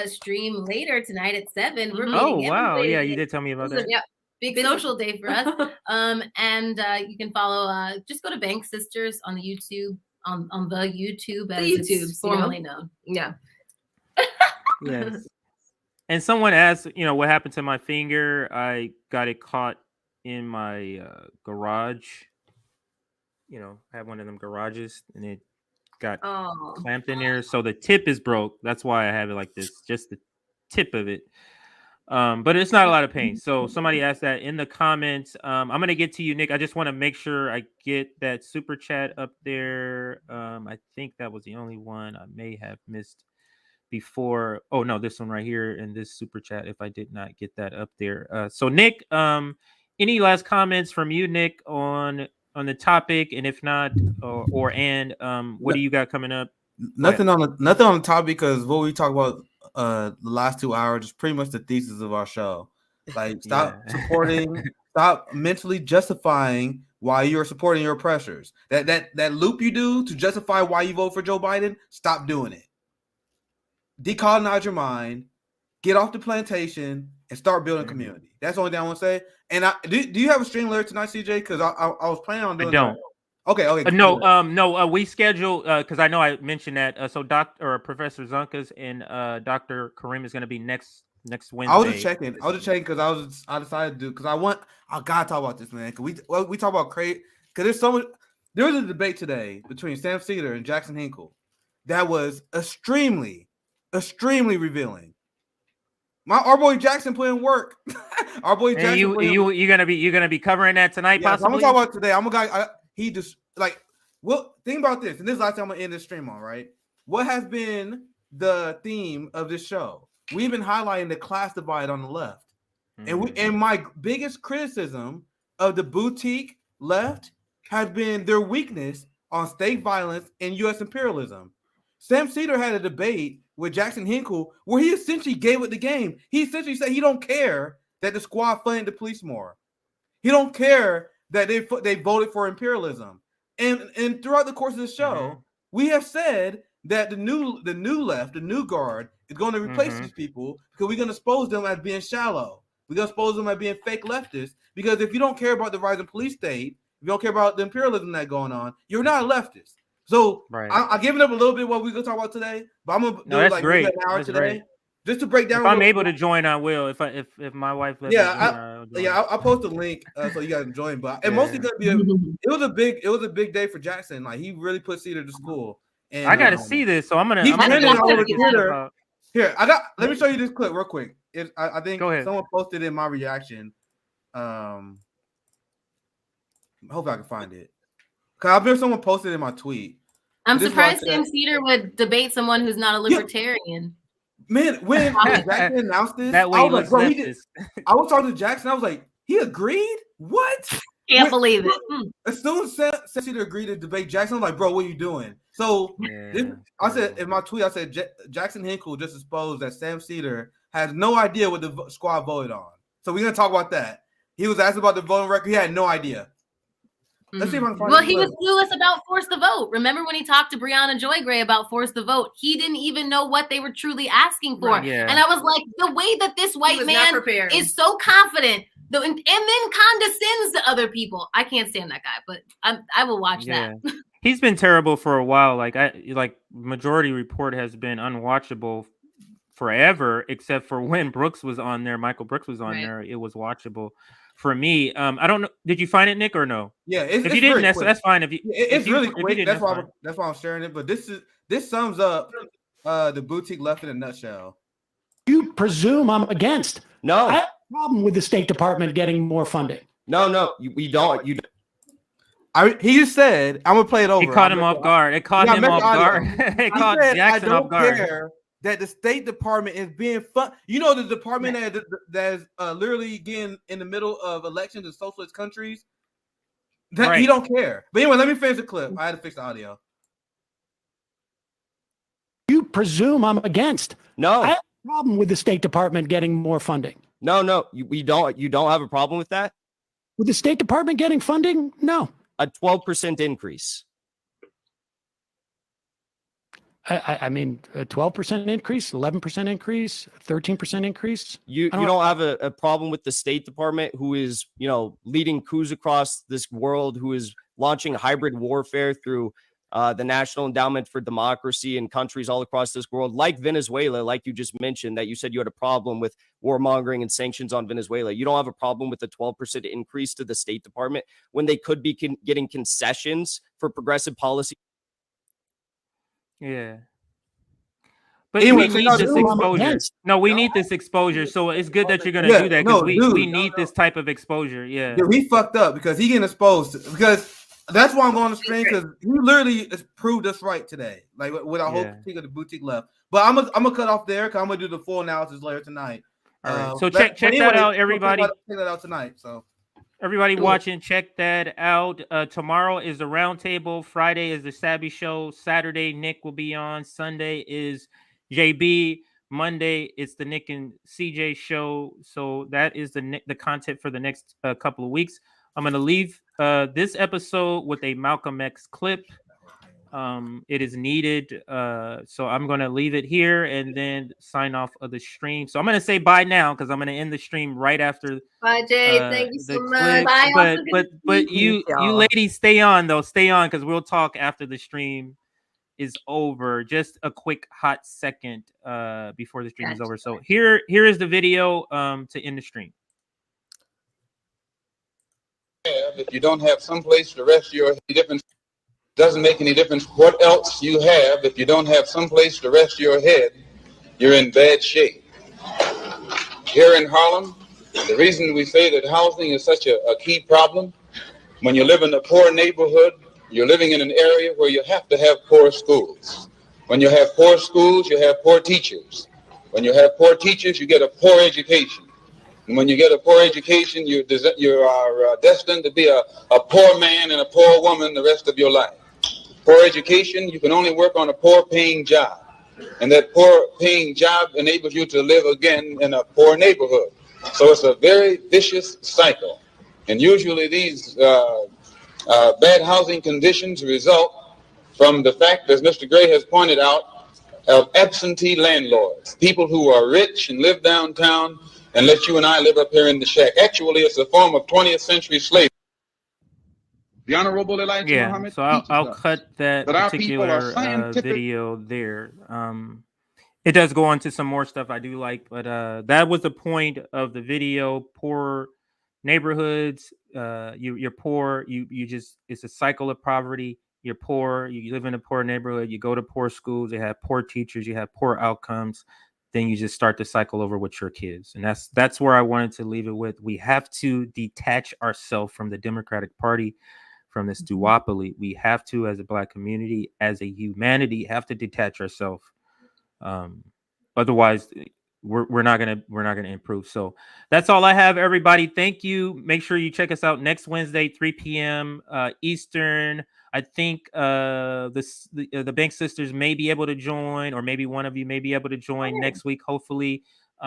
stream later tonight at 7. We're meeting everybody. Yeah, you did tell me about that. Yeah. Big social day for us. And you can follow, just go to Bank Sisters on the YouTube, on the YouTube, as it's formerly known. Yeah. Yes. And someone asked, you know, what happened to my finger? I got it caught in my garage. You know, I have one of them garages, and it got clamped in there. So the tip is broke. That's why I have it like this, just the tip of it. But it's not a lot of pain. So somebody asked that in the comments. I'm gonna get to you, Nick. I just want to make sure I get that super chat up there. I think that was the only one I may have missed before. Oh no, this one right here in this super chat, if I did not get that up there. So Nick, any last comments from you, Nick, on the topic? And if not, what do you got coming up? Nothing on the topic, because what we talked about the last 2 hours is pretty much the thesis of our show. Like, stop supporting, stop mentally justifying why you're supporting your oppressors. That loop you do to justify why you vote for Joe Biden, stop doing it. Decolonize your mind, get off the plantation, and start building community. That's the only thing I want to say. And do you have a stream later tonight, CJ? Because I was planning on doing. I don't. Okay. No. We schedule because I know I mentioned that. So Professor Zunkas and Dr. Kareem is going to be next Wednesday. I was just checking because I decided to do because I gotta talk about this, man. Because we talk about because there was a debate today between Sam Cedar and Jackson Hinkle that was extremely revealing. Our boy Jackson put in work. Our boy Jackson. You're gonna be covering that tonight, possibly. I'm gonna talk about today. I'm a guy. He just think about this, and this is the last time I'm gonna end this stream on, right? What has been the theme of this show? We've been highlighting the class divide on the left, and my biggest criticism of the boutique left has been their weakness on state violence and U.S. imperialism. Sam Cedar had a debate with Jackson Hinkle where he essentially gave it the game. He essentially said he don't care that the squad funded the police more. He don't care that they voted for imperialism. And throughout the course of the show, we have said that the new left, the new guard, is going to replace these people because we're going to expose them as being shallow. We're going to expose them as being fake leftists because if you don't care about the rising police state, if you don't care about the imperialism that's going on, you're not a leftist. So I'm giving up a little bit of what we're going to talk about today, but I'm going to do that's like great. an hour That's today. Great. Just to break down. If I'm able to join, I will. If my wife lets me join, I'll post a link so you guys can join. But it's mostly gonna be it was a big day for Jackson. Like he really put Cedar to school. And I gotta see this, so I'm gonna. He's trending all over Twitter. Here, let me show you this clip real quick. I think someone posted in my reaction. Hopefully I can find it. Cause I've been someone posted in my tweet. I'm surprised Sam Cedar would debate someone who's not a libertarian. Man, when Jackson announced this, I was like, bro, I was talking to Jackson. I was like, he agreed? What? Can't believe it. As soon as Sam Cedar agreed to debate Jackson, I'm like, bro, what are you doing? So I said in my tweet, I said Jackson Hinkle just exposed that Sam Cedar has no idea what the squad voted on. So we're gonna talk about that. He was asked about the voting record. He had no idea. Let's see if I can find Well, he was clueless about force the vote. Remember when he talked to Breonna Joy Gray about force the vote? He didn't even know what they were truly asking for. Right, yeah. And I was like, the way that this white man is so confident and then condescends to other people. I can't stand that guy, but I will watch that. He's been terrible for a while. Like Majority Report has been unwatchable forever, except for when Brooks was on there. Michael Brooks was on there. It was watchable. For me, I don't know. Did you find it, Nick, or no? Yeah, if you didn't, that's fine. It's really quick. That's why I'm sharing it. But this sums up the boutique left in a nutshell. You presume I'm against? No, I have a problem with the State Department getting more funding. No, we don't. He just said, I'm gonna play it over. It caught him off guard. It caught him off guard. It caught Jackson off guard. Care that the State Department is being fun. You know, the department that's literally getting in the middle of elections in socialist countries. That he don't care. But anyway, let me finish the clip. I had to fix the audio. You presume I'm against? No, I have a problem with the State Department getting more funding. No, we don't. You don't have a problem with that? With the State Department getting funding? No. A 12% increase. I mean, a 12% increase, 11% increase, 13% increase. You don't have a problem with the State Department, who is, leading coups across this world, who is launching hybrid warfare through the National Endowment for Democracy in countries all across this world, like Venezuela, like you just mentioned, that you said you had a problem with warmongering and sanctions on Venezuela. You don't have a problem with a 12% increase to the State Department when they could be getting concessions for progressive policy. Yeah. But anyway, we need this exposure. No, we need this exposure. So it's good that you're going to do that because we need this type of exposure. Yeah. He fucked up because he getting exposed because that's why I'm going to stream, because he literally proved us right today. Like with our whole critique of the boutique left. But I'm gonna cut off there because I'm gonna do the full analysis later tonight. All right. So check that out, everybody. Check that out tonight. So everybody watching, check that out. Tomorrow is the roundtable. Friday is the Sabby show. Saturday, Nick will be on. Sunday is JB. Monday, it's the Nick and CJ show. So that is the content for the next couple of weeks. I'm going to leave this episode with a Malcolm X clip. It is needed. So I'm going to leave it here and then sign off of the stream. So I'm going to say bye now because I'm going to end the stream right after Bye, Jay. Thank you the so much. clip. Bye. But you ladies stay on though. Stay on because we'll talk after the stream is over. Just a quick hot second before the stream is over. So here is the video to end the stream. If you don't have some place to rest your head, doesn't make any difference what else you have. If you don't have some place to rest your head, you're in bad shape. Here in Harlem, the reason we say that housing is such a key problem, when you live in a poor neighborhood, you're living in an area where you have to have poor schools. When you have poor schools, you have poor teachers. When you have poor teachers, you get a poor education. And when you get a poor education, you are destined to be a poor man and a poor woman the rest of your life. Poor education, you can only work on a poor paying job. And that poor paying job enables you to live again in a poor neighborhood. So it's a very vicious cycle. And usually these bad housing conditions result from the fact, as Mr. Gray has pointed out, of absentee landlords, people who are rich and live downtown and let you and I live up here in the shack. Actually, it's a form of 20th century slavery. The Honorable Elijah Muhammad. So I'll cut that particular video there. It does go on to some more stuff I do like, but that was the point of the video. Poor neighborhoods, you're poor. You just, it's a cycle of poverty. You're poor. You live in a poor neighborhood. You go to poor schools. They have poor teachers. You have poor outcomes. Then you just start to cycle over with your kids. And that's where I wanted to leave it with. We have to detach ourselves from the Democratic Party, from this duopoly. We have to, as a Black community, as a humanity, have to detach ourselves. Otherwise, we're not gonna improve. So that's all I have, everybody. Thank you. Make sure you check us out next Wednesday, 3 p.m. Eastern. I think the Bank Sisters may be able to join, or maybe one of you may be able to join next week. Hopefully,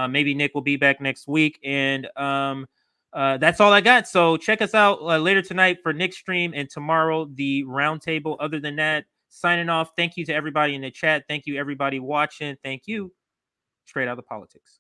maybe Nick will be back next week. And that's all I got. So check us out later tonight for Nick's stream, and tomorrow the roundtable. Other than that, signing off. Thank you to everybody in the chat. Thank you, everybody watching. Thank you. Straight Out of Politics.